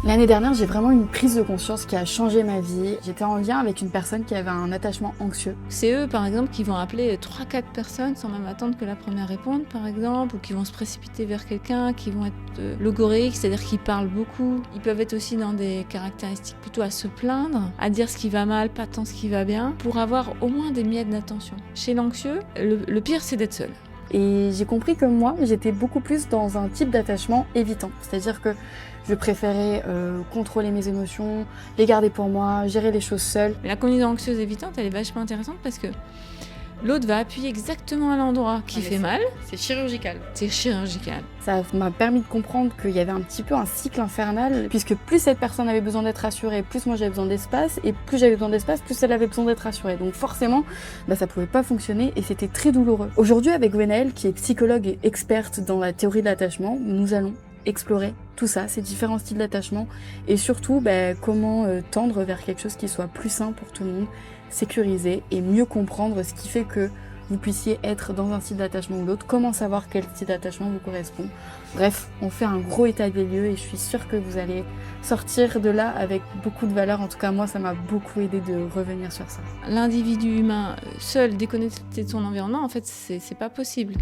L'année dernière, j'ai vraiment eu une prise de conscience qui a changé ma vie. J'étais en lien avec une personne qui avait un attachement anxieux. C'est eux, par exemple, qui vont appeler 3-4 personnes sans même attendre que la première réponde, par exemple, ou qui vont se précipiter vers quelqu'un, qui vont être logoriques, c'est-à-dire qu'ils parlent beaucoup. Ils peuvent être aussi dans des caractéristiques plutôt à se plaindre, à dire ce qui va mal, pas tant ce qui va bien, pour avoir au moins des miettes d'attention. Chez l'anxieux, le pire, c'est d'être seul. Et j'ai compris que moi, j'étais beaucoup plus dans un type d'attachement évitant. C'est-à-dire que je préférais contrôler mes émotions, les garder pour moi, gérer les choses seule. Mais la combinaison anxieuse évitante, elle est vachement intéressante parce que l'autre va appuyer exactement à l'endroit qui fait mal. C'est chirurgical. C'est chirurgical. Ça m'a permis de comprendre qu'il y avait un petit peu un cycle infernal, puisque plus cette personne avait besoin d'être rassurée, plus moi j'avais besoin d'espace, et plus j'avais besoin d'espace, plus elle avait besoin d'être rassurée. Donc forcément, ça pouvait pas fonctionner et c'était très douloureux. Aujourd'hui, avec Gwenaëlle, qui est psychologue et experte dans la théorie de l'attachement, nous allons explorer tout ça, ces différents styles d'attachement, et surtout comment tendre vers quelque chose qui soit plus sain pour tout le monde, sécurisé, et mieux comprendre ce qui fait que vous puissiez être dans un style d'attachement ou l'autre, comment savoir quel style d'attachement vous correspond. Bref, on fait un gros état des lieux et je suis sûre que vous allez sortir de là avec beaucoup de valeur. En tout cas, moi, ça m'a beaucoup aidé de revenir sur ça. L'individu humain seul, déconnecté de son environnement, en fait, c'est pas possible.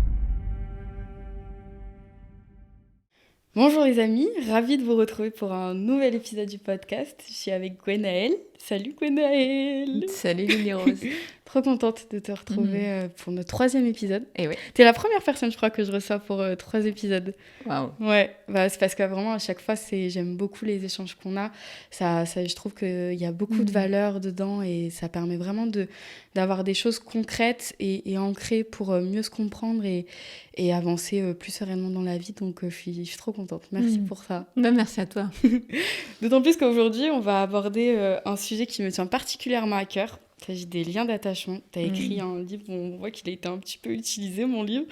Bonjour les amis, ravie de vous retrouver pour un nouvel épisode du podcast. Je suis avec Gwenaëlle. Salut Gwenaëlle. Salut Lily Rose. Trop contente de te retrouver pour notre 3e épisode. Et ouais. T'es la première personne, je crois, que je reçois pour 3 épisodes. Waouh. Ouais, c'est parce que vraiment, à chaque fois, j'aime beaucoup les échanges qu'on a. Ça, je trouve qu'il y a beaucoup de valeur dedans et ça permet vraiment d'avoir des choses concrètes et ancrées pour mieux se comprendre et avancer plus sereinement dans la vie. Donc, je suis trop contente. Merci pour ça. Merci à toi. D'autant plus qu'aujourd'hui, on va aborder un sujet qui me tient particulièrement à cœur. Il s'agit des liens d'attachement. Tu as écrit un livre, on voit qu'il a été un petit peu utilisé, mon livre,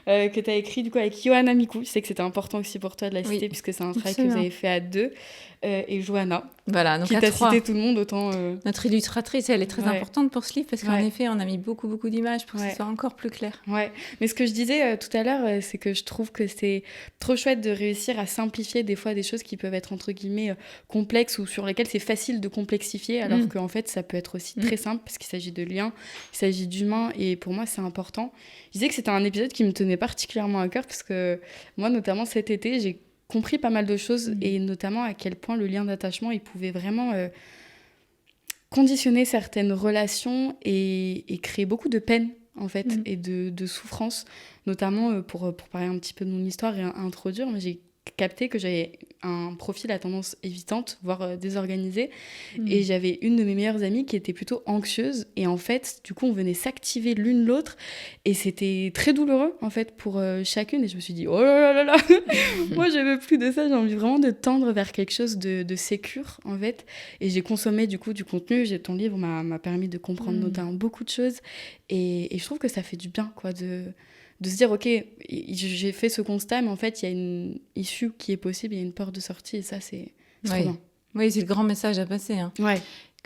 que tu as écrit du coup avec Johanna Mikou. Je sais que c'était important aussi pour toi de la citer, puisque c'est un travail que vous avez fait à 2. Et Johanna, voilà, donc qui t'a cité tout le monde, autant... Notre illustratrice, elle est très importante pour ce livre, parce qu'en effet, on a mis beaucoup d'images pour que ce soit encore plus clair. Ouais, mais ce que je disais tout à l'heure, c'est que je trouve que c'est trop chouette de réussir à simplifier des fois des choses qui peuvent être, entre guillemets, complexes ou sur lesquelles c'est facile de complexifier, alors qu'en fait, ça peut être aussi très simple, parce qu'il s'agit de liens, il s'agit d'humains, et pour moi, c'est important. Je disais que c'était un épisode qui me tenait particulièrement à cœur, parce que moi, notamment cet été, j'ai compris pas mal de choses, et notamment à quel point le lien d'attachement, il pouvait vraiment conditionner certaines relations et créer beaucoup de peine, en fait, et de souffrance, notamment pour parler un petit peu de mon histoire et introduire, mais j'ai capté que j'avais un profil à tendance évitante, voire désorganisée, et j'avais une de mes meilleures amies qui était plutôt anxieuse, et en fait, du coup, on venait s'activer l'une l'autre, et c'était très douloureux, en fait, pour chacune, et je me suis dit, oh là là, moi, je veux plus de ça, j'ai envie vraiment de tendre vers quelque chose de sécure, en fait, et j'ai consommé, du coup, du contenu, ton livre m'a permis de comprendre notamment beaucoup de choses, et je trouve que ça fait du bien, quoi, de se dire, ok, j'ai fait ce constat, mais en fait, il y a une issue qui est possible, il y a une porte de sortie, et ça, c'est trop bien. Oui, c'est le grand message à passer. Ouais.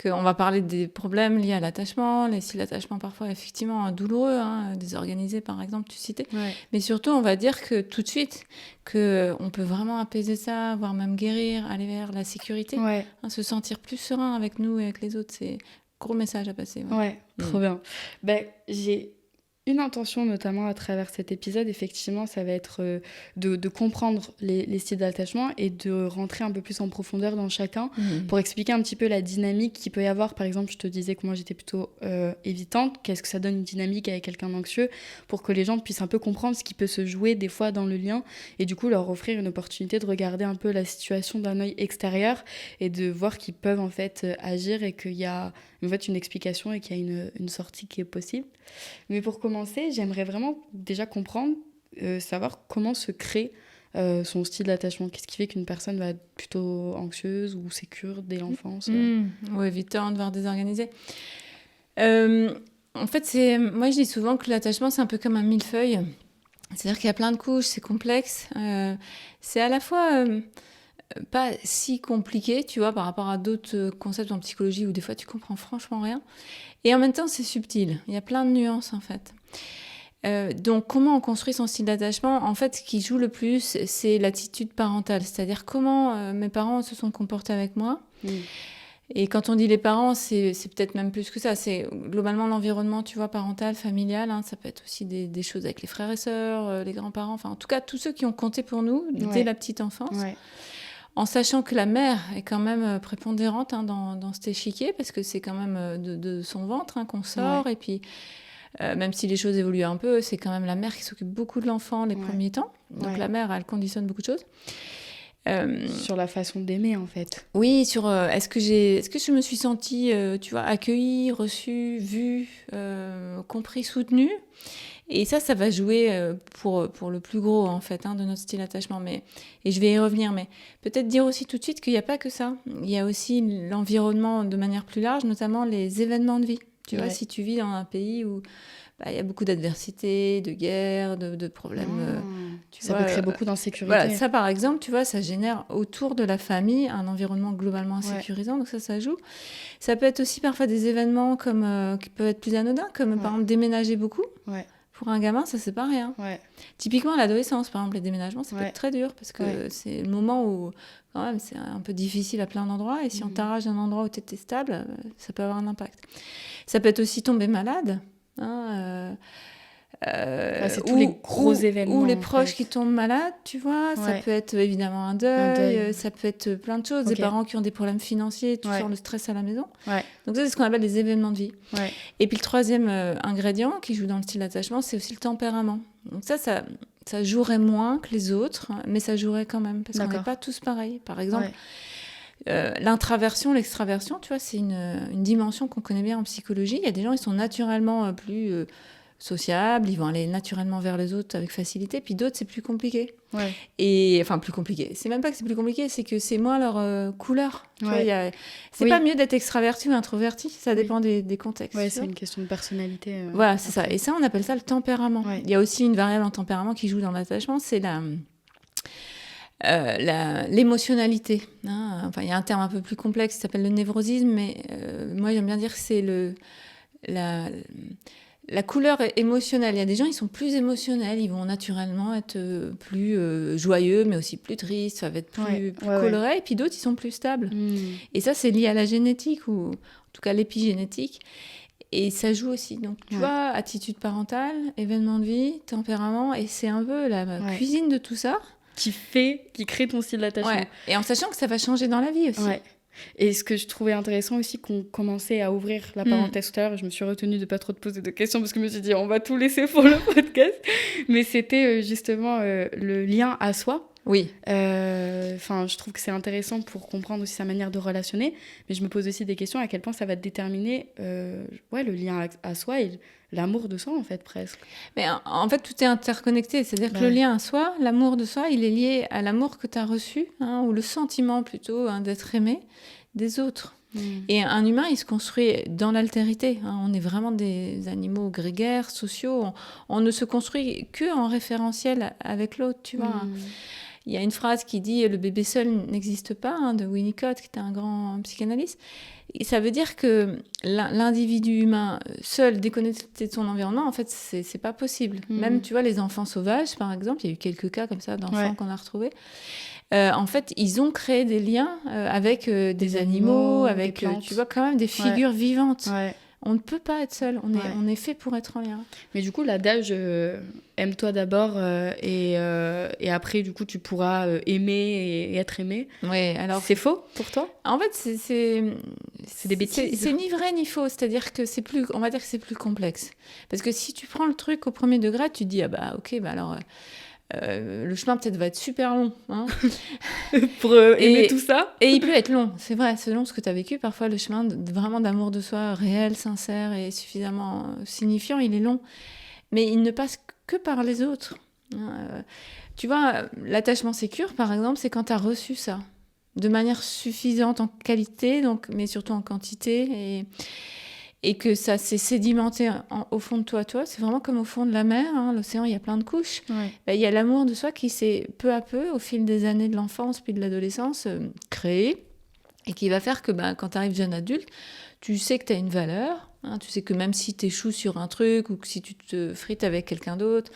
On va parler des problèmes liés à l'attachement, les styles d'attachement parfois effectivement douloureux, désorganisés par exemple, tu citais. Ouais. Mais surtout, on va dire que tout de suite, qu'on peut vraiment apaiser ça, voire même guérir, aller vers la sécurité, se sentir plus serein avec nous et avec les autres, c'est un gros message à passer. Ouais, trop bien. J'ai une intention, notamment à travers cet épisode, effectivement, ça va être de comprendre les styles d'attachement et de rentrer un peu plus en profondeur dans chacun pour expliquer un petit peu la dynamique qu'il peut y avoir. Par exemple, je te disais que moi, j'étais plutôt évitante. Qu'est-ce que ça donne une dynamique avec quelqu'un d'anxieux pour que les gens puissent un peu comprendre ce qui peut se jouer des fois dans le lien et du coup leur offrir une opportunité de regarder un peu la situation d'un œil extérieur et de voir qu'ils peuvent en fait agir et qu'il y a en fait une explication et qu'il y a une sortie qui est possible. Mais pour commencer, j'aimerais vraiment déjà comprendre, savoir comment se crée son style d'attachement. Qu'est-ce qui fait qu'une personne va être plutôt anxieuse ou sécure dès l'enfance ou évitante, voire désorganisée. En fait, moi je dis souvent que l'attachement c'est un peu comme un millefeuille. C'est-à-dire qu'il y a plein de couches, c'est complexe. C'est à la fois pas si compliqué, tu vois, par rapport à d'autres concepts en psychologie où des fois tu comprends franchement rien. Et en même temps, c'est subtil. Il y a plein de nuances, en fait. Donc, comment on construit son style d'attachement ? En fait, ce qui joue le plus, c'est l'attitude parentale. C'est-à-dire comment mes parents se sont comportés avec moi. Et quand on dit les parents, c'est peut-être même plus que ça. C'est globalement l'environnement, tu vois, parental, familial. Ça peut être aussi des choses avec les frères et sœurs, les grands-parents. Enfin, en tout cas, tous ceux qui ont compté pour nous dès la petite enfance. Ouais. En sachant que la mère est quand même prépondérante dans cet échiquier, parce que c'est quand même de son ventre qu'on sort. Et puis, même si les choses évoluent un peu, c'est quand même la mère qui s'occupe beaucoup de l'enfant les premiers temps. Donc la mère, elle conditionne beaucoup de choses. Sur la façon d'aimer, en fait. Oui, sur est-ce que je me suis sentie, tu vois, accueillie, reçue, vue, compris, soutenue. Et ça va jouer pour le plus gros, en fait, de notre style d'attachement. Et je vais y revenir, mais peut-être dire aussi tout de suite qu'il n'y a pas que ça. Il y a aussi l'environnement de manière plus large, notamment les événements de vie. Tu vois, si tu vis dans un pays où il y a beaucoup d'adversité, de guerres, de problèmes. Ça peut créer beaucoup d'insécurité. Voilà, ça, par exemple, tu vois, ça génère autour de la famille un environnement globalement insécurisant, donc ça joue. Ça peut être aussi parfois des événements qui peuvent être plus anodins, comme par exemple déménager beaucoup. Pour un gamin, ça, c'est pas rien. Typiquement, à l'adolescence, par exemple, les déménagements, ça peut être très dur, parce que c'est le moment où, quand même, c'est un peu difficile à plein d'endroits, et si on t'arrache d'un endroit où tu étais stable, ça peut avoir un impact. Ça peut être aussi tomber malade, c'est tous les gros événements. Ou les proches qui tombent malades, tu vois. Ça peut être évidemment un deuil. Ça peut être plein de choses. Des parents qui ont des problèmes financiers, tout sur le stress à la maison. Donc ça, c'est ce qu'on appelle des événements de vie. Et puis le troisième ingrédient qui joue dans le style d'attachement, c'est aussi le tempérament. Donc ça jouerait moins que les autres, mais ça jouerait quand même, parce qu'on n'est pas tous pareils. Par exemple, l'intraversion, l'extraversion, tu vois, c'est une dimension qu'on connaît bien en psychologie. Il y a des gens qui sont naturellement plus sociables, ils vont aller naturellement vers les autres avec facilité, puis d'autres, c'est plus compliqué. Et, enfin, plus compliqué. C'est même pas que c'est plus compliqué, c'est que c'est moins leur couleur. Tu vois, c'est pas mieux d'être extraverti ou introverti, ça dépend des contextes. C'est une question de personnalité. Voilà, c'est ça. Et ça, on appelle ça le tempérament. Il y a aussi une variable en tempérament qui joue dans l'attachement, c'est l'émotionnalité. Enfin, il y a un terme un peu plus complexe qui s'appelle le névrosisme, mais moi, j'aime bien dire que c'est la couleur émotionnelle. Il y a des gens, ils sont plus émotionnels, ils vont naturellement être plus joyeux, mais aussi plus tristes, ça va être plus coloré, et puis d'autres, ils sont plus stables. Et ça, c'est lié à la génétique, ou en tout cas l'épigénétique, et ça joue aussi. Donc, tu vois, attitude parentale, événement de vie, tempérament, et c'est un peu la cuisine de tout ça. Qui crée ton style d'attachement. Et en sachant que ça va changer dans la vie aussi. Et ce que je trouvais intéressant aussi, qu'on commençait à ouvrir la parenthèse tout à l'heure, je me suis retenue de pas trop te poser de questions parce que je me suis dit on va tout laisser pour le podcast, mais c'était justement le lien à soi. Je trouve que c'est intéressant pour comprendre aussi sa manière de relationner, mais je me pose aussi des questions à quel point ça va déterminer le lien à soi et l'amour de soi, en fait, presque. Mais en fait, tout est interconnecté. C'est-à-dire que le lien à soi, l'amour de soi, il est lié à l'amour que tu as reçu, ou le sentiment plutôt d'être aimé des autres. Et un humain, il se construit dans l'altérité. On est vraiment des animaux grégaires, sociaux. On ne se construit qu'en référentiel avec l'autre, tu vois. Il y a une phrase qui dit « le bébé seul n'existe pas » de Winnicott, qui était un grand psychanalyste. Et ça veut dire que l'individu humain seul, déconnecté de son environnement, en fait, c'est pas possible. Même, tu vois, les enfants sauvages, par exemple, il y a eu quelques cas comme ça d'enfants qu'on a retrouvés. En fait, ils ont créé des liens avec des animaux, avec, tu vois, quand même des figures vivantes. On ne peut pas être seul, on est fait pour être en lien. Mais du coup, l'adage aime-toi d'abord et après, du coup, tu pourras aimer et être aimé. Alors c'est faux pour toi ? En fait, c'est des bêtises. C'est ni vrai ni faux, c'est-à-dire que on va dire que c'est plus complexe. Parce que si tu prends le truc au premier degré, tu te dis alors le chemin peut-être va être super long pour aimer tout ça. Et il peut être long, c'est vrai, selon ce que tu as vécu. Parfois, le chemin vraiment d'amour de soi réel, sincère et suffisamment signifiant, il est long. Mais il ne passe que par les autres. Tu vois, l'attachement sécure, par exemple, c'est quand tu as reçu ça de manière suffisante en qualité, mais surtout en quantité, et que ça s'est sédimenté au fond de toi. C'est vraiment comme au fond de la mer, l'océan, il y a plein de couches. Il y a l'amour de soi qui s'est peu à peu, au fil des années de l'enfance puis de l'adolescence, créé, et qui va faire que quand tu arrives jeune adulte, tu sais que tu as une valeur, Hein, tu sais que même si tu échoues sur un truc ou que si tu te frites avec quelqu'un d'autre,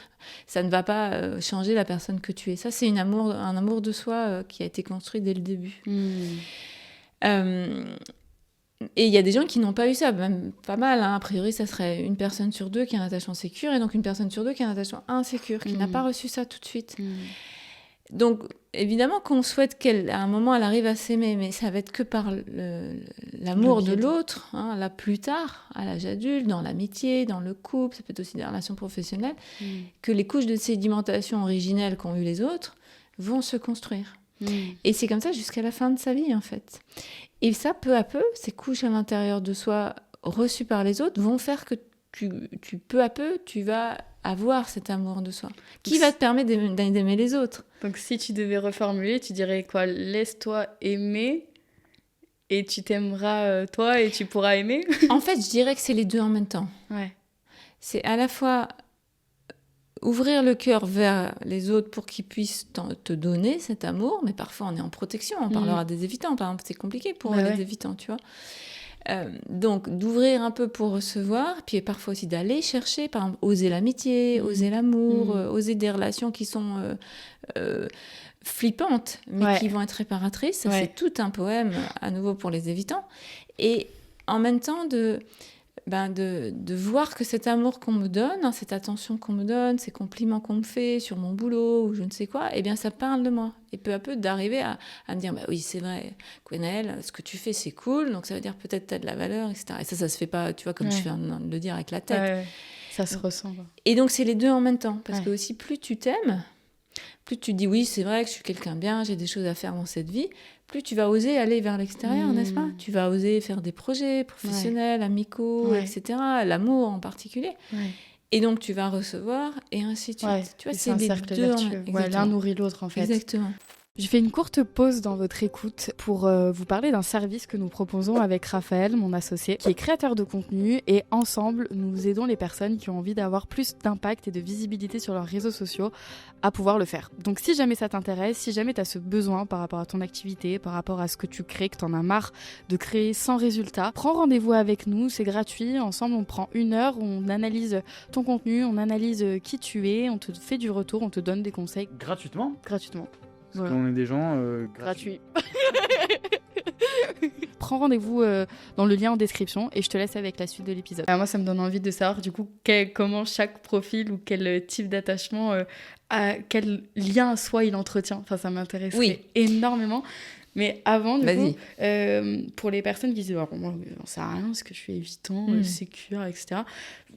ça ne va pas changer la personne que tu es. Ça, c'est un amour de soi qui a été construit dès le début. Et il y a des gens qui n'ont pas eu ça, même pas mal. Hein. A priori, ça serait une personne sur 2 qui a un attachement sécure et donc une personne sur 2 qui a un attachement insécure, qui n'a pas reçu ça tout de suite. Donc, évidemment qu'on souhaite qu'à un moment, elle arrive à s'aimer, mais ça va être que par l'amour de l'autre, hein, là plus tard, à l'âge adulte, dans l'amitié, dans le couple, ça peut être aussi des relations professionnelles, que les couches de sédimentation originelles qu'ont eu les autres vont se construire. Et c'est comme ça jusqu'à la fin de sa vie, en fait. Et ça, peu à peu, ces couches à l'intérieur de soi reçues par les autres vont faire que peu à peu, tu vas avoir cet amour de soi qui va te permettre d'aimer les autres. Donc, si tu devais reformuler, tu dirais quoi ? Laisse-toi aimer et tu t'aimeras toi et tu pourras aimer. En fait, je dirais que c'est les deux en même temps. Ouais. C'est à la fois ouvrir le cœur vers les autres pour qu'ils puissent te donner cet amour, mais parfois on est en protection, on parlera des évitants, par exemple, c'est compliqué pour les évitants, tu vois. Donc, d'ouvrir un peu pour recevoir, puis parfois aussi d'aller chercher, par exemple, oser l'amitié, oser l'amour, oser des relations qui sont flippantes, mais qui vont être réparatrices. Ça, c'est tout un poème, à nouveau, pour les évitants. Et en même temps, de voir que cet amour qu'on me donne, hein, cette attention qu'on me donne, ces compliments qu'on me fait sur mon boulot ou je ne sais quoi, eh bien ça parle de moi. Et peu à peu d'arriver à me dire, oui c'est vrai, Gwenaëlle, ce que tu fais c'est cool, donc ça veut dire peut-être que tu as de la valeur, etc. Et ça se fait pas, tu vois, comme je viens de le dire avec la tête. Ouais. Ça se ressent. Et donc c'est les deux en même temps, parce que aussi plus tu t'aimes, plus tu dis oui c'est vrai que je suis quelqu'un bien, j'ai des choses à faire dans cette vie, plus tu vas oser aller vers l'extérieur, n'est-ce pas ? Tu vas oser faire des projets professionnels, amicaux, etc. L'amour en particulier. Et donc, tu vas recevoir et ainsi de suite. Tu vois, c'est les deux vertueux. L'un nourrit l'autre, en fait. Exactement. Je fais une courte pause dans votre écoute pour vous parler d'un service que nous proposons avec Raphaël, mon associé, qui est créateur de contenu, et ensemble, nous aidons les personnes qui ont envie d'avoir plus d'impact et de visibilité sur leurs réseaux sociaux à pouvoir le faire. Donc si jamais ça t'intéresse, si jamais tu as ce besoin par rapport à ton activité, par rapport à ce que tu crées, que tu en as marre de créer sans résultat, prends rendez-vous avec nous, c'est gratuit. Ensemble, on prend 1 heure, on analyse ton contenu, on analyse qui tu es, on te fait du retour, on te donne des conseils. Gratuitement ? Gratuitement. Parce qu'on est des gens gratuits. Prends rendez-vous dans le lien en description et je te laisse avec la suite de l'épisode. Moi, ça me donne envie de savoir du coup comment chaque profil ou quel type d'attachement, quel lien à soi il entretient. Enfin, ça m'intéresserait énormément. Mais avant, du coup, pour les personnes qui disent moi, j'en sais rien, est-ce que je suis évitant, sécure, etc.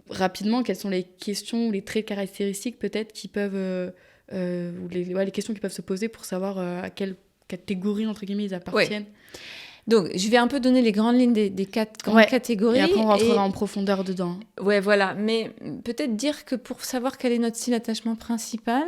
Rapidement, quelles sont les questions ou les traits caractéristiques peut-être qui peuvent... ou les questions qui peuvent se poser pour savoir à quelle catégorie, entre guillemets, ils appartiennent. Donc, je vais un peu donner les grandes lignes des 4 grandes catégories. Et après, on rentrera en profondeur dedans. Ouais, voilà. Mais peut-être dire que pour savoir quel est notre style d'attachement principal,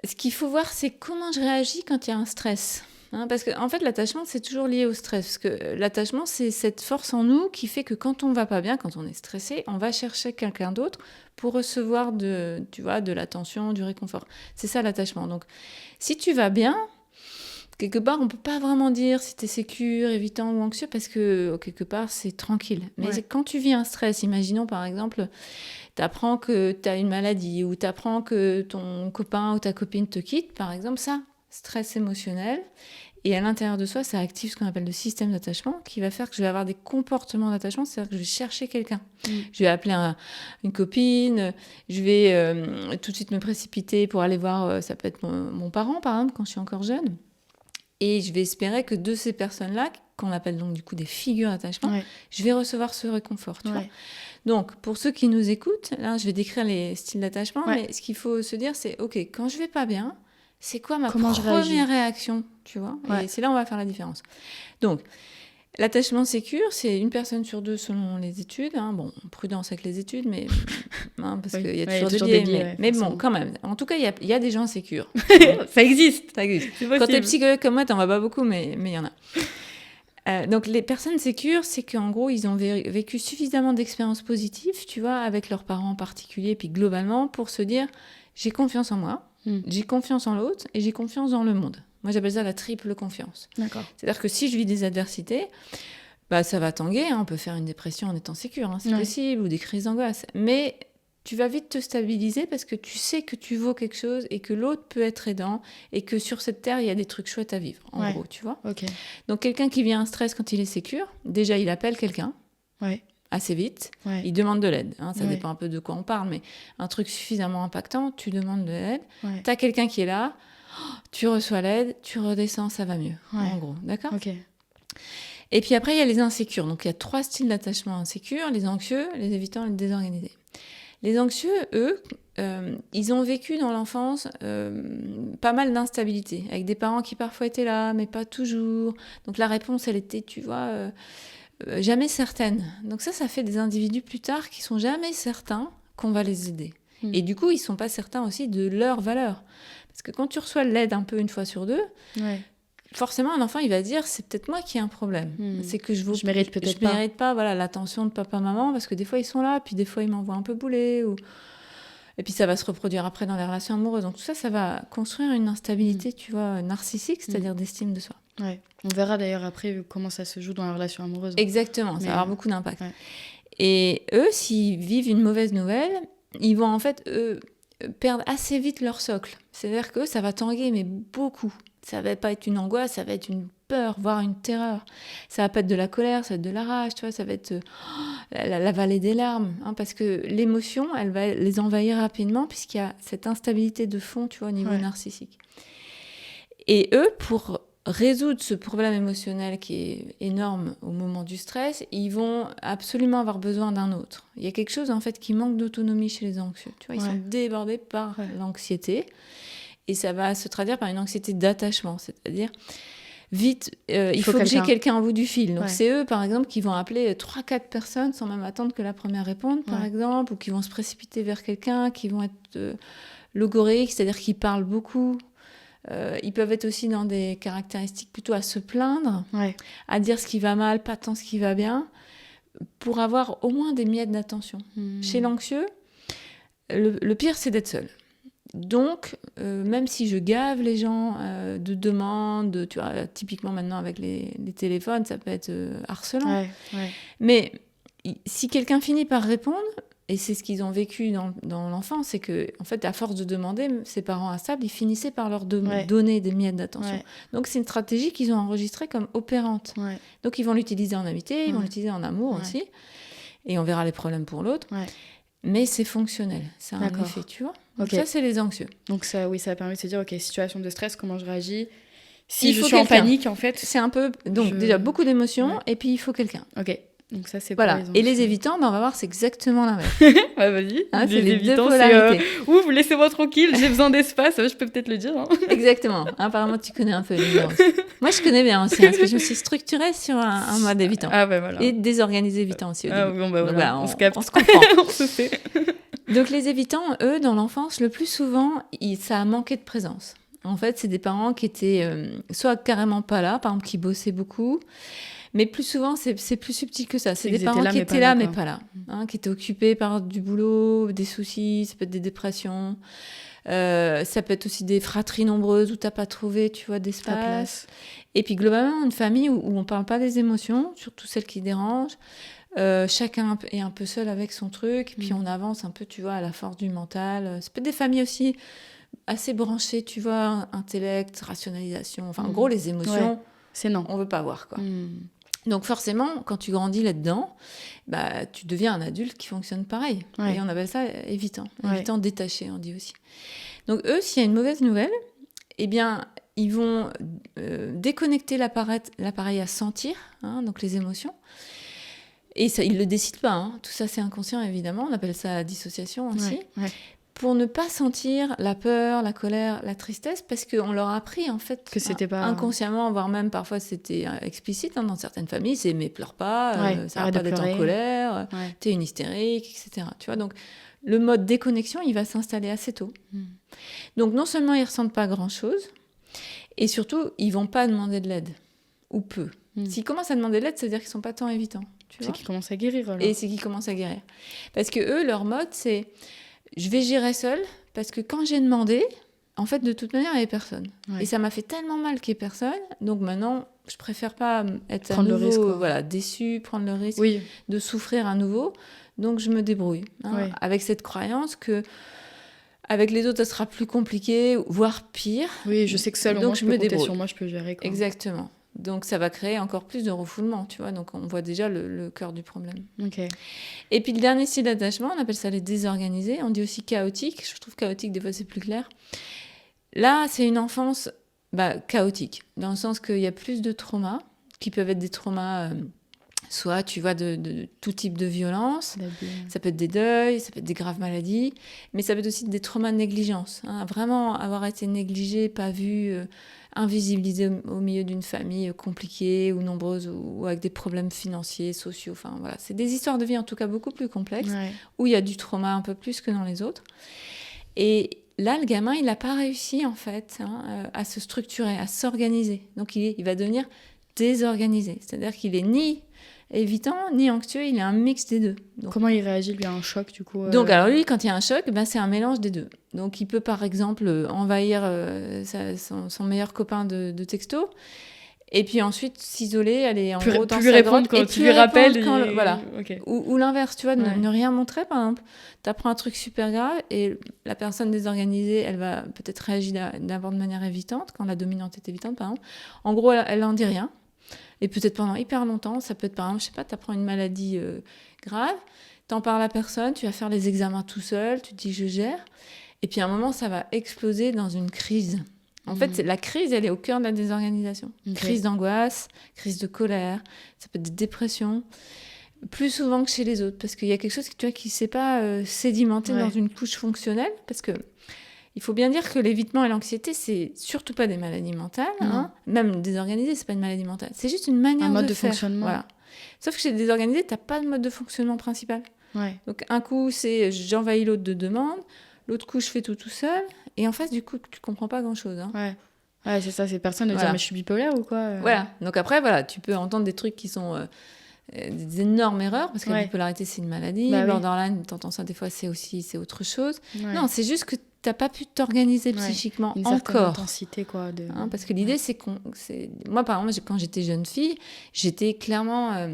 ce qu'il faut voir, c'est comment je réagis quand il y a un stress. Hein, parce qu'en fait, l'attachement, c'est toujours lié au stress. Parce que l'attachement, c'est cette force en nous qui fait que quand on va pas bien, quand on est stressé, on va chercher quelqu'un d'autre pour recevoir de l'attention, du réconfort. C'est ça l'attachement. Donc, si tu vas bien, quelque part, on peut pas vraiment dire si tu es sécure, évitant ou anxieux, parce que quelque part, c'est tranquille. Mais quand tu vis un stress, imaginons par exemple, tu apprends que tu as une maladie ou tu apprends que ton copain ou ta copine te quitte, par exemple, ça, stress émotionnel. Et à l'intérieur de soi, ça active ce qu'on appelle le système d'attachement qui va faire que je vais avoir des comportements d'attachement, c'est-à-dire que je vais chercher quelqu'un. Je vais appeler une copine, je vais tout de suite me précipiter pour aller voir, ça peut être mon parent par exemple, quand je suis encore jeune. Et je vais espérer que de ces personnes-là, qu'on appelle donc du coup des figures d'attachement, je vais recevoir ce réconfort. Tu vois. Donc, pour ceux qui nous écoutent, là, je vais décrire les styles d'attachement, mais ce qu'il faut se dire, c'est, OK, quand je vais pas bien, c'est quoi ma première réaction, tu vois ? Et c'est là où on va faire la différence. Donc, l'attachement sécure, c'est 1 personne sur 2 selon les études. Hein. Bon, prudence avec les études, mais parce qu'il y a toujours des biais. Mais bon, quand même. En tout cas, il y a des gens sécures. Ça existe. Quand tu es psychologue comme moi, tu n'en vois pas beaucoup, mais il y en a. Donc, les personnes sécures, c'est qu'en gros, ils ont vécu suffisamment d'expériences positives, tu vois, avec leurs parents en particulier, puis globalement, pour se dire, j'ai confiance en moi, j'ai confiance en l'autre et j'ai confiance dans le monde. Moi, j'appelle ça la triple confiance. D'accord. C'est-à-dire que si je vis des adversités, Bah, ça va tanguer, hein. On peut faire une dépression en étant sécure, hein, c'est possible, ou des crises d'angoisse. Mais tu vas vite te stabiliser parce que tu sais que tu vaux quelque chose et que l'autre peut être aidant et que sur cette terre, il y a des trucs chouettes à vivre, en gros, tu vois. Donc, quelqu'un qui vit un stress quand il est sécure, déjà, il appelle quelqu'un assez vite, il demande de l'aide. Hein, ça dépend un peu de quoi on parle, mais un truc suffisamment impactant, tu demandes de l'aide, tu as quelqu'un qui est là, tu reçois l'aide, tu redescends, ça va mieux, en gros, d'accord ? Et puis après, il y a les insécures. Donc, il y a 3 styles d'attachement insécures, les anxieux, les évitants et les désorganisés. Les anxieux, eux, ils ont vécu dans l'enfance pas mal d'instabilité, avec des parents qui parfois étaient là, mais pas toujours. Donc la réponse, elle était, tu vois, jamais certaine. Donc ça fait des individus plus tard qui sont jamais certains qu'on va les aider. Et du coup, ils sont pas certains aussi de leur valeur. Parce que quand tu reçois l'aide un peu une fois sur deux, forcément, un enfant, il va dire, c'est peut-être moi qui ai un problème. C'est que je mérite peut-être pas. Je mérite pas, voilà, l'attention de papa, maman, parce que des fois, ils sont là, puis des fois, ils m'envoient un peu bouler. Et puis, ça va se reproduire après dans les relations amoureuses. Donc, tout ça, ça va construire une instabilité, tu vois, narcissique, c'est-à-dire d'estime de soi. On verra d'ailleurs après comment ça se joue dans la relation amoureuse. Exactement, ça va avoir beaucoup d'impact. Et eux, s'ils vivent une mauvaise nouvelle, ils vont en fait, perdre assez vite leur socle. C'est-à-dire que ça va tanguer, mais beaucoup. Ça va pas être une angoisse, ça va être une peur, voire une terreur. Ça va pas être de la colère, ça va être de la rage, tu vois, ça va être la vallée des larmes, hein, parce que l'émotion, elle va les envahir rapidement puisqu'il y a cette instabilité de fond, tu vois, au niveau narcissique. Et eux, pour résoudre ce problème émotionnel qui est énorme au moment du stress, ils vont absolument avoir besoin d'un autre. Il y a quelque chose, en fait, qui manque d'autonomie chez les anxieux. Tu vois, ils sont débordés par l'anxiété. Et ça va se traduire par une anxiété d'attachement, c'est-à-dire vite, il faut que j'ai quelqu'un au bout du fil. Donc c'est eux, par exemple, qui vont appeler 3-4 personnes sans même attendre que la première réponde, par exemple, ou qui vont se précipiter vers quelqu'un, qui vont être logoriques, c'est-à-dire qu'ils parlent beaucoup. Ils peuvent être aussi dans des caractéristiques plutôt à se plaindre, à dire ce qui va mal, pas tant ce qui va bien, pour avoir au moins des miettes d'attention. Chez l'anxieux, le pire, c'est d'être seul. Donc, même si je gave les gens de demandes, tu vois, typiquement maintenant avec les téléphones, ça peut être harcelant. Mais si quelqu'un finit par répondre, et c'est ce qu'ils ont vécu dans l'enfance, c'est que, en fait, à force de demander, ces parents instables, ils finissaient par leur donner des miettes d'attention. Donc, c'est une stratégie qu'ils ont enregistrée comme opérante. Donc, ils vont l'utiliser en amitié, ils vont l'utiliser en amour aussi. Et on verra les problèmes pour l'autre. Mais c'est fonctionnel, ça a un effet, tu vois. Donc ça, c'est les anxieux. Donc ça permet de se dire, ok, situation de stress, comment je réagis. Si je suis en panique, en fait... C'est un peu... Donc déjà, beaucoup d'émotions, et puis il faut quelqu'un. Ok, donc ça, c'est voilà. pour les anxieux. Et les évitants, on va voir, c'est exactement l'inverse. Vas-y. Hein, c'est les deux polarités. Ouf, laissez-moi tranquille, j'ai besoin d'espace, je peux peut-être le dire. Hein. Exactement. Apparemment, tu connais un peu les gens aussi. Moi, je connais bien aussi, parce que je me suis structurée sur un mode évitant. Voilà. Et désorganisé évitant aussi au début. Bon, voilà. Donc, voilà, on se capte. On se comprend. On se fait. Donc les évitants, eux, dans l'enfance, le plus souvent, ça a manqué de présence. En fait, c'est des parents qui étaient soit carrément pas là, par exemple, qui bossaient beaucoup, mais plus souvent, c'est plus subtil que ça. C'est des parents qui étaient là, mais pas là, hein, qui étaient occupés par du boulot, des soucis, ça peut être des dépressions, ça peut être aussi des fratries nombreuses où t'as pas trouvé, tu vois, d'espace. Et puis globalement, une famille où on parle pas des émotions, surtout celles qui dérangent. Chacun est un peu seul avec son truc, et puis on avance un peu, tu vois, à la force du mental. Ça peut être des familles aussi assez branchées, tu vois, intellect, rationalisation, enfin, en gros, les émotions, c'est non. On veut pas voir, quoi. Donc forcément, quand tu grandis là-dedans, bah, tu deviens un adulte qui fonctionne pareil. Et on appelle ça évitant, évitant détaché, on dit aussi. Donc eux, s'il y a une mauvaise nouvelle, eh bien, ils vont déconnecter l'appareil à sentir, hein, donc les émotions. Et ça, ils ne le décident pas, hein. Tout ça c'est inconscient évidemment, on appelle ça la dissociation aussi, pour ne pas sentir la peur, la colère, la tristesse, parce qu'on leur a appris en fait que c'était pas inconsciemment, voire même parfois c'était explicite, hein, dans certaines familles, c'est mais pleure pas, ça va pas d'être en colère, t'es une hystérique, etc. Tu vois, donc le mode déconnexion, il va s'installer assez tôt. Donc non seulement ils ressentent pas grand-chose, et surtout ils vont pas demander de l'aide, ou peu. S'ils commencent à demander de l'aide, ça veut dire qu'ils sont pas tant évitants. C'est qu'ils commencent à guérir. Alors. Et c'est qu'ils commencent à guérir. Parce que eux, leur mode, c'est je vais gérer seul, parce que quand j'ai demandé, en fait, de toute manière, il n'y avait personne. Ouais. Et ça m'a fait tellement mal qu'il n'y ait personne. Donc maintenant, je préfère pas être Prendre à le nouveau risque, quoi. déçue, prendre le risque Oui, de souffrir à nouveau. Donc je me débrouille, Ouais. avec cette croyance que avec les autres, ça sera plus compliqué, voire pire. oui, je sais que seul, au Donc, moins, je je peux me compter débrouille. sur moi, je peux gérer, quoi. Exactement. Donc ça va créer encore plus de refoulement, tu vois. Donc on voit déjà le cœur du problème. Ok. Et puis le dernier style d'attachement, on appelle ça les désorganisés. On dit aussi chaotique. Je trouve chaotique, des fois, c'est plus clair. Là, c'est une enfance chaotique, dans le sens qu'il y a plus de traumas, qui peuvent être des traumas, soit, tu vois, de tout type de violence. Ça peut être des deuils, ça peut être des graves maladies, mais ça peut être aussi des traumas de négligence. Vraiment avoir été négligé, pas vu, invisibilisé au milieu d'une famille compliquée ou nombreuse ou avec des problèmes financiers, sociaux. Enfin, voilà. C'est des histoires de vie en tout cas beaucoup plus complexes, Ouais. où il y a du trauma un peu plus que dans les autres. Et là, le gamin, il n'a pas réussi en fait à se structurer, à s'organiser. Donc il va devenir désorganisé. C'est-à-dire qu'il est ni évitant ni anxieux, il est un mix des deux. Comment il réagit, lui, à un choc, du coup Donc alors lui, quand il y a un choc, c'est un mélange des deux. Donc il peut par exemple envahir son meilleur copain de texto, et puis ensuite s'isoler, aller en gros dans plus sa lui répondre grotte, quand et tu plus lui rappelles. répondre quand voilà. Ok. Ou l'inverse, tu vois, Ouais. ne rien montrer, par exemple. T'apprends un truc super grave et la personne désorganisée, elle va peut-être réagir d'abord de manière évitante, quand la dominante est évitante, par exemple. En gros, elle en dit rien. Et peut-être pendant hyper longtemps, ça peut être, par exemple, je sais pas, t'apprends une maladie grave, t'en parles à personne, tu vas faire les examens tout seul, tu te dis je gère. Et puis à un moment, ça va exploser dans une crise. En fait, la crise, elle est au cœur de la désorganisation. Ok. Crise d'angoisse, crise de colère, ça peut être des dépressions, plus souvent que chez les autres, parce qu'il y a quelque chose tu vois, qui ne s'est pas sédimenté Ouais. dans une couche fonctionnelle, parce que il faut bien dire que l'évitement et l'anxiété, c'est surtout pas des maladies mentales, même désorganisé, c'est pas une maladie mentale, c'est juste une manière Un mode de de faire. fonctionnement. Voilà. Sauf que chez les désorganisés, t'as pas de mode de fonctionnement principal. Ouais. Donc un coup, c'est j'envahis l'autre de demande, l'autre coup, je fais tout seul, et en face, du coup, tu comprends pas grand-chose. Ouais. Ouais, c'est ça, c'est personne de Voilà. dire mais je suis bipolaire ou quoi Voilà. Donc après, voilà, tu peux entendre des trucs qui sont des énormes erreurs, parce que la Ouais. bipolarité, c'est une maladie. Bah oui. Borderline, t'entends ça des fois, c'est autre chose. Ouais. Non, c'est juste que t'as pas pu t'organiser Ouais. psychiquement Une certaine encore. intensité, quoi. Parce que l'idée, c'est moi, par exemple, quand j'étais jeune fille, j'étais clairement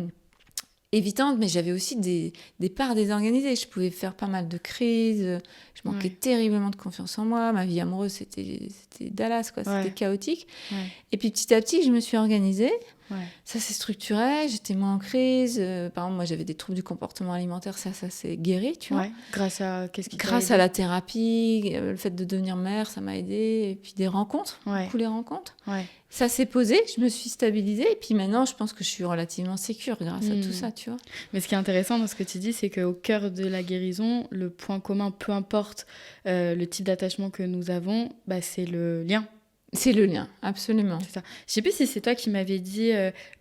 évitante, mais j'avais aussi des parts désorganisées. Je pouvais faire pas mal de crises, je manquais terriblement de confiance en moi, ma vie amoureuse, c'était Dallas, quoi. C'était chaotique. Ouais. Et puis petit à petit, je me suis organisée. Ouais. Ça s'est structuré, j'étais moins en crise. Par exemple, moi, j'avais des troubles du comportement alimentaire, ça s'est guéri, tu vois. Ouais. Grâce à qu'est-ce qui t'a Grâce aidé à la thérapie, le fait de devenir mère, ça m'a aidée. Et puis des rencontres, beaucoup les rencontres. Ouais. Ça s'est posé, je me suis stabilisée. Et puis maintenant, je pense que je suis relativement sécure grâce à tout ça, tu vois. Mais ce qui est intéressant dans ce que tu dis, c'est qu'au cœur de la guérison, le point commun, peu importe le type d'attachement que nous avons, c'est le lien. C'est le lien, absolument. C'est ça. Je sais plus si c'est toi qui m'avais dit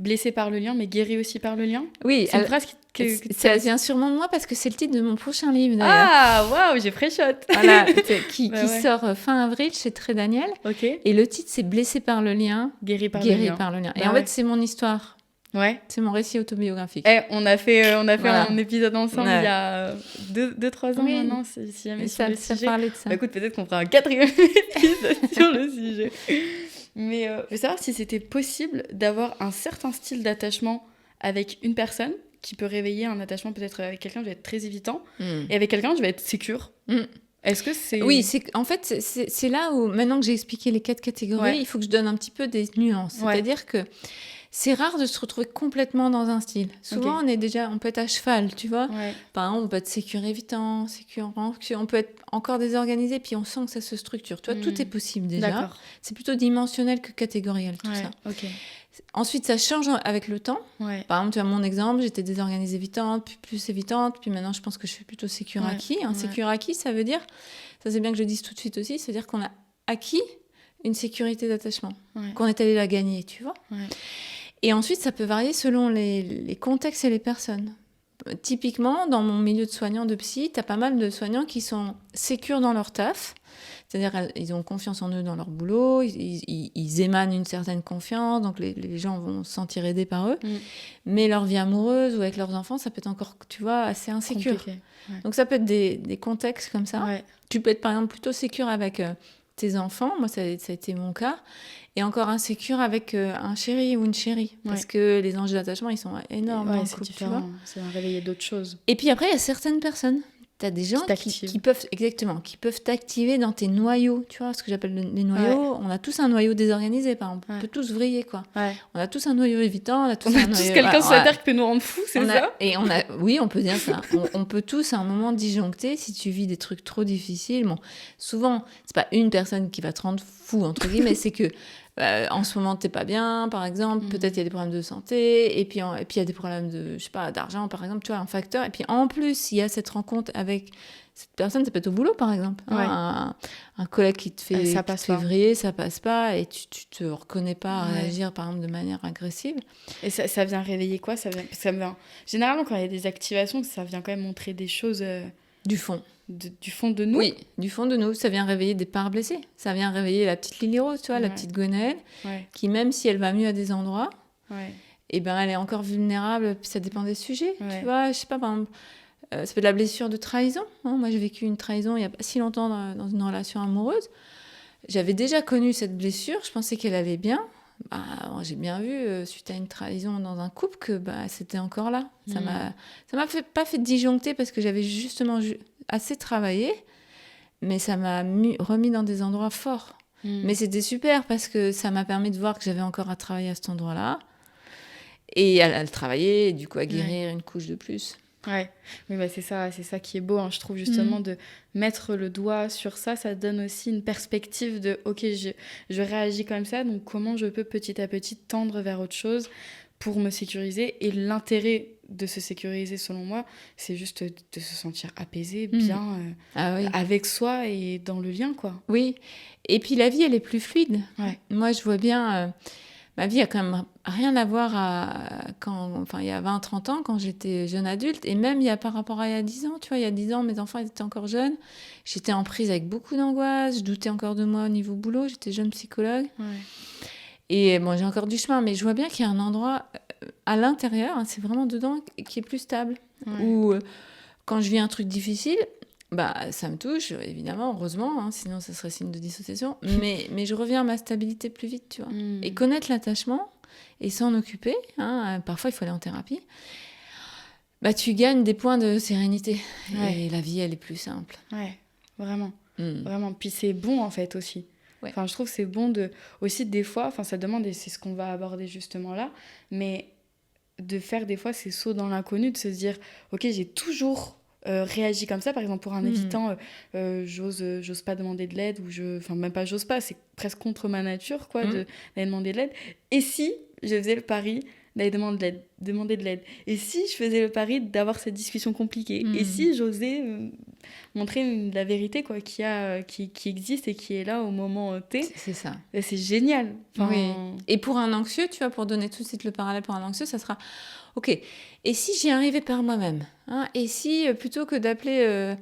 blessé par le lien, mais guéri aussi par le lien. Oui, c'est une phrase ça vient sûrement de moi parce que c'est le titre de mon prochain livre d'ailleurs. Ah, waouh, j'ai fraîchotte. Voilà, qui ouais. sort fin avril chez Très Daniel. Ok. Et le titre, c'est Blessé par le lien, guéri par le lien. Et en fait, c'est mon histoire. Ouais. C'est mon récit autobiographique. On a fait voilà. un épisode ensemble il y a 2-3 ans maintenant, si jamais sur le sujet. parlait de ça. Écoute, peut-être qu'on fera un 4e épisode sur le sujet. Mais je veux savoir si c'était possible d'avoir un certain style d'attachement avec une personne qui peut réveiller un attachement, peut-être avec quelqu'un, je vais être très évitant, et avec quelqu'un, je vais être sécure. Est-ce que c'est... Oui, en fait, c'est là où, maintenant que j'ai expliqué les 4 catégories, il faut que je donne un petit peu des nuances. C'est-à-dire que c'est rare de se retrouver complètement dans un style. Souvent, on peut être à cheval, tu vois. Par exemple, on peut être sécure évitant, sécure anxieux, on peut être encore désorganisé, puis on sent que ça se structure. Tu vois, tout est possible déjà. D'accord. C'est plutôt dimensionnel que catégoriel, tout ça. Okay. Ensuite, ça change avec le temps. Par exemple, tu as mon exemple, j'étais désorganisée évitante, puis plus évitante, puis maintenant, je pense que je suis plutôt sécure acquis. Sécure acquis, ça veut dire, ça c'est bien que je le dise tout de suite aussi, ça veut dire qu'on a acquis une sécurité d'attachement, qu'on est allé la gagner, tu vois. Et ensuite, ça peut varier selon les contextes et les personnes. Typiquement, dans mon milieu de soignants de psy, tu as pas mal de soignants qui sont sécures dans leur taf. C'est-à-dire, ils ont confiance en eux dans leur boulot, ils émanent une certaine confiance, donc les gens vont se sentir aidés par eux. Mais leur vie amoureuse ou avec leurs enfants, ça peut être encore, tu vois, assez insécure. Donc ça peut être des contextes comme ça. Tu peux être, par exemple, plutôt sécure avec tes enfants, moi ça a été mon cas, et encore insécure avec un chéri ou une chérie, parce que les enjeux d'attachement, ils sont énormes dans le couple, tu vois. C'est un réveiller d'autres choses. Et puis après, il y a certaines personnes. T'as des gens qui peuvent t'activer dans tes noyaux, tu vois, ce que j'appelle les noyaux. On a tous un noyau désorganisé, par exemple. On peut tous vriller, quoi. On a tous un noyau évitant, on a tous quelqu'un sur la terre qui peut nous rendre fous, c'est ça? Oui, on peut dire ça. On peut tous, à un moment, disjoncter si tu vis des trucs trop difficiles. Bon, souvent, c'est pas une personne qui va te rendre fou, entre guillemets, c'est que en ce moment, t'es pas bien, par exemple. Peut-être il y a des problèmes de santé, et puis il y a des problèmes de, je sais pas, d'argent, par exemple, tu vois, un facteur. Et puis en plus, il y a cette rencontre avec cette personne, ça peut être au boulot, par exemple. Un collègue qui te fait vriller, ça passe pas, et tu te reconnais pas à réagir, par exemple, de manière agressive. Et ça vient réveiller quoi? Généralement, quand il y a des activations, ça vient quand même montrer des choses... Du fond. Du fond de nous. Oui, du fond de nous. Ça vient réveiller des parts blessées. Ça vient réveiller la petite Lily Rose, tu vois, la petite Gwenaëlle, qui, même si elle va mieux à des endroits, et ben, elle est encore vulnérable, puis ça dépend des sujets. Tu vois, je sais pas, par exemple, ça peut être la blessure de trahison. Moi, j'ai vécu une trahison il y a pas si longtemps dans une relation amoureuse. J'avais déjà connu cette blessure, je pensais qu'elle allait bien. J'ai bien vu, suite à une trahison dans un couple, que c'était encore là. Ça m'a pas fait disjoncter parce que j'avais justement assez travaillé, mais ça m'a remis dans des endroits forts. Mais c'était super parce que ça m'a permis de voir que j'avais encore à travailler à cet endroit-là et à le travailler, et du coup à guérir une couche de plus. Ouais, oui, c'est ça qui est beau, hein, je trouve, justement, de mettre le doigt sur ça. Ça donne aussi une perspective de, ok, je réagis comme ça, donc comment je peux petit à petit tendre vers autre chose pour me sécuriser. Et l'intérêt de se sécuriser, selon moi, c'est juste de se sentir apaisé, bien, avec soi et dans le lien, quoi. Oui, et puis la vie, elle est plus fluide. Moi, je vois bien... ma vie a quand même rien à voir il y a 20-30 ans, quand j'étais jeune adulte, et même par rapport à il y a 10 ans, tu vois, il y a 10 ans, mes enfants ils étaient encore jeunes, j'étais en prise avec beaucoup d'angoisse, je doutais encore de moi au niveau boulot, j'étais jeune psychologue, et bon, j'ai encore du chemin, mais je vois bien qu'il y a un endroit à l'intérieur, c'est vraiment dedans, qui est plus stable, où quand je vis un truc difficile, ça me touche, évidemment, heureusement, sinon ça serait signe de dissociation, mais je reviens à ma stabilité plus vite, tu vois. Et connaître l'attachement et s'en occuper, parfois il faut aller en thérapie, tu gagnes des points de sérénité. Et la vie, elle est plus simple. Ouais, vraiment. Vraiment. Puis c'est bon, en fait, aussi. Enfin, je trouve que c'est bon aussi, des fois, ça demande, et c'est ce qu'on va aborder justement là, mais de faire des fois ces sauts dans l'inconnu, de se dire, ok, j'ai toujours... réagit comme ça, par exemple pour un évitant, j'ose pas demander de l'aide, même pas j'ose pas, c'est presque contre ma nature, quoi, d'aller demander de l'aide. Et si je faisais le pari d'aller demander de l'aide, et si je faisais le pari d'avoir cette discussion compliquée, et si j'osais montrer la vérité, quoi, qui existe et qui est là au moment T. C'est ça. Et c'est génial. Oui. Et pour un anxieux, tu vois, pour donner tout de suite le parallèle pour un anxieux, ça sera ok, et si j'y arrivais par moi-même, et si plutôt que d'appeler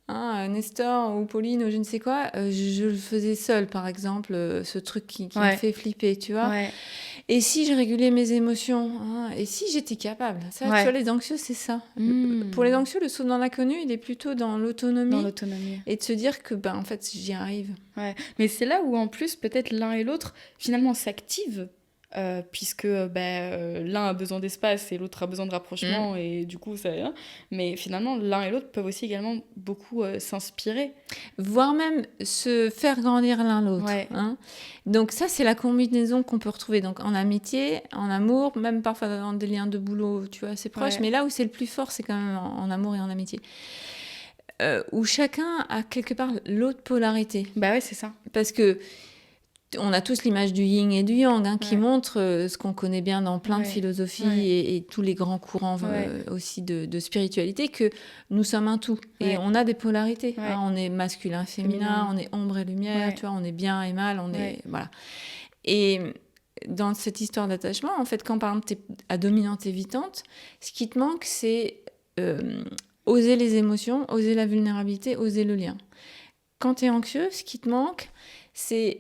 Nestor ou Pauline ou je ne sais quoi, je le faisais seule, par exemple, ce truc qui me fait flipper, tu vois. Et si je régulais mes émotions, et si j'étais capable. Ça, tu vois, les anxieux, c'est ça. Pour les anxieux, le saut dans l'inconnu, il est plutôt dans l'autonomie. Et de se dire que, en fait, j'y arrive. Mais c'est là où, en plus, peut-être l'un et l'autre, finalement, s'activent. Puisque l'un a besoin d'espace et l'autre a besoin de rapprochement, et du coup ça vient, mais finalement l'un et l'autre peuvent aussi également beaucoup s'inspirer, voire même se faire grandir l'un l'autre, donc ça c'est la combinaison qu'on peut retrouver donc en amitié, en amour, même parfois dans des liens de boulot, tu vois, assez proches, mais là où c'est le plus fort, c'est quand même en amour et en amitié, où chacun a quelque part l'autre polarité. C'est ça, parce que on a tous l'image du yin et du yang, qui montre ce qu'on connaît bien dans plein de philosophies et tous les grands courants aussi de spiritualité, que nous sommes un tout. Et on a des polarités. On est masculin, féminin, on est ombre et lumière, tu vois, on est bien et mal, on est... Voilà. Et dans cette histoire d'attachement, en fait, quand par exemple t'es à dominante évitante, ce qui te manque, c'est oser les émotions, oser la vulnérabilité, oser le lien. Quand t'es anxieux, ce qui te manque, c'est...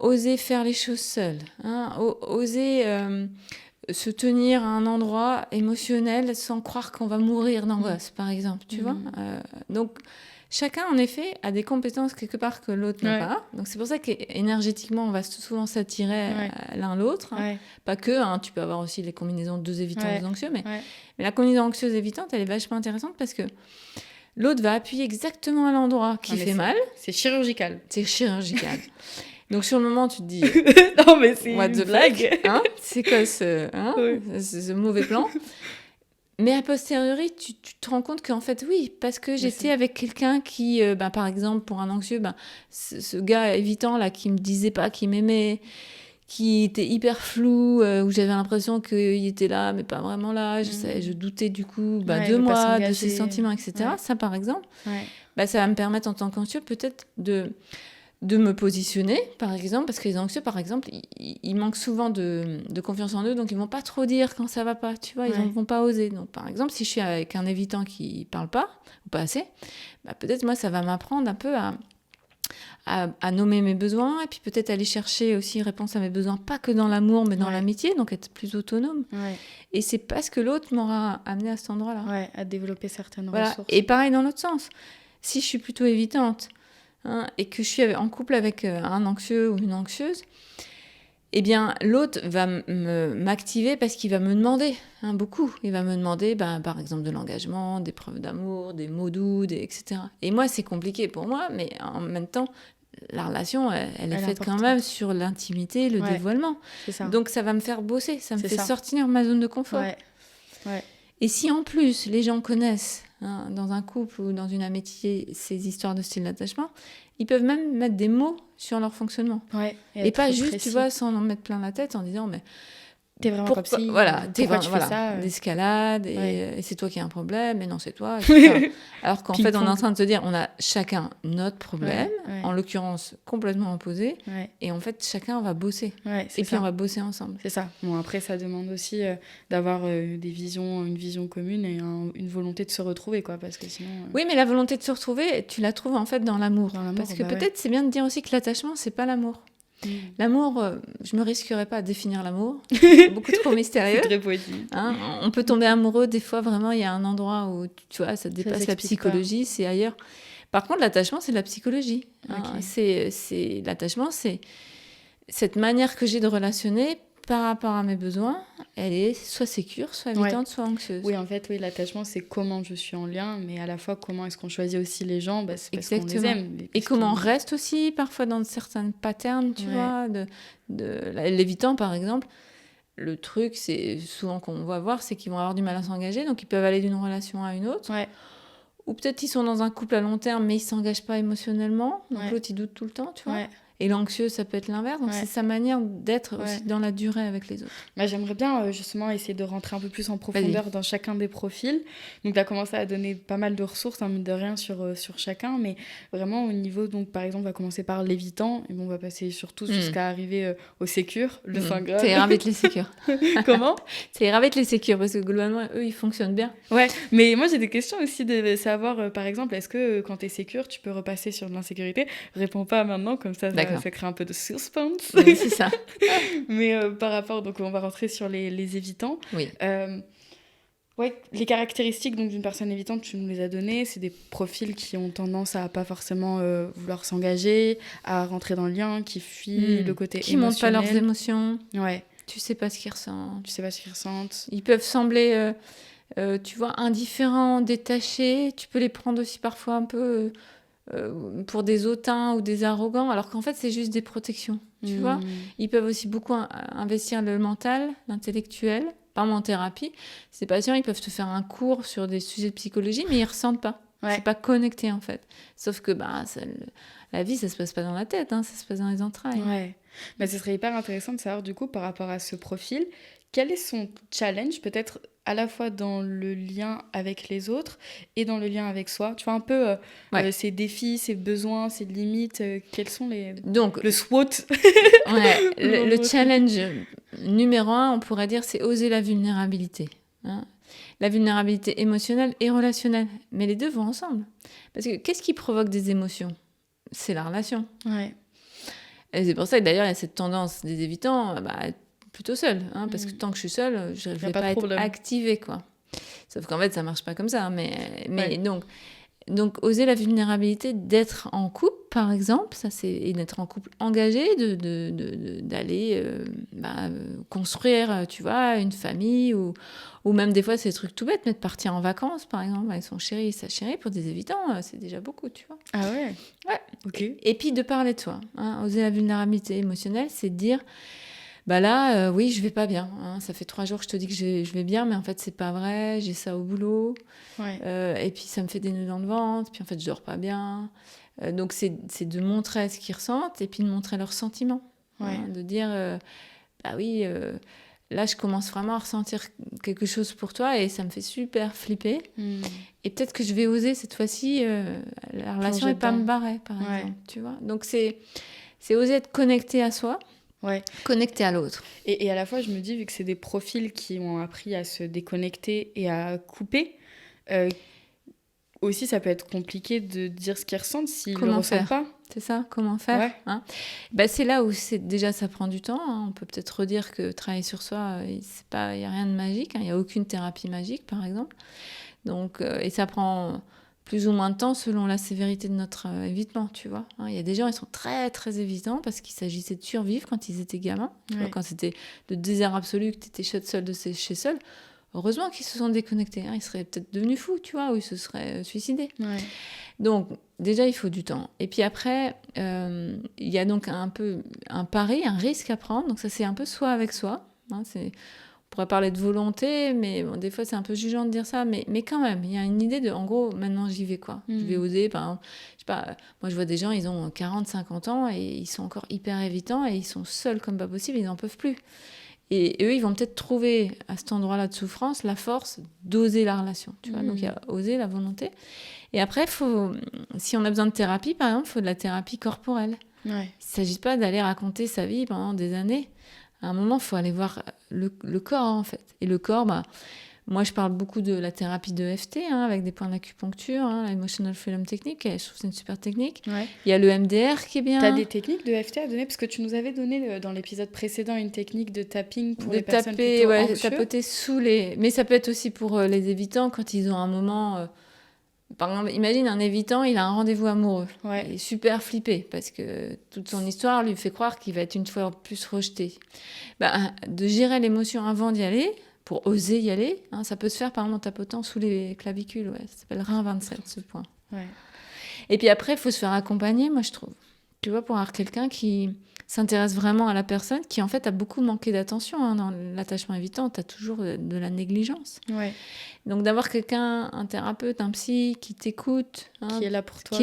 oser faire les choses seul, oser se tenir à un endroit émotionnel sans croire qu'on va mourir d'angoisse, par exemple, tu vois. Donc, Chacun, en effet, a des compétences quelque part que l'autre n'a pas. Donc, c'est pour ça qu'énergétiquement, on va souvent s'attirer l'un l'autre. Pas que, tu peux avoir aussi les combinaisons 2 évitants, 2 anxieux, mais la combinaison anxieuse évitante, elle est vachement intéressante parce que l'autre va appuyer exactement à l'endroit qui fait mal. C'est chirurgical. C'est chirurgical. Donc, sur le moment, tu te dis... non, mais c'est what une the blague. Fuck, c'est quoi ce mauvais plan? Mais a posteriori, tu te rends compte qu'en fait, oui, parce que j'étais avec quelqu'un qui, par exemple, pour un anxieux, ce gars évitant, là, qui me disait pas qu'il m'aimait, qui était hyper flou, où j'avais l'impression qu'il était là, mais pas vraiment là, je doutais du coup de moi, de ses sentiments, etc. Ça, par exemple, ça va me permettre, en tant qu'anxieux, peut-être de me positionner, par exemple, parce que les anxieux, par exemple, ils manquent souvent de confiance en eux, donc ils vont pas trop dire quand ça va pas, tu vois, ils vont pas oser. Donc, par exemple, si je suis avec un évitant qui parle pas, ou pas assez, peut-être moi, ça va m'apprendre un peu à nommer mes besoins, et puis peut-être aller chercher aussi réponse à mes besoins, pas que dans l'amour, mais dans l'amitié, donc être plus autonome. Et c'est parce que l'autre m'aura amené à cet endroit-là. À développer certaines ressources. Et pareil dans l'autre sens. Si je suis plutôt évitante, et que je suis en couple avec un anxieux ou une anxieuse, eh bien, l'autre va m'activer parce qu'il va me demander beaucoup. Il va me demander, par exemple, de l'engagement, des preuves d'amour, des mots doux, etc. Et moi, c'est compliqué pour moi, mais en même temps, la relation, elle est faite quand même sur l'intimité, le dévoilement. C'est ça. Donc, ça va me faire bosser, ça me fait sortir de ma zone de confort. Et si en plus, les gens connaissent, dans un couple ou dans une amitié, ces histoires de style d'attachement, ils peuvent même mettre des mots sur leur fonctionnement. Et pas juste, précis. Tu vois, sans en mettre plein la tête en disant, mais... T'es vraiment comme si... t'es vraiment, tu fais ça d'escalade, et c'est toi qui as un problème, et non, c'est toi. Et alors qu'en fait, on est en train de te dire, on a chacun notre problème, en l'occurrence complètement opposé, et en fait, chacun va bosser. Et puis, on va bosser ensemble. C'est ça. Bon, après, ça demande aussi d'avoir une vision commune et une volonté de se retrouver, quoi, parce que sinon... Oui, mais la volonté de se retrouver, tu la trouves en fait dans l'amour. Parce que peut-être, c'est bien de dire aussi que l'attachement, c'est pas l'amour. L'amour, je me risquerais pas à définir l'amour. C'est beaucoup trop mystérieux. C'est très poétique. On peut tomber amoureux, des fois, vraiment, il y a un endroit où, tu vois, ça dépasse la psychologie, c'est ailleurs. Par contre, l'attachement, c'est de la psychologie. L'attachement, c'est cette manière que j'ai de relationner par rapport à mes besoins, elle est soit sécure, soit évitante, soit anxieuse. Oui, en fait, l'attachement, c'est comment je suis en lien, mais à la fois, comment est-ce qu'on choisit aussi les gens, c'est parce qu'on les aime. Et comment on reste aussi, parfois, dans certains patterns, tu vois, l'évitant, par exemple. Le truc, c'est souvent qu'on va voir, c'est qu'ils vont avoir du mal à s'engager, donc ils peuvent aller d'une relation à une autre. Ou peut-être ils sont dans un couple à long terme, mais ils ne s'engagent pas émotionnellement, donc l'autre, il doute tout le temps, tu vois. Et l'anxieux, ça peut être l'inverse. Donc, c'est sa manière d'être aussi dans la durée avec les autres. J'aimerais bien, justement, essayer de rentrer un peu plus en profondeur dans chacun des profils. Donc, tu as commencé à donner pas mal de ressources, mine de rien, sur chacun. Mais vraiment, au niveau, donc, par exemple, on va commencer par l'évitant. Et on va passer surtout jusqu'à arriver au sécure, le sein grave. Ça ira avec les sécures. Comment? Ça ira avec les sécures, parce que globalement, eux, ils fonctionnent bien. Mais moi, j'ai des questions aussi de savoir, par exemple, est-ce que quand tu es sécure, tu peux repasser sur de l'insécurité? Réponds pas maintenant, comme ça crée un peu de suspense. Oui, c'est ça. Mais par rapport, donc on va rentrer sur les évitants. Oui. Les caractéristiques donc, d'une personne évitante, tu nous les as données. C'est des profils qui ont tendance à pas forcément vouloir s'engager, à rentrer dans le lien, qui fuient le côté qui émotionnel. Qui montrent pas leurs émotions. Ouais. Tu sais pas ce qu'ils ressentent. Tu sais pas ce qu'ils ressentent. Ils peuvent sembler, tu vois, indifférents, détachés. Tu peux les prendre aussi parfois un peu... pour des hautains ou des arrogants, alors qu'en fait, c'est juste des protections, tu vois. Ils peuvent aussi beaucoup investir le mental, l'intellectuel. Par exemple, en thérapie, ces patients, ils peuvent te faire un cours sur des sujets de psychologie, mais ils ressentent pas. C'est pas connecté, en fait. Sauf que la vie, ça se passe pas dans la tête, ça se passe dans les entrailles. Mais ce serait hyper intéressant de savoir, du coup, par rapport à ce profil, quel est son challenge, peut-être à la fois dans le lien avec les autres et dans le lien avec soi. Tu vois, un peu ses défis, ses besoins, ses limites, quels sont les... Donc, le SWOT. Le challenge numéro 1, on pourrait dire, c'est oser la vulnérabilité. La vulnérabilité émotionnelle et relationnelle. Mais les deux vont ensemble. Parce que qu'est-ce qui provoque des émotions? C'est la relation. Et c'est pour ça que d'ailleurs, il y a cette tendance des évitants à être plutôt seule. Parce que tant que je suis seule, je ne vais pas être activée, quoi. Sauf qu'en fait, ça ne marche pas comme ça. Mais donc, Donc, oser la vulnérabilité d'être en couple, par exemple, et d'être en couple engagé, d'aller construire, tu vois, une famille, ou même des fois, c'est des trucs tout bêtes, mais de partir en vacances, par exemple, avec son chéri et sa chérie, pour des évitants, c'est déjà beaucoup, tu vois. Ah ouais? Ouais. Ok. Et puis, de parler de soi. Oser la vulnérabilité émotionnelle, c'est de dire... Bah là, oui, je vais pas bien. Ça fait 3 jours que je te dis que je vais bien, mais en fait, c'est pas vrai. J'ai ça au boulot. Ouais. Et puis, ça me fait des nœuds dans le ventre. Puis, en fait, je dors pas bien. Donc, c'est de montrer ce qu'ils ressentent et puis de montrer leurs sentiments. Ouais. De dire, bah oui, là, je commence vraiment à ressentir quelque chose pour toi et ça me fait super flipper. Et peut-être que je vais oser cette fois-ci, la relation et pas me barrer, par exemple. Tu vois. Donc, c'est oser être connecté à soi. Ouais. Connecté à l'autre. Et à la fois, je me dis, vu que c'est des profils qui ont appris à se déconnecter et à couper, aussi, ça peut être compliqué de dire ce qu'ils ressentent s'ils ne le ressentent pas. C'est ça, comment faire c'est là où déjà ça prend du temps. On peut peut-être redire que travailler sur soi, il n'y a rien de magique. Il n'y a aucune thérapie magique, par exemple. Donc, et ça prend... plus ou moins de temps selon la sévérité de notre évitement, tu vois. Il y a des gens, ils sont très, très évitants parce qu'il s'agissait de survivre quand ils étaient gamins. Tu vois, quand c'était le désert absolu, que tu étais seul de chez seul. Heureusement qu'ils se sont déconnectés. Ils seraient peut-être devenus fous, tu vois, ou ils se seraient suicidés. Ouais. Donc, déjà, il faut du temps. Et puis après, il y a donc un peu un pari, un risque à prendre. Donc ça, c'est un peu soi avec soi. On pourrait parler de volonté, mais bon, des fois, c'est un peu jugeant de dire ça. Mais quand même, il y a une idée de, en gros, maintenant, j'y vais, quoi. Je vais oser, par exemple, je sais pas, moi, je vois des gens, ils ont 40, 50 ans et ils sont encore hyper évitants et ils sont seuls comme pas possible, ils n'en peuvent plus. Et eux, ils vont peut-être trouver, à cet endroit-là de souffrance, la force d'oser la relation, tu vois. Donc, il y a oser, la volonté. Et après, si on a besoin de thérapie, par exemple, il faut de la thérapie corporelle. Ouais. Il ne s'agit pas d'aller raconter sa vie pendant des années. À un moment, il faut aller voir le corps, en fait. Et le corps, moi, je parle beaucoup de la thérapie de EFT, avec des points d'acupuncture, l'Emotional Freedom Technique, je trouve que c'est une super technique. Ouais. Il y a le MDR qui est bien. Tu as des techniques de EFT à donner? Parce que tu nous avais donné dans l'épisode précédent une technique de tapping pour les personnes plutôt anxieuses. Tapoter sous les... Mais ça peut être aussi pour les évitants quand ils ont un moment... Par exemple, imagine un évitant, il a un rendez-vous amoureux. Ouais. Il est super flippé parce que toute son histoire lui fait croire qu'il va être une fois plus rejeté. De gérer l'émotion avant d'y aller, pour oser y aller, ça peut se faire par exemple en tapotant sous les clavicules. Ouais. Ça s'appelle rein 27, ce point. Ouais. Et puis après, il faut se faire accompagner, moi je trouve. Tu vois, pour avoir quelqu'un qui s'intéresse vraiment à la personne, qui en fait a beaucoup manqué d'attention. Dans l'attachement évitant, tu as toujours de la négligence. Ouais. Donc d'avoir quelqu'un, un thérapeute, un psy, qui t'écoute, qui est là pour toi,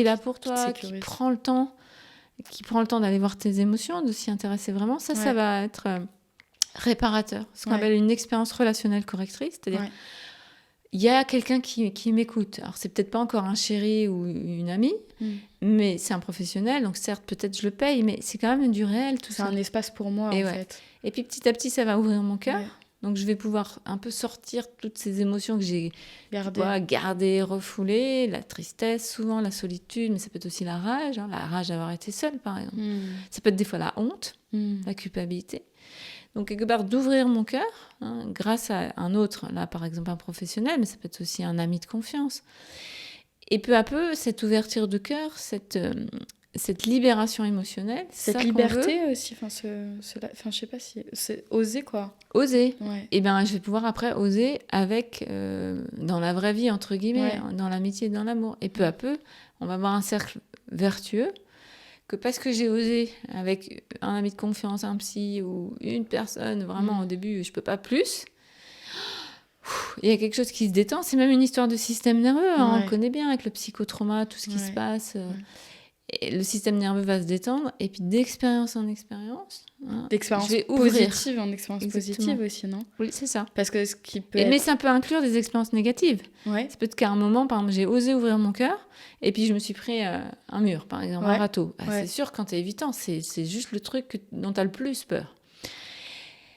qui prend le temps d'aller voir tes émotions, de s'y intéresser vraiment, ça va être réparateur. Ce qu'on appelle une expérience relationnelle correctrice, c'est-à-dire il y a quelqu'un qui m'écoute. Alors c'est peut-être pas encore un chéri ou une amie, mais c'est un professionnel, donc certes peut-être je le paye, mais c'est quand même du réel tout ça. C'est un espace pour moi en fait. Et puis petit à petit ça va ouvrir mon cœur. Ouais. Donc, je vais pouvoir un peu sortir toutes ces émotions que j'ai gardées, refoulées, la tristesse, souvent la solitude, mais ça peut être aussi la rage d'avoir été seule, par exemple. Ça peut être des fois la honte, la culpabilité. Donc, quelque part, d'ouvrir mon cœur grâce à un autre, là, par exemple, un professionnel, mais ça peut être aussi un ami de confiance. Et peu à peu, cette ouverture de cœur, cette libération émotionnelle, cette liberté aussi, je sais pas si c'est oser quoi. Oser. Ouais. Et je vais pouvoir après oser avec dans la vraie vie entre guillemets, dans l'amitié et dans l'amour. Et peu à peu, on va avoir un cercle vertueux que parce que j'ai osé avec un ami de confiance, un psy ou une personne vraiment au début, je peux pas plus. Il y a quelque chose qui se détend. C'est même une histoire de système nerveux. On le connaît bien avec le psychotrauma, tout ce qui se passe. Et le système nerveux va se détendre, et puis d'expérience en expérience, d'expérience positive en expérience positive aussi, non? Oui, c'est ça. Parce que ce qui peut mais ça peut inclure des expériences négatives. Ouais. Ça peut être qu'à un moment, par exemple, j'ai osé ouvrir mon cœur, et puis je me suis pris un mur, par exemple, un râteau. C'est sûr, quand t'es évitant, c'est juste le truc dont t'as le plus peur.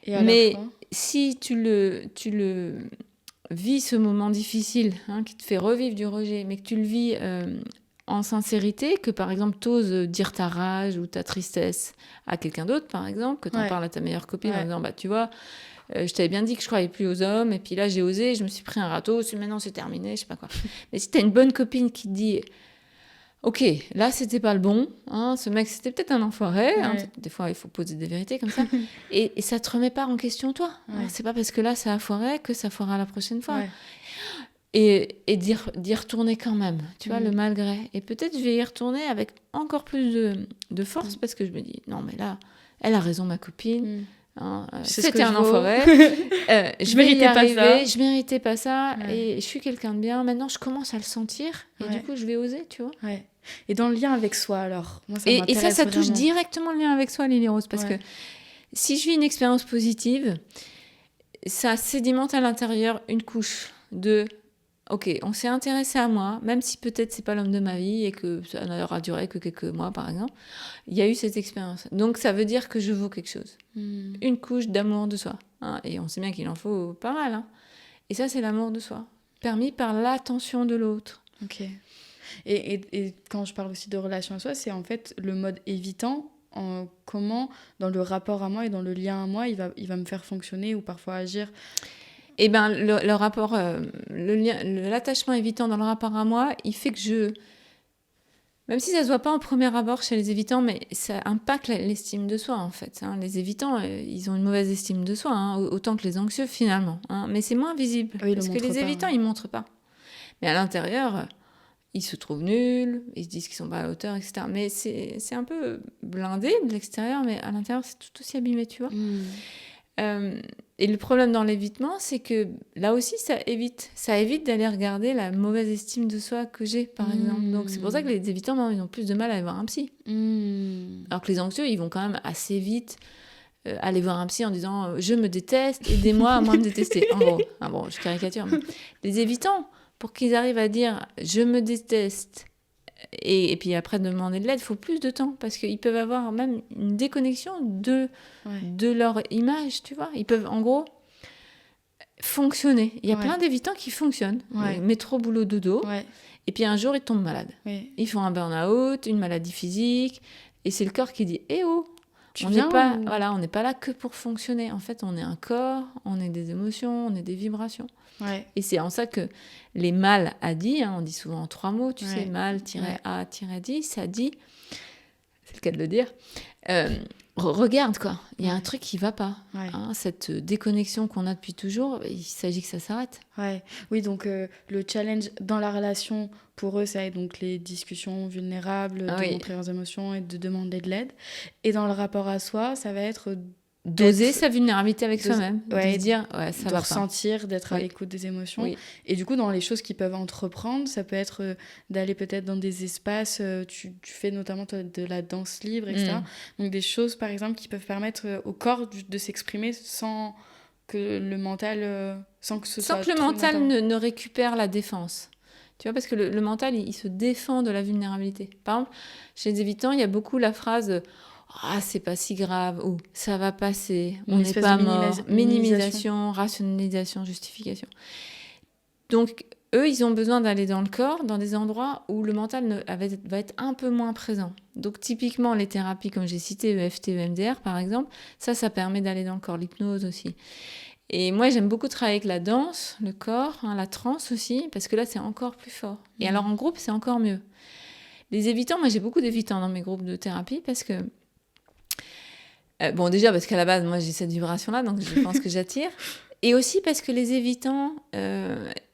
Et mais si tu le vis ce moment difficile, qui te fait revivre du rejet, mais que tu le vis en sincérité, que par exemple t'oses dire ta rage ou ta tristesse à quelqu'un d'autre, par exemple, que t'en parles à ta meilleure copine en disant tu vois, Je t'avais bien dit que je croyais plus aux hommes, et puis là, j'ai osé, je me suis pris un râteau, maintenant c'est terminé, je sais pas quoi. Mais si t'as une bonne copine qui te dit, ok, là, c'était pas le bon, hein, ce mec, c'était peut-être un enfoiré, hein, des fois, il faut poser des vérités comme ça, et ça te remet pas en question, toi. Hein, c'est pas parce que là, ça a foiré que ça foirera la prochaine fois. Et d'y retourner quand même, tu vois, le malgré. Et peut-être je vais y retourner avec encore plus de force, parce que je me dis, non, mais là, elle a raison, ma copine. Hein, c'était un enfoiré. Je méritais pas ça. Et je suis quelqu'un de bien. Maintenant, je commence à le sentir. Et du coup, je vais oser, tu vois. Et dans le lien avec soi, alors moi, et ça touche directement le lien avec soi, Lily Rose. Parce que si je vis une expérience positive, ça sédimente à l'intérieur une couche de... Ok, on s'est intéressé à moi, même si peut-être c'est pas l'homme de ma vie et que ça n'aura duré que quelques mois, par exemple. Il y a eu cette expérience. Donc, ça veut dire que je vaux quelque chose. Une couche d'amour de soi. Hein, et on sait bien qu'il en faut pas mal. Hein. Et ça, c'est l'amour de soi, permis par l'attention de l'autre. Ok. Et quand je parle aussi de relation à soi, c'est en fait le mode évitant. Comment, dans le rapport à moi et dans le lien à moi, il va me faire fonctionner ou parfois agir. Eh ben, le rapport, l'attachement évitant dans le rapport à moi, il fait que même si ça se voit pas en premier abord chez les évitants, mais ça impacte l'estime de soi, en fait. Hein. Les évitants, ils ont une mauvaise estime de soi, hein, autant que les anxieux, finalement. Hein. Mais c'est moins visible, parce que les évitants, ils montrent pas. Mais à l'intérieur, ils se trouvent nuls, ils se disent qu'ils sont pas à la hauteur, etc. Mais c'est un peu blindé de l'extérieur, mais à l'intérieur, c'est tout aussi abîmé, tu vois. Et le problème dans l'évitement, c'est que là aussi, ça évite d'aller regarder la mauvaise estime de soi que j'ai, par exemple. Donc, c'est pour ça que les évitants, ils ont plus de mal à aller voir un psy. Alors que les anxieux, ils vont quand même assez vite aller voir un psy en disant « Je me déteste, aidez-moi à moins me détester ». En gros, bon, je caricature. Mais les évitants, pour qu'ils arrivent à dire « Je me déteste », et puis après demander de l'aide, il faut plus de temps parce qu'ils peuvent avoir même une déconnexion de leur image, tu vois. Ils peuvent en gros fonctionner. Il y a plein d'évitants qui fonctionnent. Métro, boulot, dodo. Et puis un jour, ils tombent malades. Ils font un burn-out, une maladie physique. Et c'est le corps qui dit « Eh oh, on n'est pas là que pour fonctionner. En fait, on est un corps, on est des émotions, on est des vibrations. » Et c'est en ça que les mal a dit, hein, on dit souvent en 3 mots, tu sais, mal-a-dit, ça dit, c'est le cas de le dire, regarde quoi, il y a un truc qui va pas. Hein, cette déconnexion qu'on a depuis toujours, il s'agit que ça s'arrête. Oui, donc le challenge dans la relation, pour eux, ça va être donc les discussions vulnérables, de montrer leurs émotions et de demander de l'aide. Et dans le rapport à soi, ça va être... d'oser sa vulnérabilité avec soi-même, de se dire ça de ressentir, d'être à l'écoute des émotions. Et du coup, dans les choses qu'ils peuvent entreprendre, ça peut être d'aller peut-être dans des espaces, tu fais notamment toi, de la danse libre, etc. Donc des choses, par exemple, qui peuvent permettre au corps de s'exprimer sans que le mental, sans que le mental ne récupère la défense. Tu vois, parce que le mental, il se défend de la vulnérabilité. Par exemple, chez les évitants, il y a beaucoup la phrase... Ah, c'est pas si grave, ou ça va passer, on n'est pas mort. Minimisation, rationalisation, justification. Donc, eux, ils ont besoin d'aller dans le corps, dans des endroits où le mental va être un peu moins présent. Donc, typiquement, les thérapies, comme j'ai cité, EFT, EMDR, par exemple, ça permet d'aller dans le corps, l'hypnose aussi. Et moi, j'aime beaucoup travailler avec la danse, le corps, hein, la transe aussi, parce que là, c'est encore plus fort. Et alors, en groupe, c'est encore mieux. Les évitants, moi, j'ai beaucoup d'évitants dans mes groupes de thérapie, parce que bon, déjà parce qu'à la base, moi, j'ai cette vibration-là, donc je pense que j'attire. Et aussi parce que les évitants,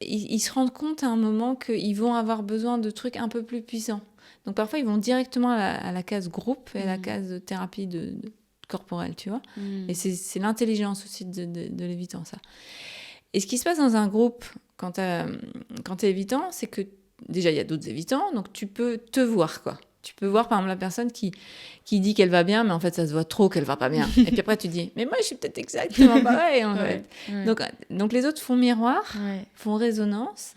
ils se rendent compte à un moment qu'ils vont avoir besoin de trucs un peu plus puissants. Donc parfois, ils vont directement à la case groupe et à la case de thérapie corporelle, tu vois. Et c'est l'intelligence aussi de l'évitant, ça. Et ce qui se passe dans un groupe, quand t'es évitant, c'est que déjà, il y a d'autres évitants, donc tu peux te voir, quoi. Tu peux voir, par exemple, la personne qui dit qu'elle va bien, mais en fait, ça se voit trop qu'elle va pas bien. Et puis après, tu dis, mais moi, je suis peut-être exactement pareil, en fait. Donc, les autres font miroir, font résonance.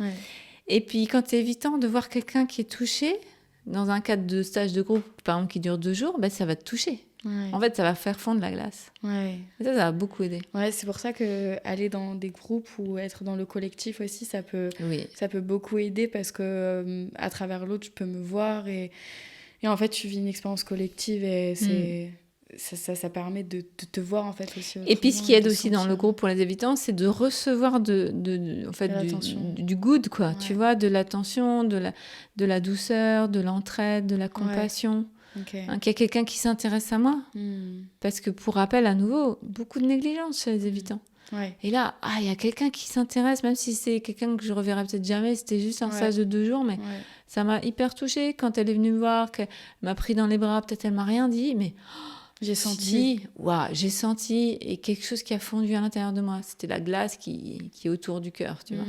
Et puis, quand tu es évitant de voir quelqu'un qui est touché, dans un cadre de stage de groupe, par exemple, qui dure 2 jours, ben, ça va te toucher. En fait, ça va faire fondre la glace. Et ça va beaucoup aider. C'est pour ça qu'aller dans des groupes ou être dans le collectif aussi, ça peut beaucoup aider parce que à travers l'autre, je peux me voir et en fait, tu vis une expérience collective et ça permet de te voir en fait aussi Et puis ce autrement qui et aide de aussi dans le sentir groupe pour les évitants, c'est de recevoir en fait, de l'attention. du good, quoi. Ouais. Tu vois, de l'attention, de la douceur, de l'entraide, de la Ouais. compassion. Ok. Hein, qu'il y a quelqu'un qui s'intéresse à moi. Parce que pour rappel, à nouveau, beaucoup de négligence chez les évitants. Ouais. Et là, il y a quelqu'un qui s'intéresse, même si c'est quelqu'un que je reverrai peut-être jamais, c'était juste un Ouais. stage de 2 jours, mais Ouais. ça m'a hyper touchée quand elle est venue me voir, qu'elle m'a pris dans les bras, peut-être elle m'a rien dit, mais J'ai senti. Waouh, j'ai senti et quelque chose qui a fondu à l'intérieur de moi. C'était la glace qui est autour du cœur, tu vois.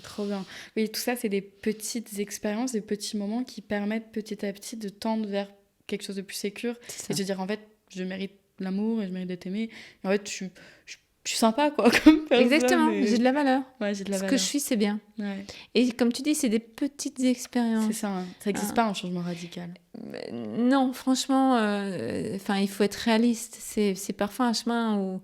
Trop bien. Oui, tout ça, c'est des petites expériences, des petits moments qui permettent petit à petit de tendre vers quelque chose de plus sécure et de se dire, en fait, je mérite l'amour et je mérite d'être aimée. Et en fait, je suis sympa, quoi, comme personne. Exactement, et... j'ai de la valeur. Ouais, j'ai de la Ce valeur. que je suis, c'est bien. Ouais. Et comme tu dis, c'est des petites expériences. C'est ça, hein. Ça n'existe pas un changement radical. Non, franchement, il faut être réaliste. C'est parfois un chemin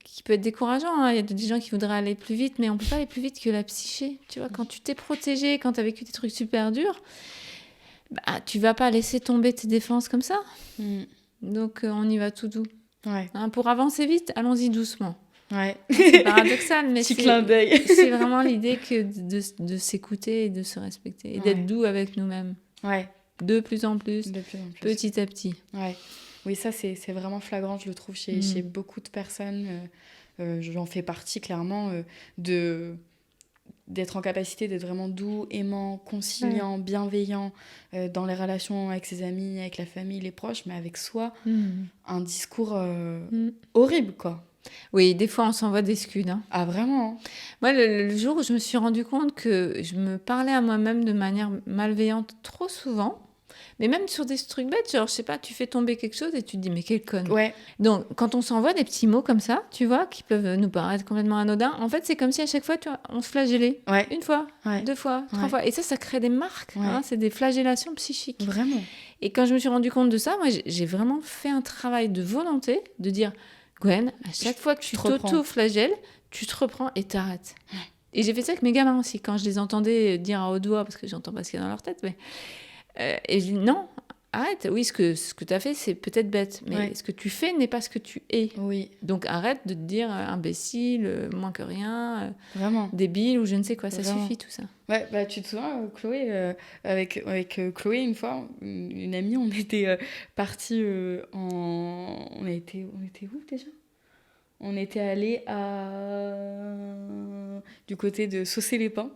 qui peut être décourageant. Hein. Il y a des gens qui voudraient aller plus vite, mais on ne peut pas aller plus vite que la psyché. Tu vois, quand tu t'es protégé, quand tu as vécu des trucs super durs, tu ne vas pas laisser tomber tes défenses comme ça. Donc, on y va tout doux. Ouais. Hein, pour avancer vite, allons-y doucement. Ouais. C'est paradoxal, mais Petit clin d'œil. c'est vraiment l'idée que de s'écouter et de se respecter et d'être doux avec nous-mêmes. Ouais. De plus en plus, petit à petit. Ouais. Oui, ça, c'est vraiment flagrant, je le trouve, chez beaucoup de personnes. J'en fais partie, clairement, d'être en capacité d'être vraiment doux, aimant, conciliant, bienveillant dans les relations avec ses amis, avec la famille, les proches, mais avec soi, un discours horrible, quoi. Oui, des fois, on s'envoie des scuds. Hein. Ah, vraiment? Moi, le jour où je me suis rendu compte que je me parlais à moi-même de manière malveillante trop souvent, mais même sur des trucs bêtes, genre, je sais pas, tu fais tomber quelque chose et tu te dis, mais quelle conne. Ouais. Donc, quand on s'envoie des petits mots comme ça, tu vois, qui peuvent nous paraître complètement anodins, en fait, c'est comme si à chaque fois, tu vois, on se flagellait. Ouais. Une fois, Ouais. 2 fois, 3 fois. Et ça crée des marques. Ouais. Hein, c'est des flagellations psychiques. Vraiment. Et quand je me suis rendu compte de ça, moi, j'ai vraiment fait un travail de volonté de dire, Gwen, à chaque fois que tu t'auto-flagelles, tu te reprends et t'arrêtes. Ouais. Et j'ai fait ça avec mes gamins aussi, quand je les entendais dire à haute voix, parce que j'entends pas ce qu'il y a dans leur tête, mais... et je dis, non, arrête. Oui, ce que tu as fait, c'est peut-être bête, mais ce que tu fais n'est pas ce que tu es. Oui. Donc arrête de te dire imbécile, moins que rien, vraiment. Débile ou je ne sais quoi, ça suffit tout ça. Ouais, tu te souviens, Chloé, avec Chloé, une fois, une amie, on était partis On était où déjà ? On était allés du côté de Saucé-les-Pins.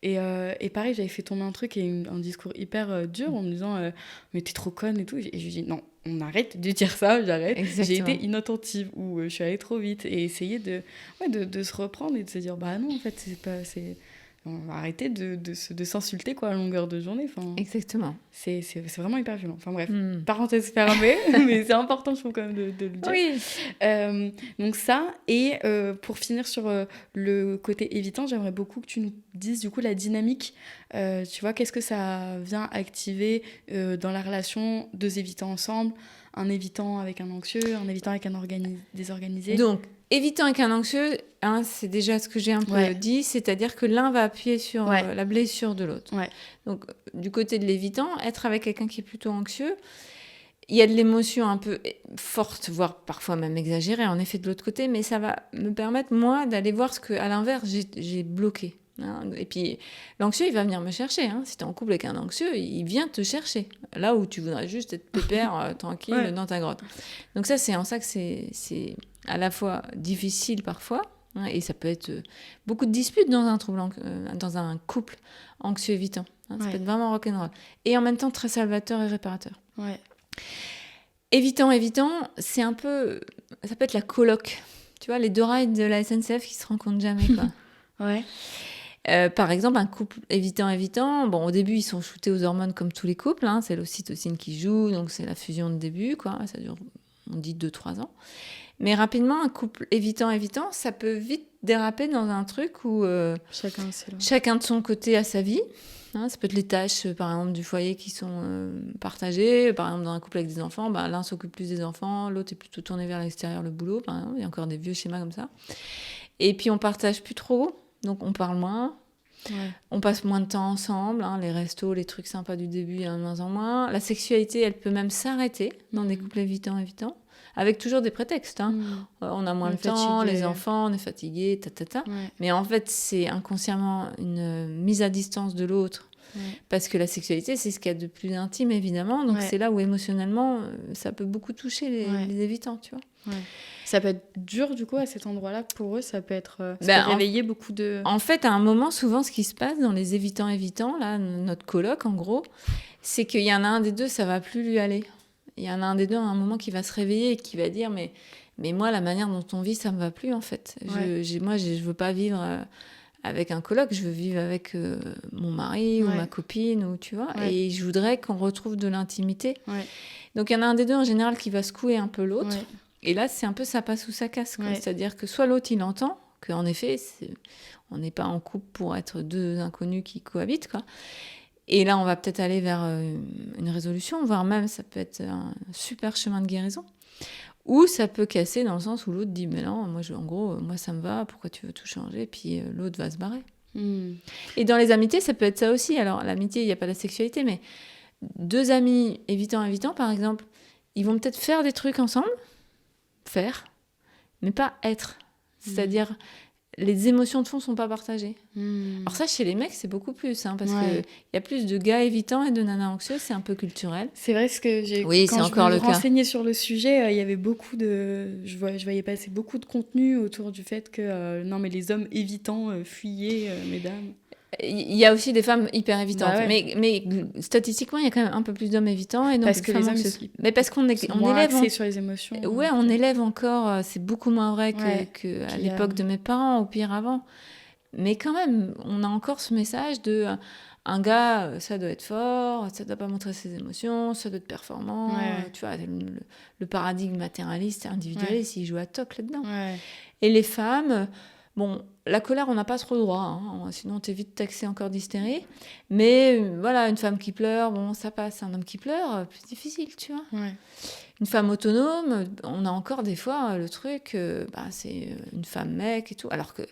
Et pareil, j'avais fait tomber un truc et un discours hyper dur en me disant mais t'es trop conne et tout. Et je lui ai dit non, on arrête de dire ça, j'arrête. Exactement. J'ai été inattentive ou je suis allée trop vite. Et essayer de se reprendre et de se dire bah non, en fait, on va arrêter de s'insulter quoi, à longueur de journée. Enfin, exactement. C'est vraiment hyper violent. Enfin bref, parenthèse fermée, mais c'est important, je trouve, quand même, de le dire. Oui. Donc ça, et pour finir sur le côté évitant, j'aimerais beaucoup que tu nous dises du coup la dynamique. Tu vois, qu'est-ce que ça vient activer dans la relation, 2 évitants ensemble, un évitant avec un anxieux, un évitant avec un désorganisé. Donc, évitant avec un anxieux, hein, c'est déjà ce que j'ai un peu dit, c'est-à-dire que l'un va appuyer sur la blessure de l'autre. Ouais. Donc, du côté de l'évitant, être avec quelqu'un qui est plutôt anxieux, il y a de l'émotion un peu forte, voire parfois même exagérée, en effet, de l'autre côté, mais ça va me permettre, moi, d'aller voir ce qu'à l'inverse, j'ai bloqué. Hein. Et puis, l'anxieux, il va venir me chercher. Hein. Si tu es en couple avec un anxieux, il vient te chercher. Là où tu voudrais juste être pépère, tranquille, dans ta grotte. Donc ça, c'est en ça que c'est à la fois difficile parfois, hein, et ça peut être beaucoup de disputes dans un couple anxieux-évitant. Hein. Ça peut être vraiment rock'n'roll. Et en même temps, très salvateur et réparateur. Ouais. Évitant, c'est un peu... Ça peut être la coloc. Tu vois, les 2 rails de la SNCF qui se rencontrent jamais, quoi. Ouais. Par exemple, un couple évitant, bon, au début, ils sont shootés aux hormones comme tous les couples, hein, c'est l'ocytocine qui joue, donc c'est la fusion de début, quoi, ça dure, on dit 2-3 ans. Mais rapidement, un couple évitant, ça peut vite déraper dans un truc où chacun de son côté a sa vie. Hein, ça peut être les tâches, par exemple, du foyer qui sont partagées. Par exemple, dans un couple avec des enfants, l'un s'occupe plus des enfants, l'autre est plutôt tourné vers l'extérieur, le boulot, par exemple. Il y a encore des vieux schémas comme ça. Et puis, on partage plus trop. Donc, on parle moins, on passe moins de temps ensemble, hein, les restos, les trucs sympas du début, il y en a de moins en moins. La sexualité, elle peut même s'arrêter dans des couples évitant. avec toujours des prétextes. Hein. On a moins de temps, les enfants, on est fatigué, Mais en fait, c'est inconsciemment une mise à distance de l'autre. Parce que la sexualité, c'est ce qu'il y a de plus intime, évidemment. Donc, c'est là où, émotionnellement, ça peut beaucoup toucher les évitants, tu vois. Ça peut être dur, du coup, à cet endroit-là, pour eux. Ça peut être ça peut réveiller beaucoup de... En fait, à un moment, souvent, ce qui se passe dans les évitants, là, notre coloc, en gros, c'est qu'il y en a un des deux, ça va plus lui aller. Il y en a un des deux, à un moment, qui va se réveiller et qui va dire, mais moi, la manière dont on vit, ça me va plus, en fait. Je veux pas vivre... avec un coloc, je veux vivre avec mon mari ou ma copine, ou tu vois, et je voudrais qu'on retrouve de l'intimité. Donc il y en a un des deux en général qui va secouer un peu l'autre, et là c'est un peu ça passe ou ça casse, quoi. C'est-à-dire que soit l'autre il entend qu'en effet on n'est pas en couple pour être deux inconnus qui cohabitent, quoi. Et là on va peut-être aller vers une résolution, voire même ça peut être un super chemin de guérison. Ou ça peut casser dans le sens où l'autre dit « Mais non, en gros, moi ça me va, pourquoi tu veux tout changer ?» Puis l'autre va se barrer. Et dans les amitiés, ça peut être ça aussi. Alors, l'amitié, il n'y a pas la sexualité, mais deux amis évitants, par exemple, ils vont peut-être faire des trucs ensemble, mais pas être. C'est-à-dire, les émotions de fond ne sont pas partagées. Alors ça, chez les mecs, c'est beaucoup plus, hein, parce qu'il y a plus de gars évitants et de nanas anxieuses, c'est un peu culturel. C'est vrai, ce que j'ai... Oui, c'est encore le cas. Quand je me renseignais sur le sujet, il y avait beaucoup de... Je voyais passer beaucoup de contenu autour du fait que, non, mais les hommes évitants fuyaient, mesdames. Il y a aussi des femmes hyper évitantes, mais statistiquement il y a quand même un peu plus d'hommes évitants et donc parce que les hommes mais parce qu'on élève sur les émotions. On élève encore, c'est beaucoup moins vrai que à l'époque de mes parents, au pire avant, mais quand même on a encore ce message de un gars ça doit être fort, ça doit pas montrer ses émotions, ça doit être performant, tu vois, le paradigme matérialiste individualiste il joue à toc là-dedans. Et les femmes, bon, la colère, on n'a pas trop le droit, hein, sinon t'es vite taxé encore d'hystérie. Mais voilà, une femme qui pleure, bon, ça passe. Un homme qui pleure, plus difficile, tu vois. Une femme autonome, on a encore des fois le truc, c'est une femme mec et tout. Alors que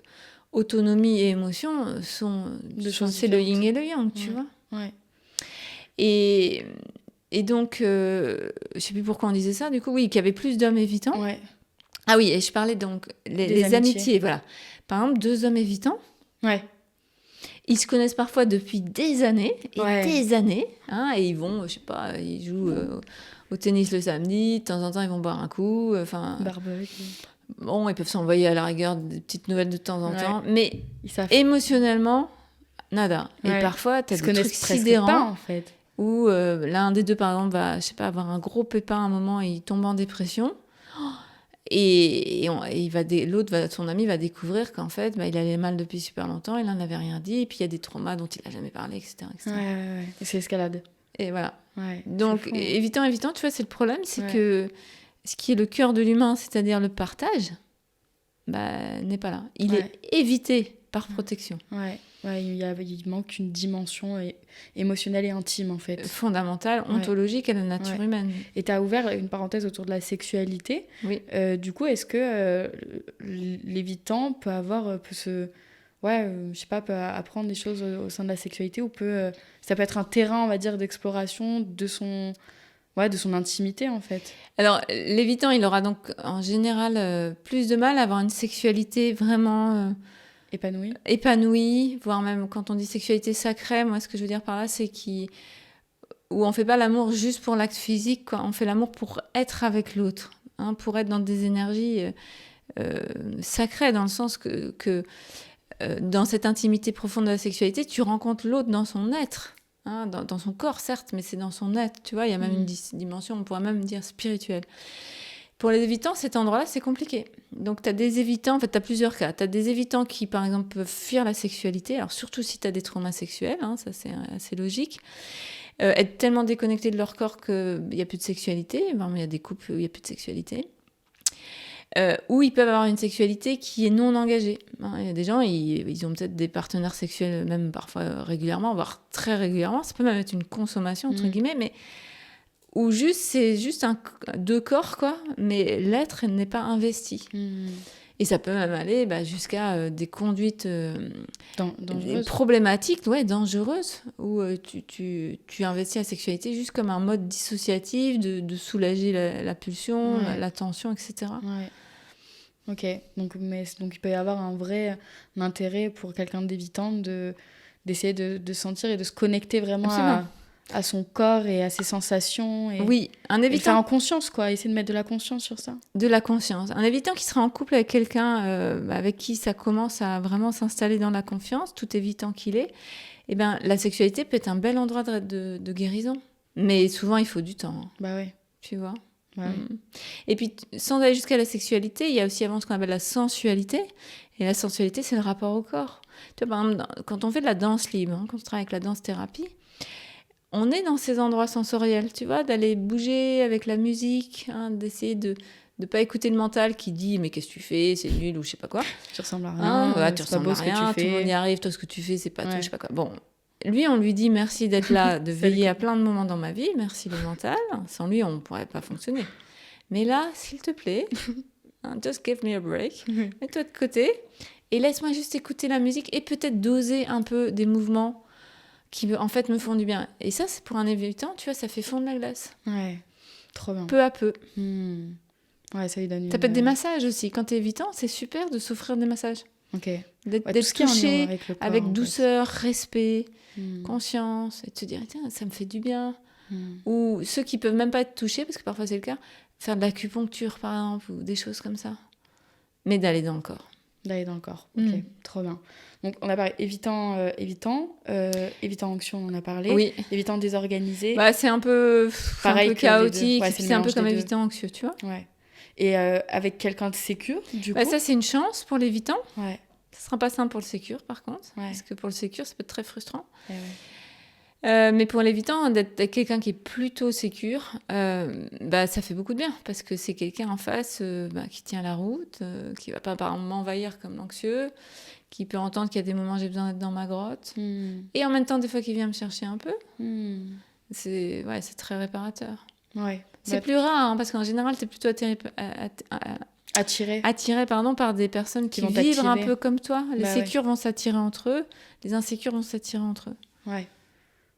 autonomie et émotion c'est le yin et le yang, tu vois. Et donc, je sais plus pourquoi on disait ça, du coup, oui, qu'il y avait plus d'hommes évitants. Ah oui, et je parlais donc les amitiés, voilà. Par exemple, deux hommes évitants. Ils se connaissent parfois depuis des années des années, hein, et ils vont, je sais pas, ils jouent au tennis le samedi, de temps en temps ils vont boire un coup, barbecue. Bon, ils peuvent s'envoyer à la rigueur des petites nouvelles de temps en temps, mais émotionnellement, nada. Et parfois, t'as des trucs sidérants. Pas, en fait. Où l'un des deux, par exemple, va, je sais pas, avoir un gros pépin à un moment, et il tombe en dépression. Et son ami va découvrir qu'en fait, il allait mal depuis super longtemps, il n'en avait rien dit, et puis il y a des traumas dont il n'a jamais parlé, etc. Et c'est escalade. Et voilà. Donc, évitant, tu vois, c'est le problème, c'est que ce qui est le cœur de l'humain, c'est-à-dire le partage, n'est pas là. Il est évité par protection. Il manque une dimension émotionnelle et intime, en fait. Fondamentale, ontologique à la nature humaine. Et tu as ouvert une parenthèse autour de la sexualité. Oui. Du coup, est-ce que l'évitant peut apprendre des choses au sein de la sexualité, ou ça peut être un terrain, on va dire, d'exploration de son intimité, en fait? Alors, l'évitant, il aura donc, en général, plus de mal à avoir une sexualité vraiment... épanouie, voire même quand on dit sexualité sacrée, moi ce que je veux dire par là, c'est où on fait pas l'amour juste pour l'acte physique, quoi. On fait l'amour pour être avec l'autre, hein, pour être dans des énergies sacrées, dans le sens que dans cette intimité profonde de la sexualité, tu rencontres l'autre dans son être, hein, dans son corps certes, mais c'est dans son être, tu vois, il y a même une dimension, on pourrait même dire spirituelle. Pour les évitants, cet endroit-là, c'est compliqué. Donc, tu as des évitants, en fait, tu as plusieurs cas. Tu as des évitants qui, par exemple, peuvent fuir la sexualité, alors surtout si tu as des traumas sexuels, hein, ça c'est assez logique. Être tellement déconnectés de leur corps qu'il n'y a plus de sexualité. Il y a des couples où il n'y a plus de sexualité. Ou ils peuvent avoir une sexualité qui est non engagée. Il y a des gens, ils ont peut-être des partenaires sexuels, même parfois régulièrement, voire très régulièrement. Ça peut même être une consommation, entre guillemets, mais... Ou c'est juste deux corps, quoi, mais l'être n'est pas investi. Et ça peut même aller jusqu'à des conduites Dangereuse. problématiques, dangereuses, où tu investis la sexualité juste comme un mode dissociatif de soulager la pulsion, la tension, etc. Ouais. Ok, donc il peut y avoir un vrai intérêt pour quelqu'un d'évitant d'essayer de sentir et de se connecter vraiment à son corps et à ses sensations. Oui, un et évitant. faire en conscience, quoi. Essayer de mettre de la conscience sur ça. De la conscience. Un évitant qui sera en couple avec quelqu'un avec qui ça commence à vraiment s'installer dans la confiance, tout évitant qu'il est, la sexualité peut être un bel endroit de guérison. Mais souvent, il faut du temps. Bah ouais. Tu vois. Ouais. Et puis, sans aller jusqu'à la sexualité, il y a aussi avant ce qu'on appelle la sensualité. Et la sensualité, c'est le rapport au corps. Tu vois, par exemple, quand on fait de la danse libre, quand on travaille avec la danse-thérapie, on est dans ces endroits sensoriels, tu vois, d'aller bouger avec la musique, d'essayer de ne pas écouter le mental qui dit « mais qu'est-ce que tu fais, c'est nul » ou je sais pas quoi. Tu ressembles à rien, tu ressembles à rien, tout le monde y arrive, toi ce que tu fais, c'est pas tout, je sais pas quoi. Bon, lui, on lui dit « merci d'être là, de veiller à plein de moments dans ma vie, merci le mental, sans lui, on ne pourrait pas fonctionner. Mais là, s'il te plaît, just give me a break, mets-toi de côté et laisse-moi juste écouter la musique et peut-être doser un peu des mouvements qui en fait me font du bien. Et ça, c'est pour un évitant, tu vois, ça fait fondre la glace. Ouais, trop bien. Peu à peu. Ouais, ça lui donne Ça peut être des massages aussi. Quand t'es évitant, c'est super de s'offrir des massages. Ok. D'être touché avec douceur, respect, conscience, et de se dire, tiens, ça me fait du bien. Ou ceux qui peuvent même pas être touchés, parce que parfois c'est le cas, faire de l'acupuncture par exemple, ou des choses comme ça. Mais d'aller dans le corps. D'aller dans le corps, ok, trop bien. Donc on a parlé évitant anxieux, on en a parlé. Oui. Évitant désorganisé. C'est un peu chaotique, ouais, c'est un peu comme évitant anxieux, tu vois. Ouais. Et avec quelqu'un de sécure, du coup. Ça c'est une chance pour l'évitant. Ouais. Ça sera pas simple pour le sécure par contre, parce que pour le sécure ça peut être très frustrant. Mais pour l'évitant, d'être quelqu'un qui est plutôt sécure, ça fait beaucoup de bien, parce que c'est quelqu'un en face qui tient la route, qui va pas par moment m'envahir comme l'anxieux, qui peut entendre qu'il y a des moments où j'ai besoin d'être dans ma grotte, et en même temps des fois qui vient me chercher un peu. C'est très réparateur. Ouais. C'est plus rare, parce qu'en général, t'es plutôt attiré par des personnes qui vivent un peu comme toi. Les sécures vont s'attirer entre eux, les insécures vont s'attirer entre eux. Ouais.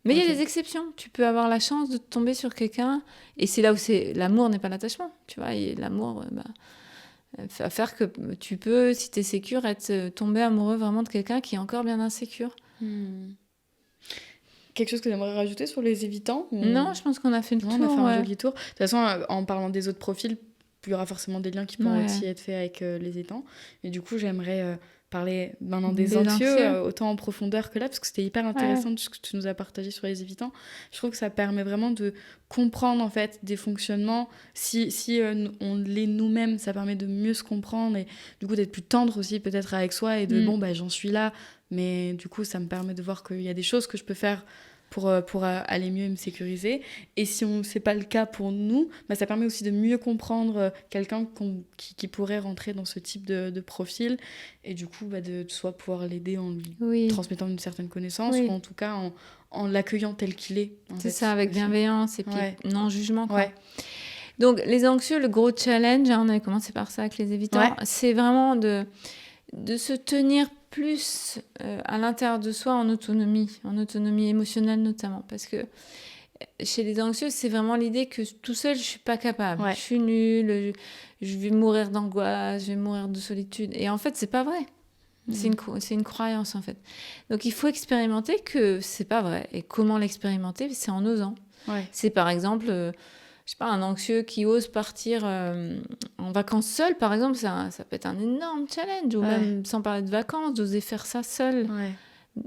Mais il y a des exceptions. Tu peux avoir la chance de tomber sur quelqu'un, et c'est là où l'amour n'est pas l'attachement. Tu vois, et l'amour va faire que tu peux, si t'es sécure, tomber amoureux vraiment de quelqu'un qui est encore bien insécure. Quelque chose que j'aimerais rajouter sur les évitants Non, je pense qu'on a fait le tour. On a fait un joli tour. De toute façon, en parlant des autres profils, il y aura forcément des liens qui pourront aussi être faits avec les évitants. Et du coup, j'aimerais parler maintenant des anxieux, autant en profondeur que là, parce que c'était hyper intéressant ce que tu nous as partagé sur les évitants. Je trouve que ça permet vraiment de comprendre en fait des fonctionnements. Si on l'est nous-mêmes, ça permet de mieux se comprendre et du coup d'être plus tendre aussi peut-être avec soi et de j'en suis là, mais du coup ça me permet de voir qu'il y a des choses que je peux faire pour aller mieux et me sécuriser. Et si c'est pas le cas pour nous, ça permet aussi de mieux comprendre quelqu'un qui pourrait rentrer dans ce type de profil, et du coup de soit pouvoir l'aider en lui transmettant une certaine connaissance, ou en tout cas en l'accueillant tel qu'il est. C'est ça, avec bienveillance et puis non-jugement. Donc les anxieux, le gros challenge, on avait commencé par ça avec les évitants, c'est vraiment de se tenir plus à l'intérieur de soi en autonomie émotionnelle notamment, parce que chez les anxieux, c'est vraiment l'idée que tout seul, je suis pas capable, je suis nulle, je vais mourir d'angoisse, je vais mourir de solitude, et en fait, c'est pas vrai. C'est une croyance en fait. Donc il faut expérimenter que c'est pas vrai, et comment l'expérimenter, c'est en osant. C'est par exemple je sais pas, un anxieux qui ose partir en vacances seul, par exemple, ça peut être un énorme challenge, ou même sans parler de vacances, d'oser faire ça seul.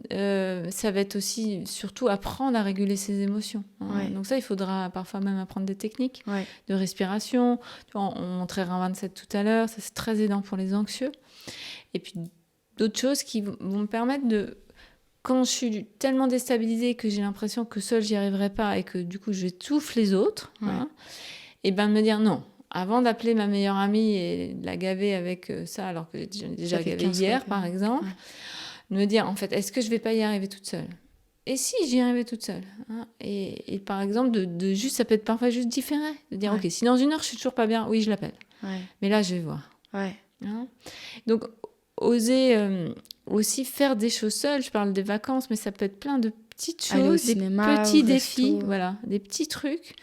Ça va être aussi, surtout, apprendre à réguler ses émotions. Donc ça, il faudra parfois même apprendre des techniques de respiration. On montrait un 27 tout à l'heure, ça c'est très aidant pour les anxieux. Et puis d'autres choses qui vont me permettre de... Quand je suis tellement déstabilisée que j'ai l'impression que seule j'y arriverai pas et que du coup je étouffe les autres, et de me dire non. Avant d'appeler ma meilleure amie et de la gaver avec ça, alors que j'ai déjà gavé hier par exemple, de me dire en fait, est-ce que je vais pas y arriver toute seule ? Et si j'y arrivais toute seule, et par exemple de juste, ça peut être parfois juste différer, de dire ok, si dans 1 heure je suis toujours pas bien, oui je l'appelle, mais là je vais voir. Hein. Donc, oser aussi faire des choses seules. Je parle des vacances, mais ça peut être plein de petites Aller au choses, des cinéma, petits au défis, resto. voilà, des petits trucs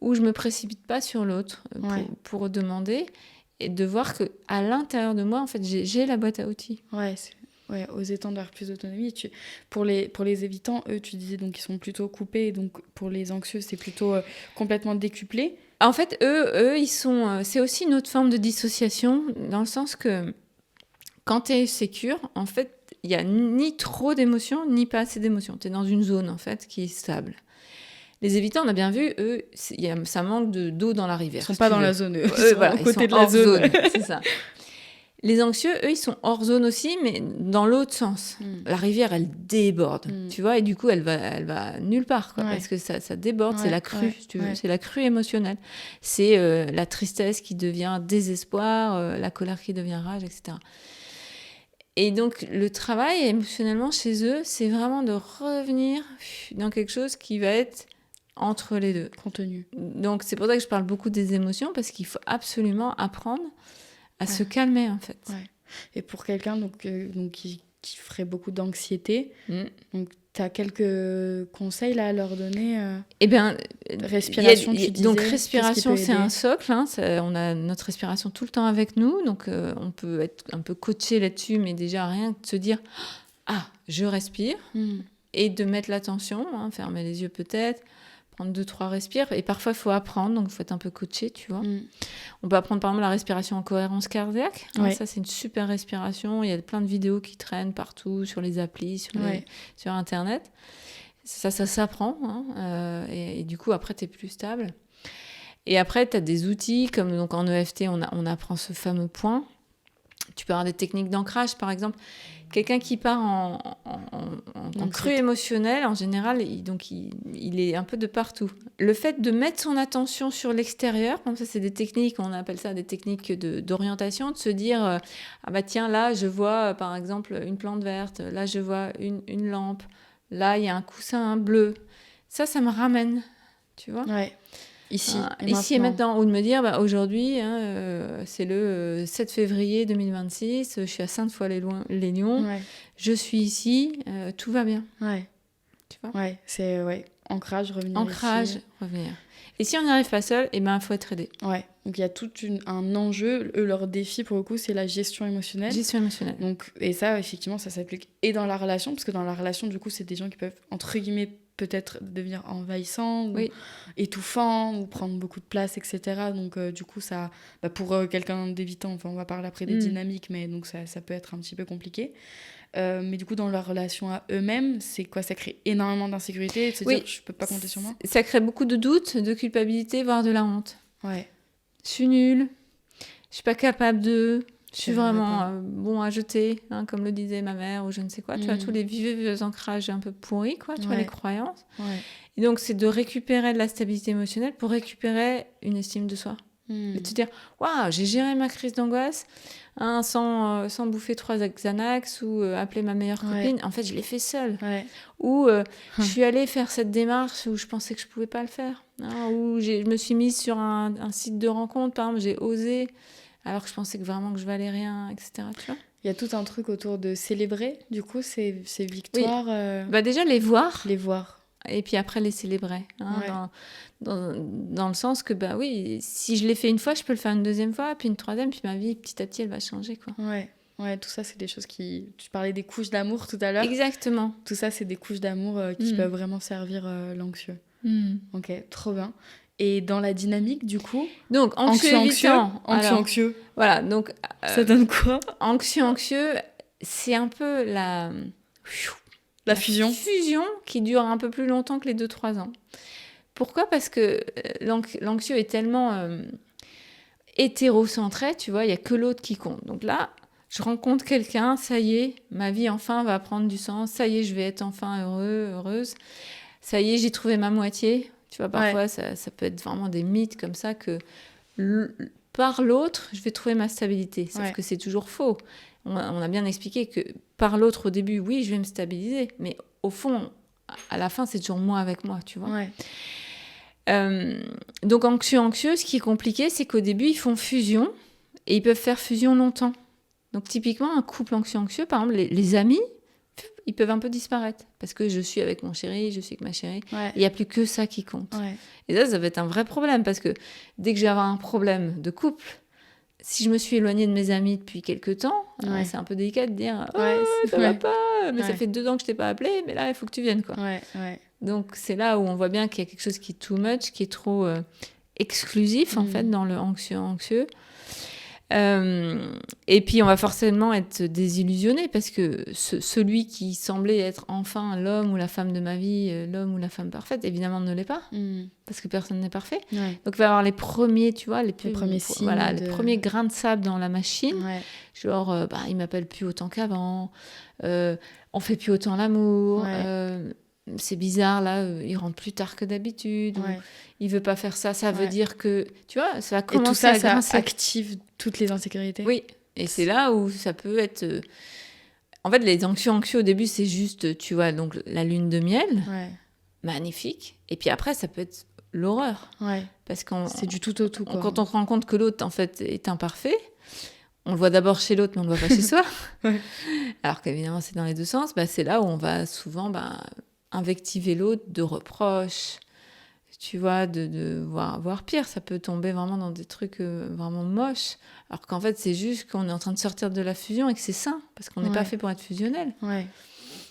où je me précipite pas sur l'autre Ouais. pour demander et de voir que à l'intérieur de moi, en fait, j'ai la boîte à outils. Ouais, ouais, oser tendre vers plus d'autonomie. Pour les évitants, eux, tu disais donc ils sont plutôt coupés, donc pour les anxieux, c'est plutôt complètement décuplé. En fait, eux, ils sont. C'est aussi une autre forme de dissociation, dans le sens que quand tu es sécure, en fait, il n'y a ni trop d'émotions, ni pas assez d'émotions. Tu es dans une zone, en fait, qui est stable. Les évitants, on a bien vu, eux, ça manque d'eau dans la rivière. Ils sont pas dans la zone, eux. Ils sont voilà, aux côtés ils de sont la hors zone. c'est ça. Les anxieux, eux, ils sont hors zone aussi, mais dans l'autre sens. La rivière, elle déborde, tu vois, et du coup, elle va nulle part, quoi, Ouais. parce que ça déborde, c'est Ouais, la crue, ouais, si tu veux, ouais. c'est la crue émotionnelle. C'est la tristesse qui devient désespoir, la colère qui devient rage, etc. Et donc, le travail émotionnellement chez eux, c'est vraiment de revenir dans quelque chose qui va être entre les deux. Contenu. Donc, c'est pour ça que je parle beaucoup des émotions, parce qu'il faut absolument apprendre à se calmer, en fait. Ouais. Et pour quelqu'un donc qui ferait beaucoup d'anxiété, donc tu as quelques conseils là à leur donner Eh bien, respiration, tu disais, donc qu'est-ce qui respiration, peut c'est aider un socle. Hein, on a notre respiration tout le temps avec nous, donc on peut être un peu coaché là-dessus, mais déjà rien que de se dire ah, je respire, et de mettre l'attention, hein, fermer les yeux peut-être, prendre 2-3 respires, et parfois il faut apprendre, donc il faut être un peu coaché, tu vois. On peut apprendre par exemple la respiration en cohérence cardiaque, hein, ça c'est une super respiration, il y a plein de vidéos qui traînent partout sur les applis, sur internet, ça s'apprend, hein, et du coup après t'es plus stable. Et après tu as des outils comme donc en EFT on apprend ce fameux point. Tu peux avoir des techniques d'ancrage, par exemple. Quelqu'un qui part en crue émotionnelle, en général, il est un peu de partout. Le fait de mettre son attention sur l'extérieur, ça c'est des techniques, on appelle ça des techniques d'orientation, de se dire ah bah tiens, là je vois par exemple une plante verte, là je vois une lampe, là il y a un coussin bleu. Ça me ramène, tu vois. Ouais. Ici et maintenant, ou de me dire aujourd'hui, c'est le 7 février 2026, je suis à Sainte-Foy-les-Lyons, je suis ici, tout va bien. Tu vois. C'est ancrage, revenir. Revenir. Et si on n'y arrive pas seul, il faut être aidé. Donc il y a tout un enjeu. Eux, leur défi pour le coup, c'est la gestion émotionnelle. Donc, et ça, effectivement, ça s'applique et dans la relation, parce que dans la relation, du coup, c'est des gens qui peuvent, entre guillemets, peut-être devenir envahissants ou étouffants ou prendre beaucoup de place, etc. Donc du coup ça pour quelqu'un d'évitant, enfin on va parler après des dynamiques, mais donc ça peut être un petit peu compliqué, mais du coup dans leur relation à eux-mêmes, c'est quoi, ça crée énormément d'insécurité, de se dire je peux pas compter sur moi, ça crée beaucoup de doutes, de culpabilité, voire de la honte. Je suis nulle, je suis pas capable de, je suis vraiment bon à jeter, hein, comme le disait ma mère ou je ne sais quoi. Tu vois, tous les vieux ancrages un peu pourris, quoi, tu vois, les croyances. Et donc, c'est de récupérer de la stabilité émotionnelle pour récupérer une estime de soi. Et de se dire, waouh, j'ai géré ma crise d'angoisse sans bouffer 3 Xanax ou appeler ma meilleure copine. En fait, je l'ai fait seule. Ou je suis allée faire cette démarche où je pensais que je pouvais pas le faire. Hein, ou je me suis mise sur un site de rencontre, par exemple, j'ai osé alors que je pensais vraiment que je valais rien, etc. Tu vois. Il y a tout un truc autour de célébrer, du coup, ces victoires. Déjà, les voir. Et puis après, les célébrer. Hein, dans le sens que, si je l'ai fait une fois, je peux le faire une deuxième fois, puis une troisième, puis ma vie, petit à petit, elle va changer, quoi. Ouais, tout ça, c'est des choses qui... Tu parlais des couches d'amour tout à l'heure. Exactement. Tout ça, c'est des couches d'amour qui peuvent vraiment servir l'anxieux. Ok, trop bien. Et dans la dynamique, du coup... Donc, anxieux. Voilà, donc... ça donne quoi ? Anxieux, c'est un peu la fusion. Fusion qui dure un peu plus longtemps que les 2-3 ans. Pourquoi ? Parce que l'anxieux est tellement hétérocentré, tu vois, il n'y a que l'autre qui compte. Donc là, je rencontre quelqu'un, ça y est, ma vie enfin va prendre du sens, ça y est, je vais être enfin heureuse, ça y est, j'ai trouvé ma moitié. Tu vois, parfois, ça peut être vraiment des mythes comme ça que par l'autre, je vais trouver ma stabilité. Sauf que c'est toujours faux. On a bien expliqué que par l'autre, au début, oui, je vais me stabiliser. Mais au fond, à la fin, c'est toujours moi avec moi, tu vois. Donc, anxieux, ce qui est compliqué, c'est qu'au début, ils font fusion. Et ils peuvent faire fusion longtemps. Donc typiquement, un couple anxieux, par exemple, les amis, ils peuvent un peu disparaître. Parce que je suis avec mon chéri, je suis avec ma chérie. Ouais. Il n'y a plus que ça qui compte. Ouais. Et ça va être un vrai problème. Parce que dès que je vais avoir un problème de couple, si je me suis éloignée de mes amis depuis quelques temps, c'est un peu délicat de dire ça va pas, mais ça fait 2 ans que je t'ai pas appelé, mais là, il faut que tu viennes. Quoi. Ouais, ouais. Donc c'est là où on voit bien qu'il y a quelque chose qui est too much, qui est trop exclusif, en fait, dans le anxieux. Et puis on va forcément être désillusionné parce que celui qui semblait être enfin l'homme ou la femme de ma vie, l'homme ou la femme parfaite, évidemment ne l'est pas, parce que personne n'est parfait. Ouais. Donc il va y avoir les premiers, tu vois, les premiers signes, les premiers grains de sable dans la machine. Ouais. Genre, il m'appelle plus autant qu'avant, on fait plus autant l'amour. Ouais. C'est bizarre, là, il rentre plus tard que d'habitude, Ouais. ou il veut pas faire ça, ça veut dire que, tu vois, ça va commencer et tout ça, à grincer. ça active toutes les insécurités. Oui, et c'est là où ça peut être... En fait, les anxieux au début, c'est juste, tu vois, donc la lune de miel, magnifique, et puis après, ça peut être l'horreur. Ouais. Parce c'est du tout au tout, quoi. Quand on se rend compte que l'autre, en fait, est imparfait, on le voit d'abord chez l'autre, mais on ne le voit pas chez soi. Ouais. Alors qu'évidemment, c'est dans les deux sens. C'est là où on va souvent... invectiver l'autre de reproches, tu vois, de voir pire. Ça peut tomber vraiment dans des trucs vraiment moches, alors qu'en fait, c'est juste qu'on est en train de sortir de la fusion et que c'est sain, parce qu'on n'est pas fait pour être fusionnel. Ouais.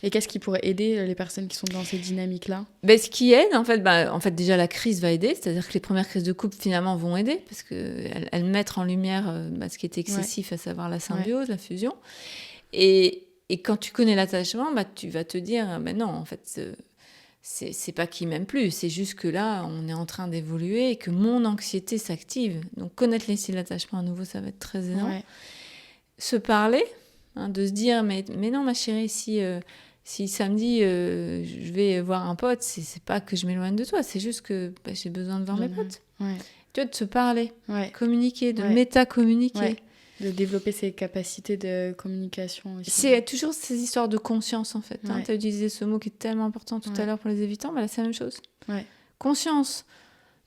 Et qu'est-ce qui pourrait aider les personnes qui sont dans ces dynamiques-là ? Ce qui aide, en fait, déjà, la crise va aider, c'est-à-dire que les premières crises de couple, finalement, vont aider, parce qu'elles mettent en lumière ce qui était excessif, à savoir la symbiose, la fusion. Et quand tu connais l'attachement, tu vas te dire, non, en fait, c'est pas qu'il m'aime plus, c'est juste que là, on est en train d'évoluer et que mon anxiété s'active. Donc, connaître les styles d'attachement à nouveau, ça va être très énorme. Ouais. Se parler, de se dire, mais non, ma chérie, si samedi, je vais voir un pote, c'est pas que je m'éloigne de toi, c'est juste que j'ai besoin de voir mes potes. Ouais. Tu vois, de se parler, communiquer, de méta-communiquer. Ouais. De développer ses capacités de communication aussi. C'est toujours ces histoires de conscience, en fait. Tu as utilisé ce mot qui est tellement important tout à l'heure pour les évitants. Là, c'est la même chose. Ouais. Conscience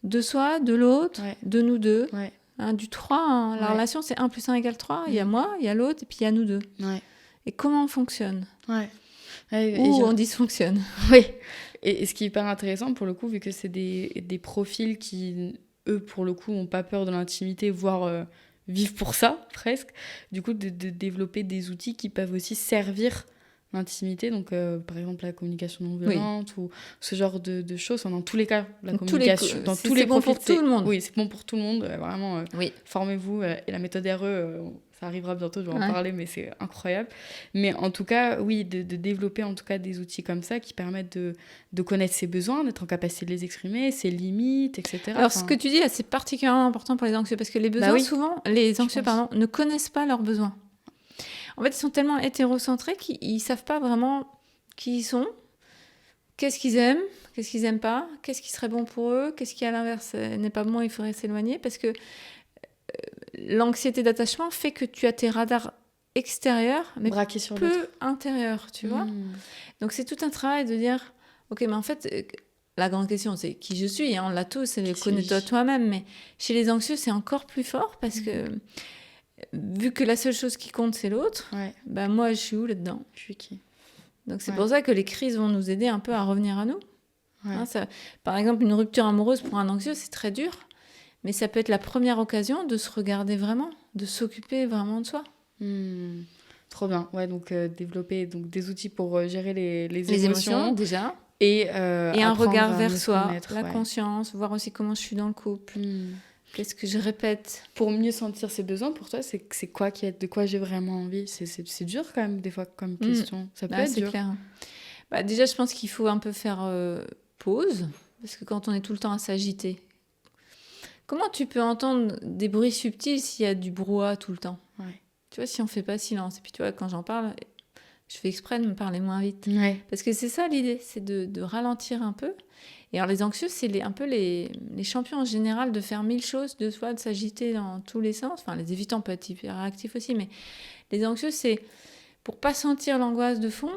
de soi, de l'autre, de nous deux. Ouais. Du 3. La relation, c'est 1 + 1 = 3. Il y a moi, il y a l'autre, et puis il y a nous deux. Ouais. Et comment on fonctionne ? Ou on dysfonctionne. Oui. Et ce qui est hyper intéressant, pour le coup, vu que c'est des profils qui, eux, pour le coup, n'ont pas peur de l'intimité, voire... vivent pour ça, presque. Du coup, de développer des outils qui peuvent aussi servir l'intimité. Donc, par exemple, la communication non violente ou ce genre de choses. Dans tous les cas, la communication... dans tous les bon profils, pour tout le monde. Oui, c'est bon pour tout le monde. Vraiment, formez-vous. Et la méthode RE, ça arrivera bientôt, je vais en parler, mais c'est incroyable. Mais en tout cas, oui, de développer en tout cas des outils comme ça qui permettent de connaître ses besoins, d'être en capacité de les exprimer, ses limites, etc. Alors, ce que tu dis, là, c'est particulièrement important pour les anxieux, parce que les besoins, souvent, les anxieux, ne connaissent pas leurs besoins. En fait, ils sont tellement hétérocentrés qu'ils ne savent pas vraiment qui ils sont, qu'est-ce qu'ils aiment pas, qu'est-ce qui serait bon pour eux, qu'est-ce qui, à l'inverse, n'est pas bon, il faudrait s'éloigner, parce que l'anxiété d'attachement fait que tu as tes radars extérieurs, mais braqués sur peu intérieurs, tu vois. Donc, c'est tout un travail de dire, ok, mais en fait, la grande question, c'est qui je suis, on l'a tous, et connais-toi toi-même, mais chez les anxieux, c'est encore plus fort, parce que vu que la seule chose qui compte, c'est l'autre, moi, je suis où là-dedans ? Je suis qui ? Donc, c'est pour ça que les crises vont nous aider un peu à revenir à nous. Par exemple, une rupture amoureuse pour un anxieux, c'est très dur, mais ça peut être la première occasion de se regarder vraiment, de s'occuper vraiment de soi. Trop bien. Ouais, donc développer des outils pour gérer les émotions déjà. Et un regard vers soi, connaître, la conscience, voir aussi comment je suis dans le couple. Qu'est-ce que je répète ? Pour mieux sentir ses besoins, pour toi, c'est quoi de quoi j'ai vraiment envie ? C'est dur quand même, des fois, comme question. Ça peut être dur. C'est clair. Déjà, je pense qu'il faut un peu faire pause, parce que quand on est tout le temps à s'agiter, comment tu peux entendre des bruits subtils s'il y a du brouhaha tout le temps ? Tu vois, si on ne fait pas silence. Et puis, tu vois, quand j'en parle, je fais exprès de me parler moins vite. Parce que c'est ça l'idée, c'est de ralentir un peu. Et alors, les anxieux, c'est un peu les champions en général de faire 1000 choses, de s'agiter dans tous les sens. Enfin, les évitants peuvent être hyper réactifs aussi, mais les anxieux, c'est pour ne pas sentir l'angoisse de fond.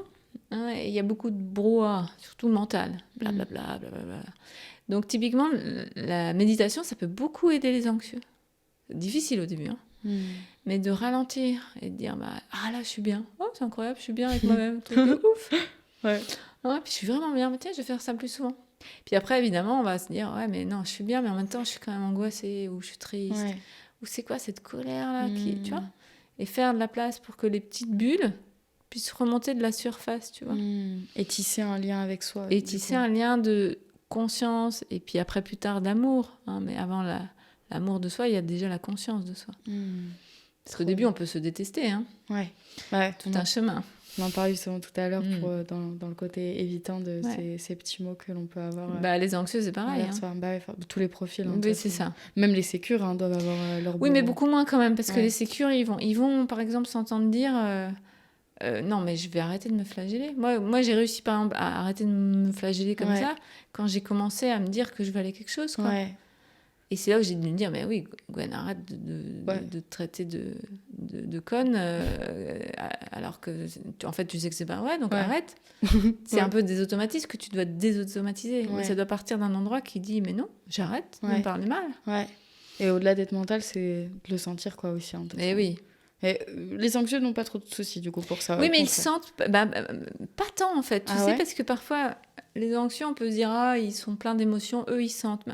Il y a beaucoup de brouhaha, surtout mental. Blablabla, blablabla. Donc, typiquement, la méditation, ça peut beaucoup aider les anxieux. C'est difficile au début, Mais de ralentir et de dire, là, je suis bien. Oh, c'est incroyable, je suis bien avec moi-même. Truc de ouf. Ouais. Ouais, puis je suis vraiment bien. Mais tiens, je vais faire ça plus souvent. Puis après, évidemment, on va se dire, ouais, mais non, je suis bien, mais en même temps, je suis quand même angoissée, ou je suis triste. Ouais. Ou c'est quoi cette colère-là tu vois? Et faire de la place pour que les petites bulles puissent remonter de la surface, tu vois. Et tisser un lien avec soi. Et tisser un lien de conscience, et puis après, plus tard, d'amour. Hein, mais avant l'amour de soi, il y a déjà la conscience de soi. Parce qu'au début, on peut se détester. Hein. Ouais. Tout un chemin. On en parlait justement tout à l'heure dans le côté évitant de ces petits mots que l'on peut avoir. Les anxieux, c'est pareil. Tous les profils. Oui, c'est ça. Même les sécures doivent avoir leur Oui, mais beaucoup moins quand même, parce que les sécures, ils vont par exemple s'entendre dire non, mais je vais arrêter de me flageller. Moi, j'ai réussi par exemple à arrêter de me flageller comme ça quand j'ai commencé à me dire que je valais quelque chose. Quoi. Ouais. Et c'est là où j'ai dû me dire, mais oui, Gwen, arrête de traiter de conne, alors que, en fait, tu sais que c'est pas vrai, donc arrête. C'est un peu des automatismes que tu dois désautomatiser. Ouais. Ça doit partir d'un endroit qui dit, mais non, j'arrête, ne me parle mal. Ouais. Et au-delà d'être mental, c'est de le sentir, quoi, aussi. Hein, et oui. Et les anxieux n'ont pas trop de soucis, du coup, pour ça. Oui, mais ils sentent pas tant, en fait. Tu sais, parce que parfois, les anxieux, on peut se dire, ils sont pleins d'émotions, eux, ils sentent.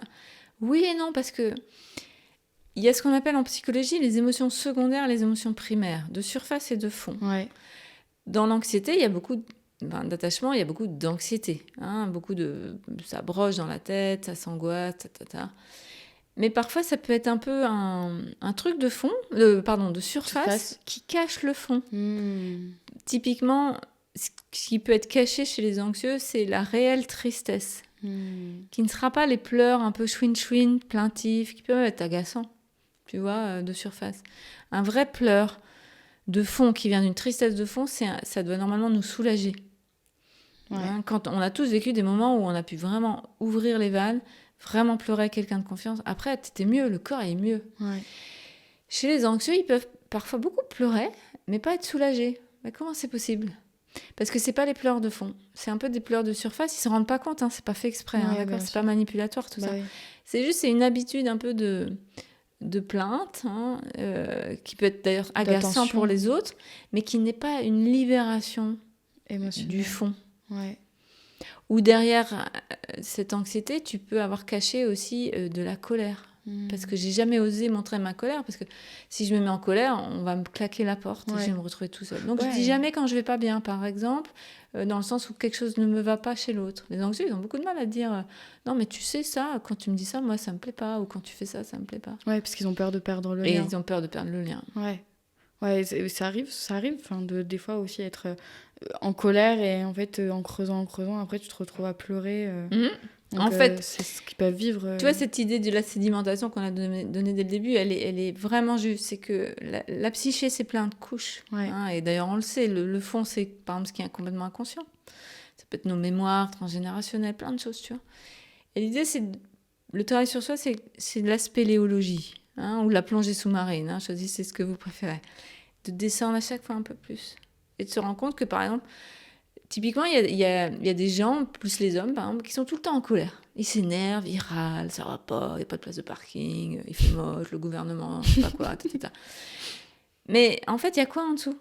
Oui et non, parce que il y a ce qu'on appelle en psychologie les émotions secondaires, les émotions primaires, de surface et de fond. Ouais. Dans l'anxiété, il y a beaucoup d'attachement, il y a beaucoup d'anxiété. Hein, ça broche dans la tête, ça s'angoisse, Mais parfois, ça peut être un peu un truc de fond, de surface qui cache le fond. Typiquement, ce qui peut être caché chez les anxieux, c'est la réelle tristesse. Qui ne sera pas les pleurs un peu chouin-chouin, plaintifs, qui peuvent être agaçants, tu vois, de surface. Un vrai pleur de fond qui vient d'une tristesse de fond, ça doit normalement nous soulager. Ouais. Hein, quand on a tous vécu des moments où on a pu vraiment ouvrir les vannes, vraiment pleurer avec quelqu'un de confiance, après, t'étais mieux, le corps est mieux. Ouais. Chez les anxieux, ils peuvent parfois beaucoup pleurer, mais pas être soulagés. Mais comment c'est possible ? Parce que c'est pas les pleurs de fond, c'est un peu des pleurs de surface, ils se rendent pas compte, c'est pas fait exprès, d'accord, c'est pas manipulatoire tout ça. Oui. C'est une habitude un peu de plainte, qui peut être d'ailleurs agaçant pour les autres, mais qui n'est pas une libération du fond. Ouais. Ou derrière cette anxiété, tu peux avoir caché aussi de la colère. Parce que j'ai jamais osé montrer ma colère, parce que si je me mets en colère, on va me claquer la porte et je vais me retrouver tout seul. Donc je dis jamais quand je vais pas bien, par exemple, dans le sens où quelque chose ne me va pas chez l'autre. Les anxieux, ils ont beaucoup de mal à dire non mais tu sais ça, quand tu me dis ça, moi ça me plaît pas, ou quand tu fais ça, ça me plaît pas. Ouais, parce qu'ils ont peur de perdre le lien. Et ils ont peur de perdre le lien. Ouais, ça arrive, des fois aussi être en colère et en fait en creusant, après tu te retrouves à pleurer. Donc, en fait, c'est ce qu'ils peuvent vivre. Tu vois, cette idée de la sédimentation qu'on a donnée dès le début, elle est vraiment juste. C'est que la psyché, c'est plein de couches. Et d'ailleurs, on le sait, le fond, c'est par exemple ce qui est complètement inconscient. Ça peut être nos mémoires transgénérationnelles, plein de choses, tu vois. Et l'idée, le travail sur soi, c'est de la spéléologie, ou la plongée sous-marine. Choisissez ce que vous préférez. De descendre à chaque fois un peu plus. Et de se rendre compte que, par exemple, typiquement, il y a des gens, plus les hommes, par exemple, qui sont tout le temps en colère. Ils s'énervent, ils râlent, ça va pas, il n'y a pas de place de parking, il fait moche, le gouvernement, je sais pas quoi, etc. Mais en fait, il y a quoi en dessous ?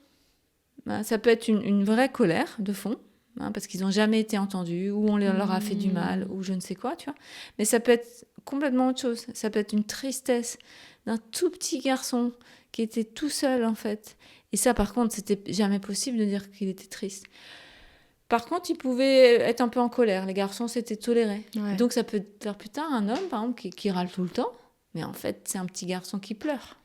Ça peut être une vraie colère de fond, parce qu'ils n'ont jamais été entendus, ou on leur a fait du mal, ou je ne sais quoi, tu vois. Mais ça peut être complètement autre chose. Ça peut être une tristesse d'un tout petit garçon qui était tout seul, en fait. Et ça, par contre, c'était jamais possible de dire qu'il était triste. Par contre, ils pouvaient être un peu en colère. Les garçons, c'était toléré. Ouais. Donc, ça peut faire plus tard un homme, par exemple, qui râle tout le temps. Mais en fait, c'est un petit garçon qui pleure.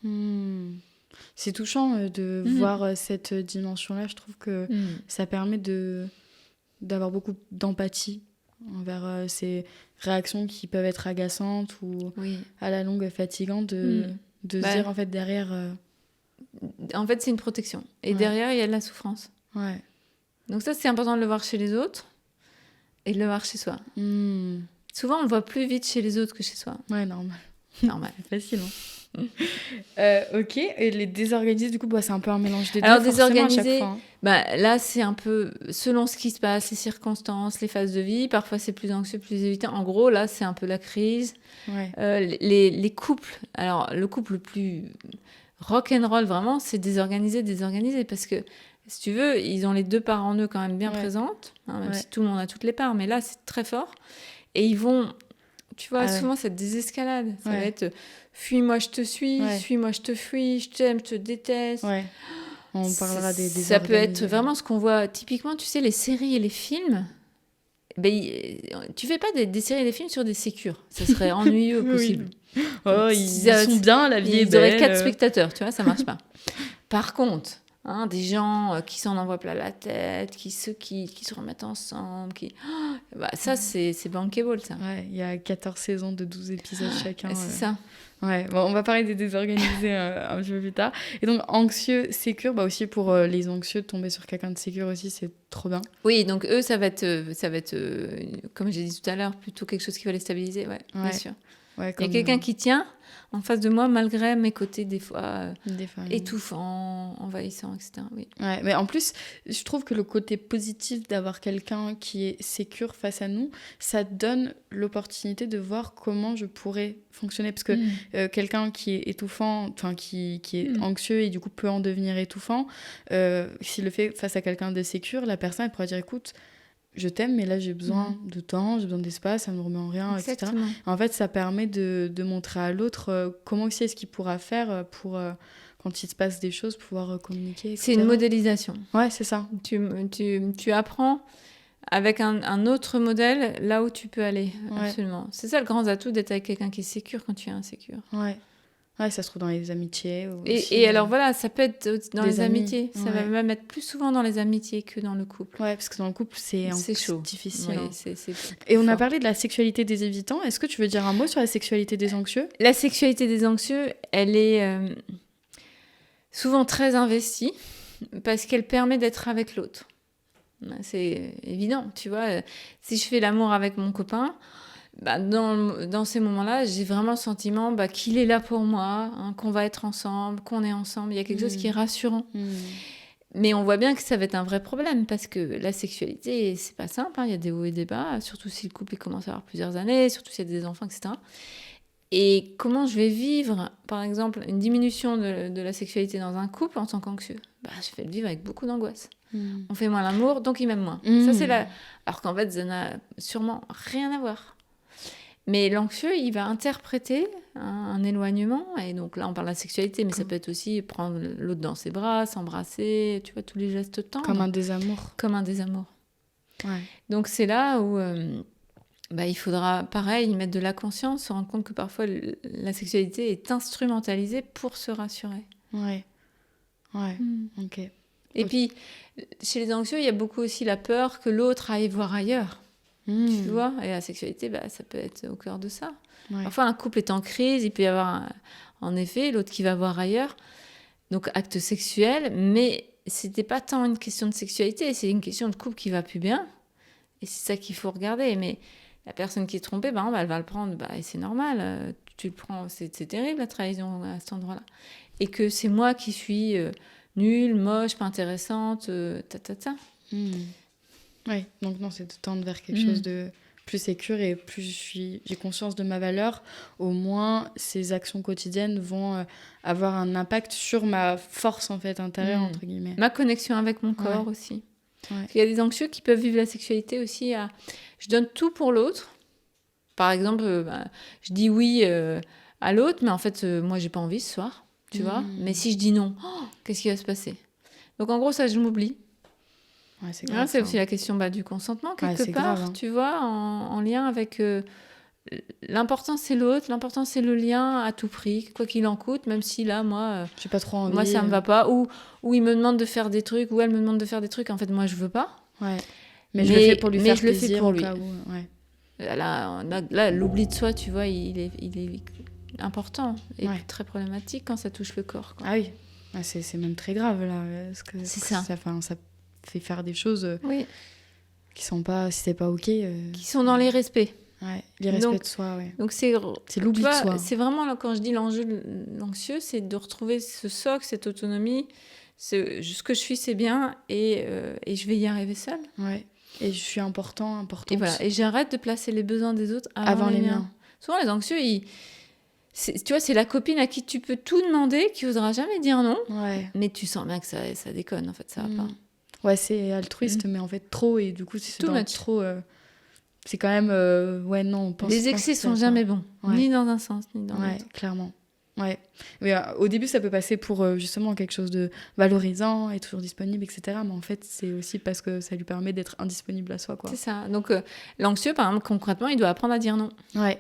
C'est touchant de voir cette dimension-là. Je trouve que ça permet d'avoir beaucoup d'empathie envers ces réactions qui peuvent être agaçantes ou à la longue fatigantes. De se dire, en fait, derrière... En fait, c'est une protection. Et derrière, il y a de la souffrance. Ouais. Donc ça, c'est important de le voir chez les autres et de le voir chez soi. Souvent, on le voit plus vite chez les autres que chez soi. Ouais, normal. C'est facile. Ok, et les désorganisés, du coup, c'est un peu un mélange des deux. Alors, désorganisés, à chaque fois, là, c'est un peu selon ce qui se passe, les circonstances, les phases de vie. Parfois, c'est plus anxieux, plus évitant. En gros, là, c'est un peu la crise. Les couples. Alors, le couple le plus rock'n'roll, vraiment, c'est désorganisé, parce que, si tu veux, ils ont les 2 parts en eux quand même bien présentes, hein, même si tout le monde a toutes les parts, mais là, c'est très fort. Et ils vont, tu vois, souvent, cette désescalade. Ça va être fuis-moi, je te suis, suis-moi, je te fuis, je t'aime, je te déteste. Ouais. On parlera des Ça peut être vraiment ce qu'on voit typiquement, tu sais, les séries et les films. Ben, tu fais pas des séries et des films sur des sécures. Ça serait ennuyeux possible. Oh, ils sont bien, la vie est belle. Ils auraient 4 spectateurs, tu vois, ça marche pas. Par contre, des gens qui s'en envoient plein la tête, qui se quittent, qui se remettent ensemble, ça, c'est bankable, ça. Ouais, il y a 14 saisons de 12 épisodes chacun. C'est ça. Ouais, bon, on va parler des désorganisés un petit peu plus tard. Et donc, anxieux, sécure, aussi pour les anxieux, de tomber sur quelqu'un de sécure aussi, c'est trop bien. Oui, donc eux, ça va être comme j'ai dit tout à l'heure, plutôt quelque chose qui va les stabiliser, bien sûr. Ouais, il y a quelqu'un qui tient en face de moi, malgré mes côtés des fois étouffants, envahissants, etc. Oui. Ouais, mais en plus, je trouve que le côté positif d'avoir quelqu'un qui est sécure face à nous, ça donne l'opportunité de voir comment je pourrais fonctionner. Parce que quelqu'un qui est étouffant, enfin qui est anxieux et du coup peut en devenir étouffant, s'il le fait face à quelqu'un de sécure, la personne elle pourra dire écoute, je t'aime, mais là j'ai besoin de temps, j'ai besoin d'espace, ça me remet en rien, etc. En fait, ça permet de montrer à l'autre comment aussi est-ce qu'il pourra faire pour, quand il se passe des choses, pouvoir communiquer, etc. C'est une modélisation. Ouais, c'est ça. Tu apprends avec un autre modèle là où tu peux aller, absolument. C'est ça le grand atout d'être avec quelqu'un qui est sécure quand tu es insécure. Ouais, ça se trouve dans les amitiés. Et alors voilà, ça peut être dans les amitiés. Ça va même être plus souvent dans les amitiés que dans le couple. Ouais, parce que dans le couple, c'est chaud. difficile. Oui, et on a parlé de la sexualité des évitants. Est-ce que tu veux dire un mot sur la sexualité des anxieux ? La sexualité des anxieux, elle est souvent très investie parce qu'elle permet d'être avec l'autre. C'est évident, tu vois. Si je fais l'amour avec mon copain... dans ces moments-là, j'ai vraiment le sentiment qu'il est là pour moi, qu'on va être ensemble, qu'on est ensemble. Il y a quelque chose qui est rassurant. Mais on voit bien que ça va être un vrai problème parce que la sexualité, c'est pas simple. Il y a des hauts et des bas, surtout si le couple commence à avoir plusieurs années, surtout s'il y a des enfants, etc. Et comment je vais vivre, par exemple, une diminution de la sexualité dans un couple en tant qu'anxieux ? Je vais le vivre avec beaucoup d'angoisse. On fait moins l'amour, donc il m'aime moins. Ça, c'est alors qu'en fait, ça n'a sûrement rien à voir. Mais l'anxieux, il va interpréter un éloignement. Et donc là, on parle de la sexualité, mais ça peut être aussi prendre l'autre dans ses bras, s'embrasser, tu vois, tous les gestes tendres. Comme un désamour. Comme un désamour. Ouais. Donc c'est là où il faudra, pareil, y mettre de la conscience, se rendre compte que parfois la sexualité est instrumentalisée pour se rassurer. Ouais. Ok. Et puis, chez les anxieux, il y a beaucoup aussi la peur que l'autre aille voir ailleurs. Tu vois, et la sexualité, ça peut être au cœur de ça. Parfois, un couple est en crise, il peut y avoir, en effet, l'autre qui va voir ailleurs. Donc, acte sexuel, mais c'était pas tant une question de sexualité, c'est une question de couple qui va plus bien. Et c'est ça qu'il faut regarder. Mais la personne qui est trompée, elle va le prendre, et c'est normal, tu le prends, c'est terrible la trahison à cet endroit-là. Et que c'est moi qui suis nulle, moche, pas intéressante, Oui, donc non, c'est de tendre vers quelque chose de plus sécure et plus j'ai conscience de ma valeur, au moins ces actions quotidiennes vont avoir un impact sur ma force en fait intérieure, entre guillemets. Ma connexion avec mon corps aussi. Il y a des anxieux qui peuvent vivre la sexualité aussi je donne tout pour l'autre. Par exemple, je dis oui à l'autre, mais en fait, moi, j'ai pas envie ce soir, tu vois. Mais si je dis non, qu'est-ce qui va se passer ? Donc en gros, ça, je m'oublie. Ouais, c'est grave, c'est aussi la question du consentement, quelque part, grave, tu vois, en lien avec... l'important, c'est l'autre, l'important, c'est le lien à tout prix, quoi qu'il en coûte, même si là, moi... j'ai pas trop envie. Moi, ça me va pas. Ou il me demande de faire des trucs, ou elle me demande de faire des trucs, en fait, moi, je veux pas. Ouais. Mais je le fais pour lui faire plaisir. Je le fais pour lui. Ouais. Là, l'oubli de soi, tu vois, il est important et très problématique quand ça touche le corps, quoi. Ah oui, c'est même très grave, là. Parce que c'est ça. Ça fait faire des choses qui sont pas, si c'est pas ok. Qui sont dans les respects. Ouais, les respects de soi, ouais. Donc c'est l'oubli de soi. C'est vraiment, quand je dis l'enjeu de l'anxieux, c'est de retrouver ce socle, cette autonomie. Ce que je suis, c'est bien et je vais y arriver seule. Ouais. Et je suis importante. Et voilà. Et j'arrête de placer les besoins des autres avant les miens. Souvent, les anxieux, tu vois, c'est la copine à qui tu peux tout demander, qui osera jamais dire non, Ouais. mais tu sens bien que ça déconne, en fait, ça va pas. Ouais, c'est altruiste, mais en fait trop, et du coup, si c'est Too dans le much. trop, c'est quand même... ouais, non, Les excès sont jamais bons, Ouais. ni dans un sens, ni dans Ouais, l'autre. clairement. Ouais. Mais au début, ça peut passer pour justement quelque chose de valorisant et toujours disponible, etc. Mais en fait, c'est aussi parce que ça lui permet d'être indisponible à soi, quoi. C'est ça. Donc, l'anxieux, par exemple, concrètement, il doit apprendre à dire non. Ouais,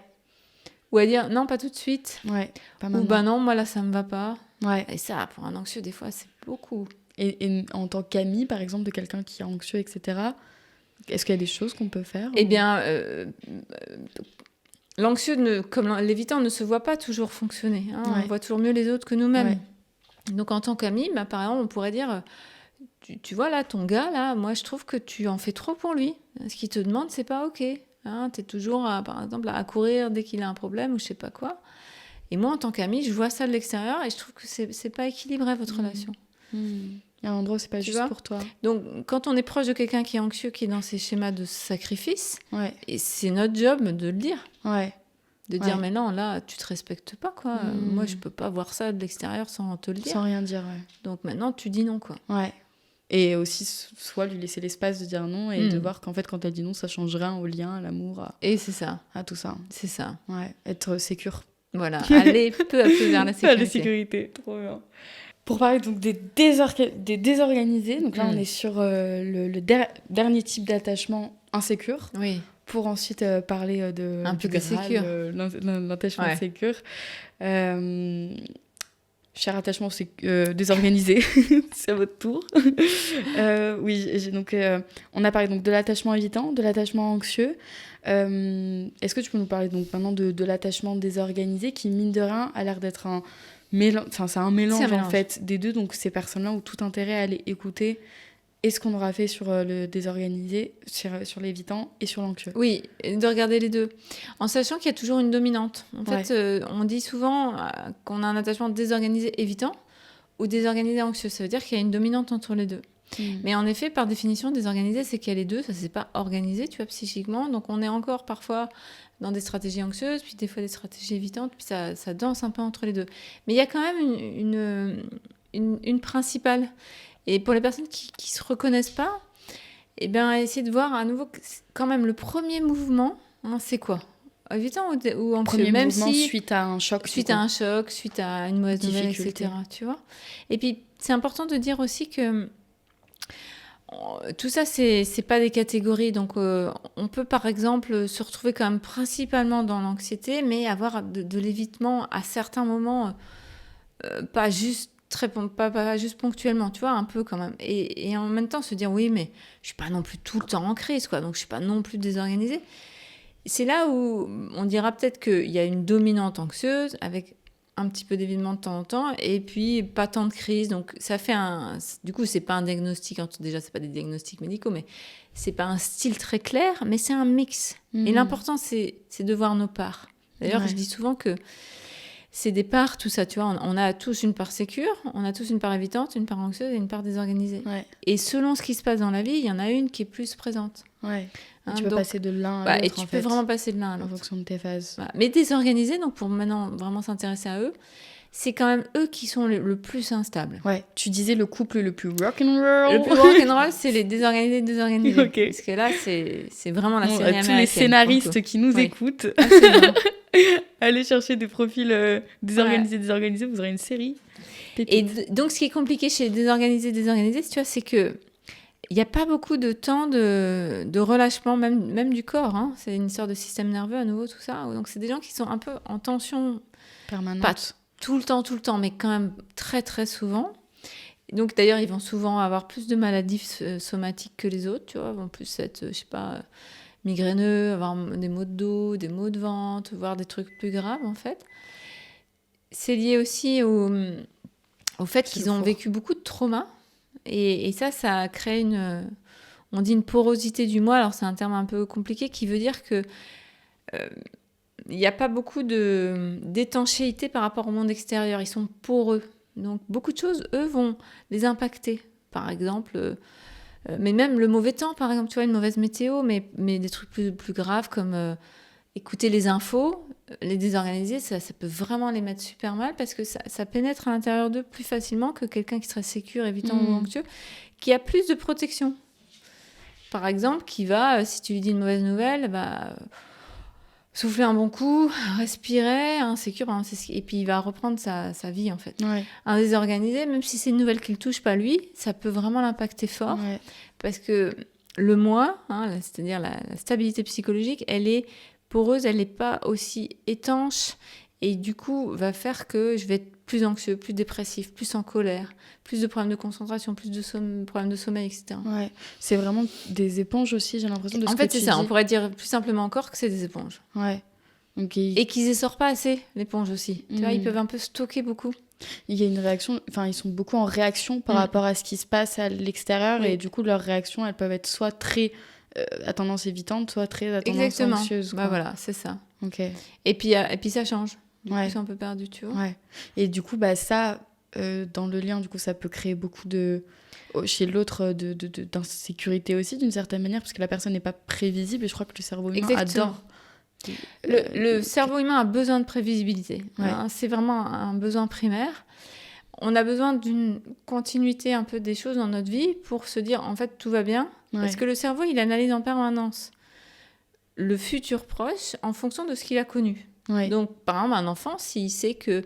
Ou à dire non, pas tout de suite. ouais, pas Ou maintenant. bah non, moi là, ça me va pas. Ouais. Et ça, pour un anxieux, des fois, c'est beaucoup. Et en tant qu'ami, par exemple, de quelqu'un qui est anxieux, etc., est-ce qu'il y a des choses qu'on peut faire Eh bien, l'anxieux, comme l'évitant, ne se voit pas toujours fonctionner. Hein. Ouais. On voit toujours mieux les autres que nous-mêmes. Ouais. Donc, en tant qu'ami, bah, par exemple, on pourrait dire, tu vois là, ton gars, là, moi, je trouve que tu en fais trop pour lui. Ce qu'il te demande, c'est pas OK. Hein, tu es toujours, par exemple, à courir dès qu'il a un problème ou je sais pas quoi. Et moi, en tant qu'ami, je vois ça de l'extérieur et je trouve que c'est pas équilibré, votre relation. Il y a un endroit où c'est pas Tu juste vois pour toi. Donc, quand on est proche de quelqu'un qui est anxieux, qui est dans ces schémas de sacrifice, Ouais. et c'est notre job de le dire. Ouais. De dire, mais non, là, tu te respectes pas, quoi. Moi, je peux pas voir ça de l'extérieur sans te le dire. Sans rien dire, ouais. Donc maintenant, tu dis non, quoi. Ouais. Et aussi, soit lui laisser l'espace de dire non et de voir qu'en fait, quand elle dit non, ça change rien au lien, à l'amour, Et c'est ça. à tout ça. C'est ça. Ouais. Être sécure. Voilà. Aller peu à peu vers la sécurité. La sécurité, trop bien. Pour parler donc des désorganisés, donc là, on est sur le dernier type d'attachement insécure. Oui. Pour ensuite parler de un peu de sécure. L'attachement sécure. Cher attachement désorganisé, c'est à votre tour. Oui, donc on a parlé donc de l'attachement évitant, de l'attachement anxieux. Est-ce que tu peux nous parler donc maintenant de l'attachement désorganisé qui, mine de rien, a l'air d'être un mélange, enfin c'est un mélange en fait des deux, donc ces personnes-là ont tout intérêt à aller écouter et ce qu'on aura fait sur le désorganisé, sur l'évitant et sur l'anxieux. Oui, de regarder les deux. En sachant qu'il y a toujours une dominante. En fait, on dit souvent qu'on a un attachement désorganisé évitant ou désorganisé anxieux. Ça veut dire qu'il y a une dominante entre les deux. Mais en effet, par définition, désorganisé, c'est qu'il y a les deux. Ça, c'est pas organisé, tu vois, psychiquement. Donc, on est encore parfois dans des stratégies anxieuses, puis des fois des stratégies évitantes, puis ça danse un peu entre les deux. Mais il y a quand même une principale. Et pour les personnes qui ne se reconnaissent pas, eh bien, essayer de voir à nouveau quand même le premier mouvement, hein, c'est quoi ? Évitant ou anxieux ? Premier même mouvement suite à un choc. Suite à un choc, suite à une mauvaise nouvelle, etc. Tu vois ? Et puis, c'est important de dire aussi que tout ça, c'est pas des catégories. Donc, on peut, par exemple, se retrouver quand même principalement dans l'anxiété, mais avoir de l'évitement à certains moments, pas juste pas juste ponctuellement, tu vois, un peu quand même. Et en même temps, se dire, oui, mais je suis pas non plus tout le temps en crise, quoi, donc je suis pas non plus désorganisée. C'est là où on dira peut-être qu'il y a une dominante anxieuse, avec un petit peu d'évitement de temps en temps, et puis pas tant de crise. Donc ça fait du coup, c'est pas un diagnostic, déjà, c'est pas des diagnostics médicaux, mais c'est pas un style très clair, mais c'est un mix. Et l'important, c'est de voir nos parts. D'ailleurs, je dis souvent que c'est des parts, tout ça, tu vois. On a tous une part sécure, on a tous une part évitante, une part anxieuse et une part désorganisée. Ouais. Et selon ce qui se passe dans la vie, il y en a une qui est plus présente. Ouais. Hein, tu peux passer de l'un à l'autre. Et tu peux vraiment passer de l'un à l'autre. En fonction de tes phases. Voilà. Mais désorganisés, donc pour maintenant vraiment s'intéresser à eux, c'est quand même eux qui sont le plus instables. Ouais, tu disais le couple le plus rock'n'roll. Le plus rock'n'roll, c'est les désorganisés. Okay. Parce que là, c'est vraiment la série américaine. Tous les scénaristes qui nous écoutent, allez chercher des profils désorganisés, vous aurez une série. Et donc, ce qui est compliqué chez les désorganisés, tu vois, c'est que il n'y a pas beaucoup de temps de relâchement, même du corps. Hein. C'est une sorte de système nerveux à nouveau, tout ça. Donc, c'est des gens qui sont un peu en tension permanente. Pas tout le temps, mais quand même très, très souvent. Donc, d'ailleurs, ils vont souvent avoir plus de maladies somatiques que les autres, tu vois. Ils vont plus être, je sais pas, migraineux, avoir des maux de dos, des maux de ventre, voire des trucs plus graves, en fait. C'est lié aussi au fait qu'ils ont vécu beaucoup de traumas. Et ça crée on dit une porosité du moi. Alors, c'est un terme un peu compliqué qui veut dire que il n'y a pas beaucoup d'étanchéité par rapport au monde extérieur. Ils sont poreux. Donc, beaucoup de choses, eux, vont les impacter. Par exemple, mais même le mauvais temps, par exemple, tu vois, une mauvaise météo, mais des trucs plus graves comme écouter les infos. les désorganisés, ça peut vraiment les mettre super mal parce que ça pénètre à l'intérieur d'eux plus facilement que quelqu'un qui serait sécure, évitant ou anxieux, qui a plus de protection. Par exemple, qui va, si tu lui dis une mauvaise nouvelle, souffler un bon coup, respirer, insécure, et puis il va reprendre sa vie en fait. Ouais. Un désorganisé, même si c'est une nouvelle qui ne le touche pas lui, ça peut vraiment l'impacter fort parce que le moi, c'est-à-dire la stabilité psychologique, elle est poreuse, elle n'est pas aussi étanche et du coup va faire que je vais être plus anxieux, plus dépressif, plus en colère, plus de problèmes de concentration, plus de problèmes de sommeil, etc. Ouais, c'est vraiment des éponges aussi, j'ai l'impression de ce en que fait, tu c'est ça. dis. On pourrait dire plus simplement encore que c'est des éponges. Ouais. Donc, et qu'ils essorent pas assez, l'éponge aussi. Tu vois, ils peuvent un peu stocker beaucoup. Il y a une réaction, enfin, ils sont beaucoup en réaction par rapport à ce qui se passe à l'extérieur et du coup, leurs réactions, elles peuvent être soit très à tendance évitante, soit très à tendance anxieuse. Bah voilà, c'est ça. Ok. Et puis ça change. Du coup, c'est un peu perdu, tu vois. Ouais. Et du coup, ça, dans le lien, du coup, ça peut créer beaucoup chez l'autre d'insécurité aussi, d'une certaine manière, parce que la personne n'est pas prévisible et je crois que le cerveau humain adore. Le cerveau humain a besoin de prévisibilité. C'est vraiment un besoin primaire. On a besoin d'une continuité un peu des choses dans notre vie pour se dire, en fait, tout va bien. Parce que le cerveau, il analyse en permanence le futur proche en fonction de ce qu'il a connu. Donc, par exemple, un enfant, s'il sait que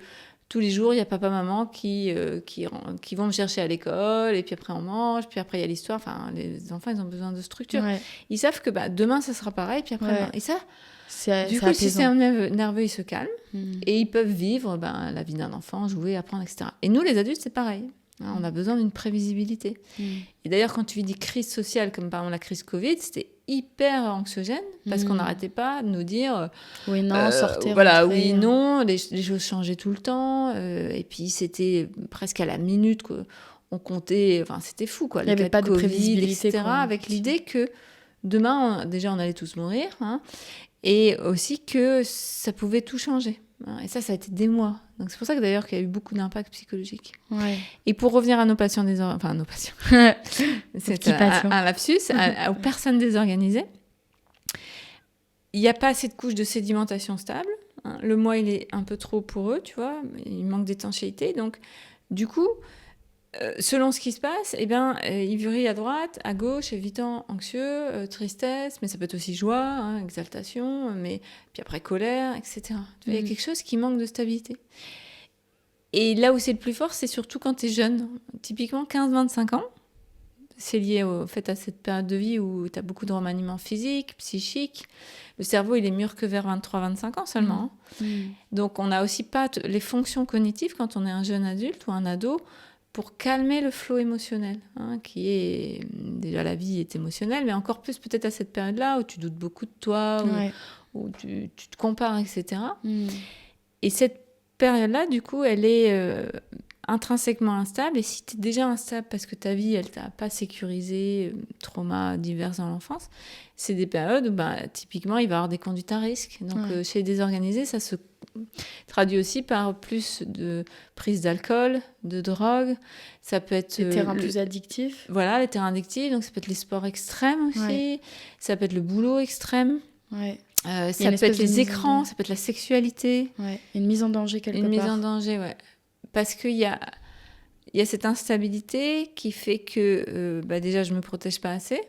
tous les jours, il y a papa-maman qui vont me chercher à l'école, et puis après on mange, puis après il y a l'histoire. Enfin, les enfants, ils ont besoin de structure. Ils savent que demain, ça sera pareil, puis après... Et ça, du coup, le système nerveux, il se calme, et ils peuvent vivre la vie d'un enfant, jouer, apprendre, etc. Et nous, les adultes, c'est pareil. On a besoin d'une prévisibilité. Et d'ailleurs, quand tu dis crise sociale, comme par exemple la crise Covid, c'était hyper anxiogène parce qu'on n'arrêtait pas de nous dire oui, non, sortez, voilà, rentrez, oui, non, les choses changeaient tout le temps, et puis c'était presque à la minute qu'on comptait, enfin c'était fou quoi. Il n'y avait pas de prévisibilité, etc., avec l'idée que demain, déjà on allait tous mourir, et aussi que ça pouvait tout changer. Et ça a été des mois. Donc c'est pour ça que d'ailleurs qu'il y a eu beaucoup d'impact psychologique. Et pour revenir à nos patients nos patients, c'est un lapsus, aux personnes désorganisées, il n'y a pas assez de couches de sédimentation stable. Le moi, il est un peu trop pour eux, tu vois. Il manque d'étanchéité. Donc, du coup, selon ce qui se passe, il vrille à droite, à gauche, évitant anxieux, tristesse, mais ça peut être aussi joie, exaltation, puis après colère, etc. Il y a quelque chose qui manque de stabilité. Et là où c'est le plus fort, c'est surtout quand tu es jeune. Typiquement 15-25 ans, c'est lié au fait à cette période de vie où tu as beaucoup de remaniements physiques, psychiques. Le cerveau, il est mûr que vers 23-25 ans seulement. Donc, on n'a aussi pas les fonctions cognitives quand on est un jeune adulte ou un ado pour calmer le flot émotionnel, qui est... Déjà, la vie est émotionnelle, mais encore plus peut-être à cette période-là où tu doutes beaucoup de toi, où tu te compares, etc. Et cette période-là, du coup, elle est intrinsèquement instable. Et si tu es déjà instable parce que ta vie, elle t'a pas sécurisé, traumas divers dans l'enfance, c'est des périodes où, typiquement, il va y avoir des conduites à risque. Donc, chez les désorganisés, ça se traduit aussi par plus de prise d'alcool, de drogue. Ça peut être... Les terrains plus addictifs. Voilà, les terrains addictifs. Donc, ça peut être les sports extrêmes aussi. Ça peut être le boulot extrême. Ça peut être les écrans, ça peut être la sexualité. Une mise en danger quelque part. Une mise en danger, Parce qu'il y a cette instabilité qui fait que déjà je me protège pas assez,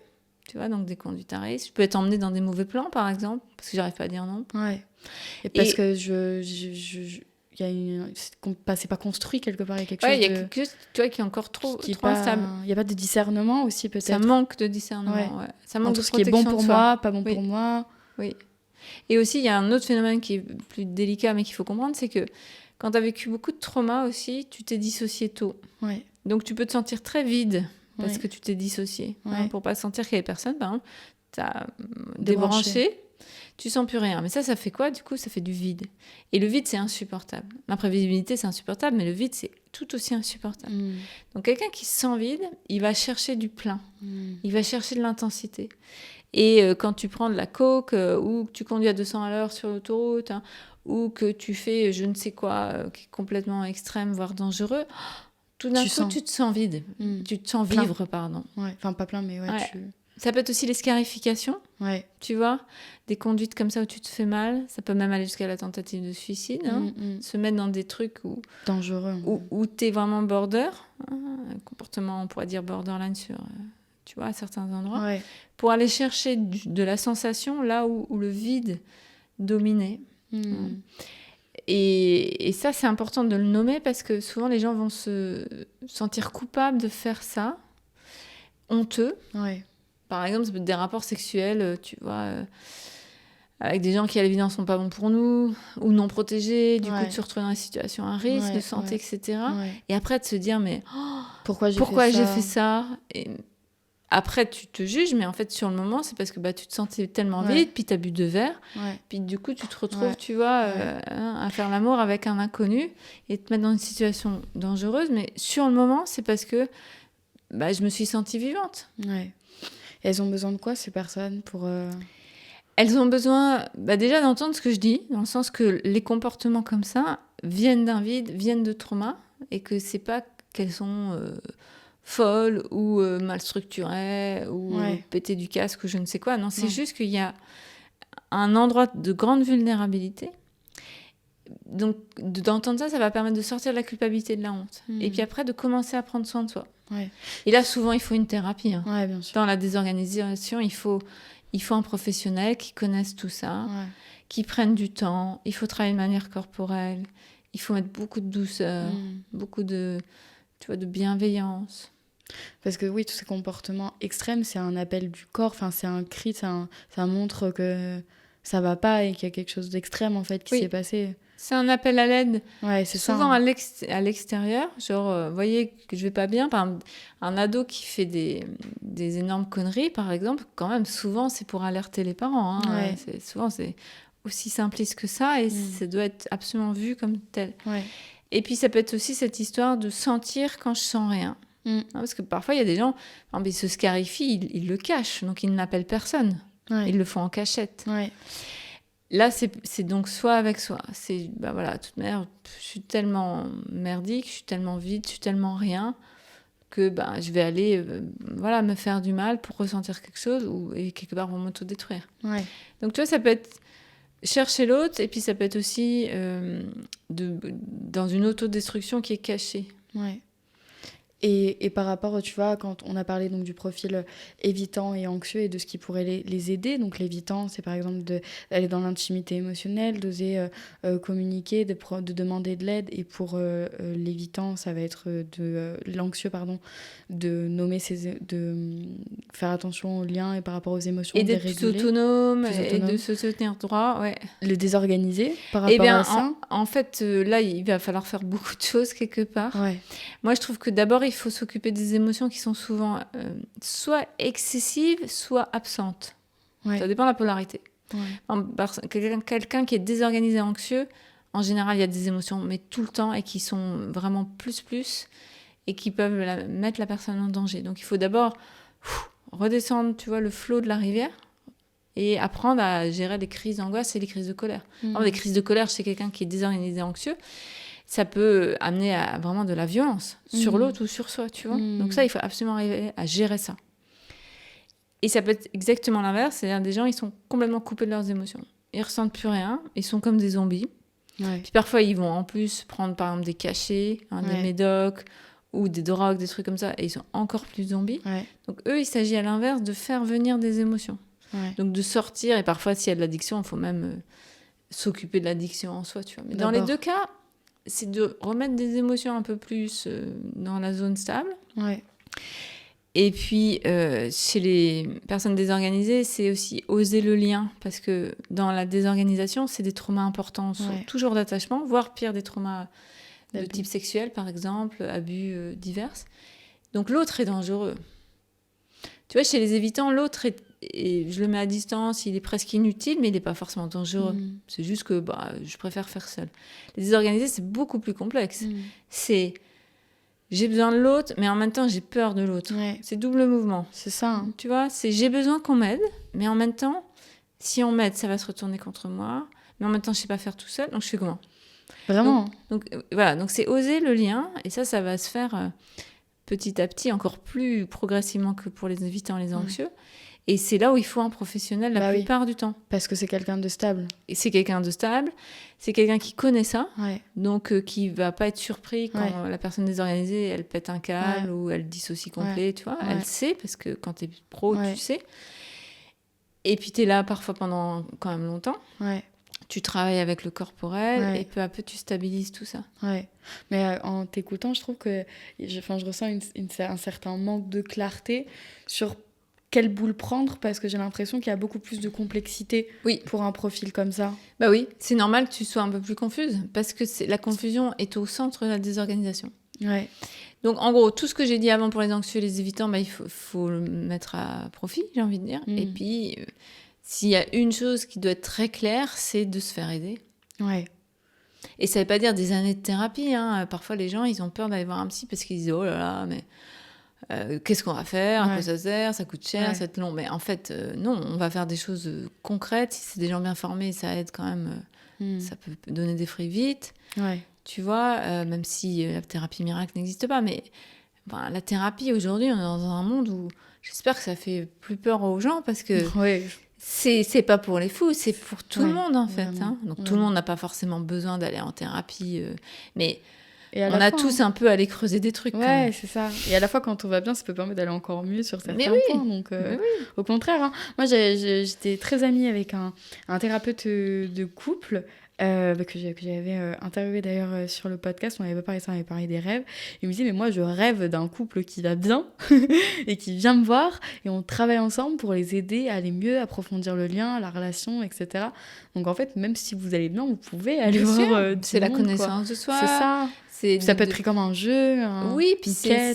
tu vois, donc des conduites à risque. Je peux être emmenée dans des mauvais plans, par exemple, parce que j'arrive pas à dire non. Et parce que c'est pas construit quelque part, il y a quelque chose il y a quelque chose, tu vois, qui est encore trop instable. Il y a pas de discernement aussi peut-être. Ça manque de discernement. Ça manque entre de ce qui est bon pour moi, pas bon pour moi. Et aussi il y a un autre phénomène qui est plus délicat mais qu'il faut comprendre, c'est que quand tu as vécu beaucoup de traumas aussi, tu t'es dissocié tôt. Donc tu peux te sentir très vide parce que tu t'es dissocié. Pour pas sentir qu'il y avait personne, par exemple, tu as débranché. Tu sens plus rien. Mais ça fait quoi? Du coup, ça fait du vide. Et le vide, c'est insupportable. L'imprévisibilité, c'est insupportable, mais le vide, c'est tout aussi insupportable. Donc, quelqu'un qui se sent vide, il va chercher du plein. Il va chercher de l'intensité. Et quand tu prends de la coke ou que tu conduis à 200 à l'heure sur l'autoroute, ou que tu fais je ne sais quoi qui est complètement extrême, voire dangereux, tout d'un coup, tu te sens vide. Tu te sens vivre, pardon. Enfin, pas plein, mais Ça peut être aussi les scarifications, Ouais. tu vois, des conduites comme ça où tu te fais mal. Ça peut même aller jusqu'à la tentative de suicide. Hein. Se mettre dans des trucs dangereux. Où tu es vraiment border. Hein, un comportement, on pourrait dire borderline sur, tu vois, à certains endroits. Ouais. Pour aller chercher de la sensation là où le vide dominait. Et ça, c'est important de le nommer parce que souvent, les gens vont se sentir coupables de faire ça, honteux. Ouais. Par exemple, ça peut être des rapports sexuels, tu vois, avec des gens qui, à l'évidence, sont pas bons pour nous, ou non protégés, du coup, de se retrouver dans des situations à risque, de santé, etc. Ouais. Et après, de se dire, mais pourquoi j'ai fait ça et après, tu te juges, mais en fait, sur le moment, c'est parce que tu te sentais tellement vide, puis tu as bu 2 verres, puis du coup, tu te retrouves, tu vois, à faire l'amour avec un inconnu et te mettre dans une situation dangereuse. Mais sur le moment, c'est parce que je me suis sentie vivante. Ouais. Et elles ont besoin de quoi, ces personnes, pour... Elles ont besoin déjà d'entendre ce que je dis, dans le sens que les comportements comme ça viennent d'un vide, viennent de trauma, et que c'est pas qu'elles sont... folles ou mal structurées ou pétées du casque ou je ne sais quoi. Non, c'est juste qu'il y a un endroit de grande vulnérabilité. Donc, d'entendre ça, ça va permettre de sortir de la culpabilité et de la honte. Et puis après, de commencer à prendre soin de soi. Ouais. Et là, souvent, il faut une thérapie. Hein. Ouais, bien sûr. Dans la désorganisation, il faut un professionnel qui connaisse tout ça, qui prenne du temps. Il faut travailler de manière corporelle. Il faut mettre beaucoup de douceur, beaucoup de, tu vois, de bienveillance. Parce que oui, tous ces comportements extrêmes, c'est un appel du corps, enfin, c'est un cri, ça montre que ça va pas et qu'il y a quelque chose d'extrême en fait qui s'est passé. C'est un appel à l'aide. Ouais, c'est souvent ça. À l'extérieur, genre, voyez que je vais pas bien. Par exemple, un ado qui fait des énormes conneries, par exemple, quand même, souvent, c'est pour alerter les parents. Hein. Souvent, c'est aussi simpliste que ça et ça doit être absolument vu comme tel. Ouais. Et puis, ça peut être aussi cette histoire de sentir quand je sens rien. Parce que parfois, il y a des gens, ils se scarifient, ils le cachent, donc ils n'appellent personne. Ils le font en cachette. Là, c'est donc soi avec soi. C'est, toute manière, je suis tellement merdique, je suis tellement vide, je suis tellement rien, que je vais aller me faire du mal pour ressentir quelque chose et quelque part pour m'autodétruire. Donc, tu vois, ça peut être chercher l'autre, et puis ça peut être aussi dans une autodestruction qui est cachée. Et par rapport, tu vois, quand on a parlé donc du profil évitant et anxieux et de ce qui pourrait les aider, donc l'évitant, c'est par exemple d'aller dans l'intimité émotionnelle, d'oser communiquer, de demander de l'aide. Et pour l'évitant, ça va être l'anxieux, de nommer de faire attention aux liens et par rapport aux émotions. Et d'être plus autonome et de se tenir droit, Le désorganiser par rapport à ça. En fait, là, il va falloir faire beaucoup de choses quelque part. Moi, je trouve que d'abord, il faut s'occuper des émotions qui sont souvent soit excessives, soit absentes. Ça dépend de la polarité. Quelqu'un qui est désorganisé, anxieux, en général, il y a des émotions, mais tout le temps, et qui sont vraiment plus, et qui peuvent mettre la personne en danger. Donc, il faut d'abord redescendre, tu vois, le flot de la rivière et apprendre à gérer les crises d'angoisse et les crises de colère. Les crises de colère chez quelqu'un qui est désorganisé, anxieux, ça peut amener à vraiment de la violence sur l'autre ou sur soi, tu vois. Donc ça, il faut absolument arriver à gérer ça. Et ça peut être exactement l'inverse, c'est-à-dire des gens, ils sont complètement coupés de leurs émotions. Ils ressentent plus rien, ils sont comme des zombies. Puis parfois, ils vont en plus prendre, par exemple, des cachets, des médocs ou des drogues, des trucs comme ça, et ils sont encore plus zombies. Donc eux, il s'agit à l'inverse de faire venir des émotions. Donc de sortir, et parfois, s'il y a de l'addiction, il faut même s'occuper de l'addiction en soi, tu vois. Mais dans les deux cas, c'est de remettre des émotions un peu plus dans la zone stable. Et puis, chez les personnes désorganisées, c'est aussi oser le lien. Parce que dans la désorganisation, c'est des traumas importants, toujours d'attachement, voire pire, des traumas de type sexuel, par exemple, abus divers. Donc l'autre est dangereux. Tu vois, chez les évitants, l'autre je le mets à distance, il est presque inutile, mais il n'est pas forcément dangereux. C'est juste que je préfère faire seul. Les désorganisés, c'est beaucoup plus complexe. C'est j'ai besoin de l'autre, mais en même temps, j'ai peur de l'autre. C'est double mouvement. C'est ça. Hein. Tu vois, c'est j'ai besoin qu'on m'aide, mais en même temps, si on m'aide, ça va se retourner contre moi. Mais en même temps, je ne sais pas faire tout seul, donc je fais comment ? Vraiment. Donc voilà, donc c'est oser le lien, et ça va se faire petit à petit, encore plus progressivement que pour les évitants, les anxieux. Et c'est là où il faut un professionnel la plupart du temps. Parce que c'est quelqu'un de stable. Et c'est quelqu'un de stable, c'est quelqu'un qui connaît ça, Ouais. donc qui va pas être surpris quand la personne désorganisée, elle pète un câble ou elle dissocie complet, tu vois. Elle sait, parce que quand t'es pro, tu sais. Et puis t'es là parfois pendant quand même longtemps. Ouais. Tu travailles avec le corporel et peu à peu tu stabilises tout ça. Ouais. Mais en t'écoutant, je trouve que je ressens un certain manque de clarté sur quelle boule prendre, parce que j'ai l'impression qu'il y a beaucoup plus de complexité pour un profil comme ça. Bah oui, c'est normal que tu sois un peu plus confuse, parce que la confusion est au centre de la désorganisation. Ouais. Donc en gros, tout ce que j'ai dit avant pour les anxieux et les évitants, il faut le mettre à profit, j'ai envie de dire. Et puis, s'il y a une chose qui doit être très claire, c'est de se faire aider. Ouais. Et ça ne veut pas dire des années de thérapie. Hein. Parfois, les gens, ils ont peur d'aller voir un psy parce qu'ils disent « Oh là là, mais... qu'est-ce qu'on va faire, à quoi ça sert, ça coûte cher, ça va être long. » Mais en fait, non, on va faire des choses concrètes. Si c'est des gens bien formés, ça aide quand même. Ça peut donner des fruits vite. Ouais. Tu vois, même si la thérapie miracle n'existe pas. Mais la thérapie, aujourd'hui, on est dans un monde où j'espère que ça fait plus peur aux gens parce que c'est pas pour les fous, c'est pour tout le monde, en fait. Hein. Donc, tout le monde n'a pas forcément besoin d'aller en thérapie. Mais... on a tous un peu à aller creuser des trucs. Ouais, c'est ça. Et à la fois, quand on va bien, ça peut permettre d'aller encore mieux sur certains points. Donc, au contraire, hein. Moi, j'étais très amie avec un thérapeute de couple que j'avais interviewé d'ailleurs sur le podcast. On n'avait pas parlé de ça, on avait parlé des rêves. Il me dit, mais moi, je rêve d'un couple qui va bien et qui vient me voir. Et on travaille ensemble pour les aider à aller mieux, approfondir le lien, la relation, etc. Donc, en fait, même si vous allez bien, vous pouvez aller voir c'est la connaissance de soi. C'est ça. Ça peut être pris comme un jeu, puis c'est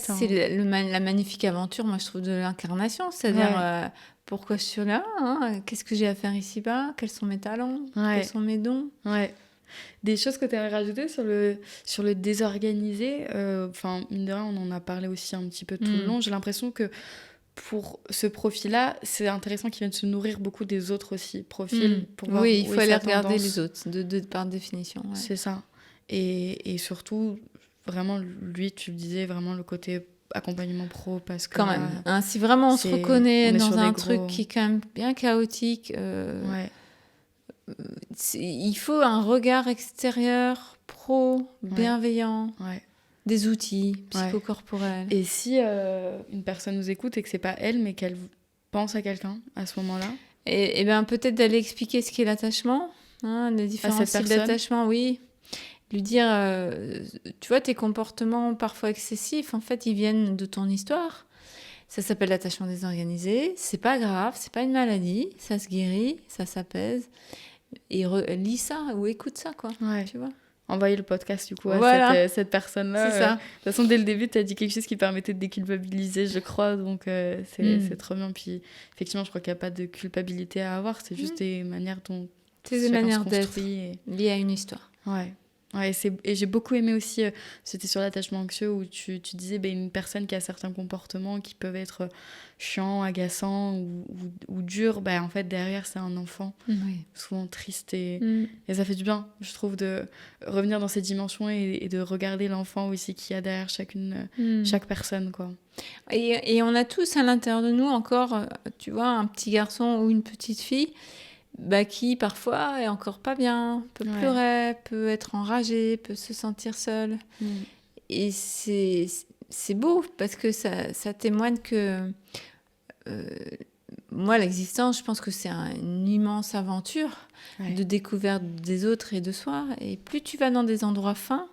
la magnifique aventure, moi je trouve, de l'incarnation. C'est-à-dire, pourquoi je suis là, hein, qu'est-ce que j'ai à faire ici-bas, quels sont mes talents, quels sont mes dons. Des choses que tu as rajoutées sur le désorganisé, mine de rien, on en a parlé aussi un petit peu tout le long. J'ai l'impression que pour ce profil-là, c'est intéressant qu'il vienne se nourrir beaucoup des autres aussi profils. Pour voir il faut aller regarder les autres, par définition. Ouais. C'est ça. Et surtout, vraiment, lui, tu le disais, vraiment le côté accompagnement pro, parce que... Quand même. Hein, si vraiment on se reconnaît dans un truc qui est quand même bien chaotique, il faut un regard extérieur, pro, bienveillant, des outils psychocorporels. Et si une personne nous écoute et que c'est pas elle, mais qu'elle pense à quelqu'un à ce moment-là, et bien peut-être d'aller expliquer ce qu'est l'attachement, hein, les différents styles d'attachement, lui dire, tu vois, tes comportements parfois excessifs, en fait, ils viennent de ton histoire. Ça s'appelle l'attachement désorganisé. C'est pas grave, c'est pas une maladie. Ça se guérit, ça s'apaise. Et lis ça ou écoute ça, quoi. Tu vois. Envoyer le podcast, du coup, à cette personne-là. C'est ça. De toute façon, dès le début, tu as dit quelque chose qui permettait de déculpabiliser, je crois. Donc, c'est trop bien. Puis, effectivement, je crois qu'il n'y a pas de culpabilité à avoir. C'est juste des manières dont c'est des manières d'être liées à une histoire. Ouais, et j'ai beaucoup aimé aussi, c'était sur l'attachement anxieux, où tu disais une personne qui a certains comportements qui peuvent être chiants, agaçants ou durs, en fait derrière c'est un enfant, souvent triste, et ça fait du bien, je trouve, de revenir dans cette dimension et de regarder l'enfant aussi qu'il y a derrière chaque personne, quoi. Et on a tous à l'intérieur de nous encore, tu vois, un petit garçon ou une petite fille qui parfois est encore pas bien, peut pleurer, peut être enragé, peut se sentir seul. Et c'est beau parce que ça témoigne que moi, l'existence, je pense que c'est une immense aventure de découverte des autres et de soi. Et plus tu vas dans des endroits fins,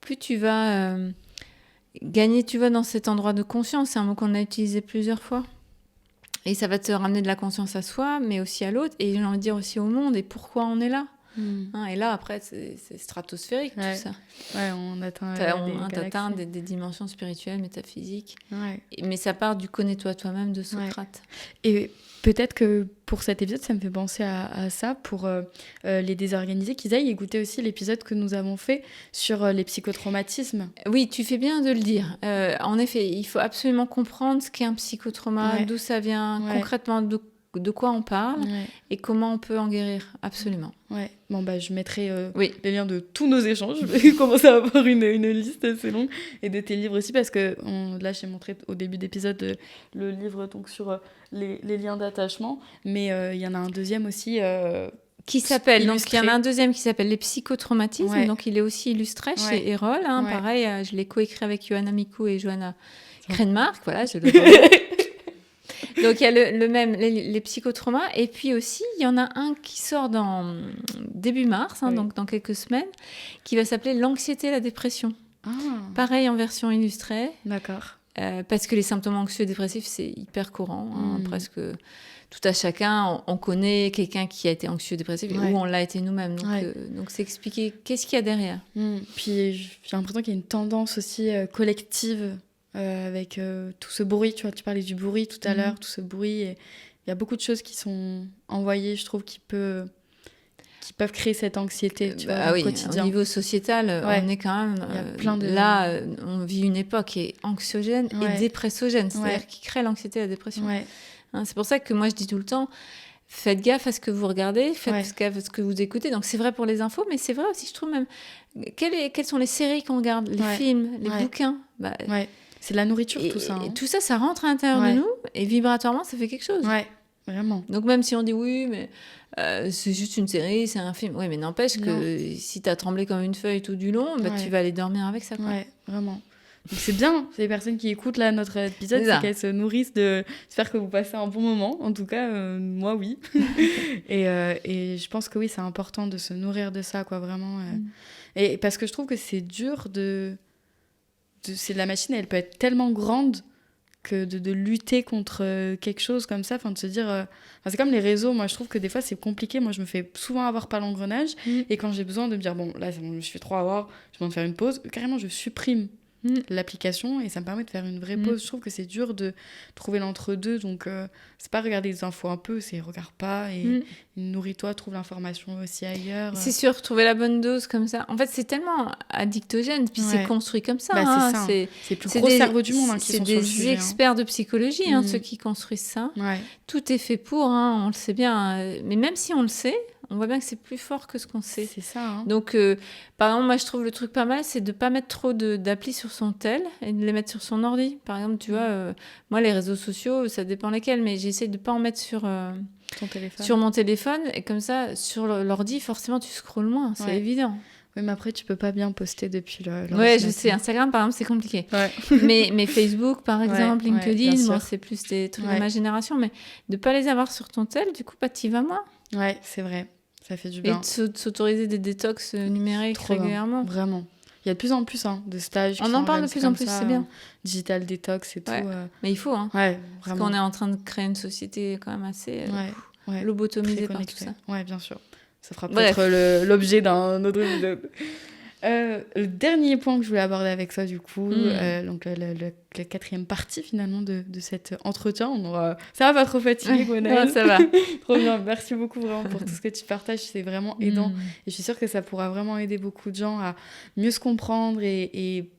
plus tu vas gagner, tu vas dans cet endroit de conscience. C'est un mot qu'on a utilisé plusieurs fois. Et ça va te ramener de la conscience à soi, mais aussi à l'autre, et j'ai envie de dire aussi au monde, et pourquoi on est là. Et là, après, c'est stratosphérique, tout ça. On atteint des dimensions spirituelles, métaphysiques. Mais ça part du connais-toi toi-même de Socrate. Et peut-être que pour cet épisode, ça me fait penser à ça, pour les désorganisés, qu'ils aillent écouter aussi l'épisode que nous avons fait sur les psychotraumatismes. Oui, tu fais bien de le dire. En effet, il faut absolument comprendre ce qu'est un psychotrauma, d'où ça vient, concrètement, de quoi on parle Ouais. et comment on peut en guérir, absolument. Ouais. Bon, je mettrai Oui. les liens de tous nos échanges. Je vais commencer à avoir une liste assez longue. Et de tes livres aussi, parce que là, j'ai montré au début d'épisode le livre donc, sur les liens d'attachement. Mais il y en a un deuxième aussi. Qui s'appelle, donc il y en illustré. a un deuxième qui s'appelle Les psychotraumatismes, Ouais. donc il est aussi illustré Ouais. chez Erol, hein, Ouais. pareil, je l'ai coécrit avec Johanna Mikou et Johanna Krenmark, voilà, je le remets. Donc il y a le même, les psychotraumas, et puis aussi il y en a un qui sort dans début mars, hein, Oui. donc dans quelques semaines, qui va s'appeler L'anxiété et la dépression. Ah, Pareil en version illustrée, d'accord. parce que les symptômes anxieux et dépressifs, c'est hyper courant, hein, presque tout à chacun. On connaît quelqu'un qui a été anxieux-dépressif Ouais. ou on l'a été nous-mêmes. Donc, Ouais. donc c'est expliquer qu'est-ce qu'il y a derrière. Puis j'ai l'impression qu'il y a une tendance aussi collective avec tout ce bruit. Tu vois, tu parlais du bruit tout à l'heure, tout ce bruit. Et il y a beaucoup de choses qui sont envoyées, je trouve, qui peuvent créer cette anxiété, tu vois, Oui, au quotidien. au niveau sociétal, Ouais. on est quand même... Il y a plein de... Là, on vit une époque qui est anxiogène Ouais. et dépressogène, c'est-à-dire Ouais. qui crée l'anxiété et la dépression. Ouais. Hein, c'est pour ça que moi, je dis tout le temps, faites gaffe à ce que vous regardez, faites Ouais. gaffe à ce que vous écoutez. Donc, c'est vrai pour les infos, mais c'est vrai aussi, je trouve même... Quelles sont les séries qu'on regarde, les Ouais. films, les Ouais. bouquins Ouais. C'est de la nourriture, tout ça. Et Hein. tout ça, ça rentre à l'intérieur Ouais. de nous, et vibratoirement, ça fait quelque chose. Ouais, vraiment. Donc même si on dit oui, mais c'est juste une série, c'est un film. Oui, mais n'empêche que si t'as tremblé comme une feuille tout du long, Ouais. tu vas aller dormir avec ça. Quoi. Ouais, vraiment. Donc c'est bien, les personnes qui écoutent là notre épisode, C'est ça. c'est qu'elles se nourrissent de... J'espère que vous passez un bon moment, en tout cas, moi oui. et je pense que oui, c'est important de se nourrir de ça, quoi, vraiment. Et parce que je trouve que c'est dur c'est la machine, elle peut être tellement grande que de lutter contre quelque chose comme ça, enfin de se dire... c'est comme les réseaux, moi je trouve que des fois c'est compliqué, moi je me fais souvent avoir par l'engrenage, et quand j'ai besoin de me dire, bon là c'est bon, je suis trop à voir, je vais me faire une pause, carrément je supprime l'application et ça me permet de faire une vraie pause. Je trouve que c'est dur de trouver l'entre-deux, donc c'est pas regarder les infos un peu, c'est regarde pas et nourris-toi, trouve l'information aussi ailleurs. C'est sûr, trouver la bonne dose comme ça. En fait, c'est tellement addictogène, puis c'est construit comme ça. Bah, hein. c'est ça. C'est le plus gros cerveau du monde qui sont sur le sujet. C'est des experts de psychologie, ceux qui construisent ça. Ouais. Tout est fait pour, on le sait bien. Mais même si on le sait, on voit bien que c'est plus fort que ce qu'on sait. C'est ça. Hein. Donc, par exemple, moi, je trouve le truc pas mal, c'est de pas mettre trop d'applis sur son tel et de les mettre sur son ordi. Par exemple, tu vois, moi, les réseaux sociaux, ça dépend lesquels, mais j'essaie de pas en mettre sur mon téléphone. Et comme ça, sur l'ordi, forcément, tu scrolles moins. C'est évident. Oui, mais après, tu peux pas bien poster depuis l'ordi. Ouais, je sais. Instagram, par exemple, c'est compliqué. Ouais. mais Facebook, par exemple, LinkedIn, c'est plus des trucs de ma génération. Mais de pas les avoir sur ton tel, du coup, t'y vas moins. Ouais, c'est vrai. Ça fait du bien. Et de s'autoriser des détox numériques régulièrement. Bien. Vraiment. Il y a de plus en plus de stages. On en parle de plus en plus, c'est bien. Digital détox et tout. Mais il faut. Hein. Ouais, vraiment. Parce qu'on est en train de créer une société quand même assez lobotomisée par tout ça. Ouais, bien sûr. Ça fera peut-être l'objet d'un autre épisode. Le dernier point que je voulais aborder avec toi, du coup, donc la quatrième partie finalement de cet entretien. Ça va pas trop fatiguer, Gwenaëlle. Non, ça va. Trop bien. Merci beaucoup vraiment pour tout ce que tu partages. C'est vraiment aidant. Et je suis sûre que ça pourra vraiment aider beaucoup de gens à mieux se comprendre et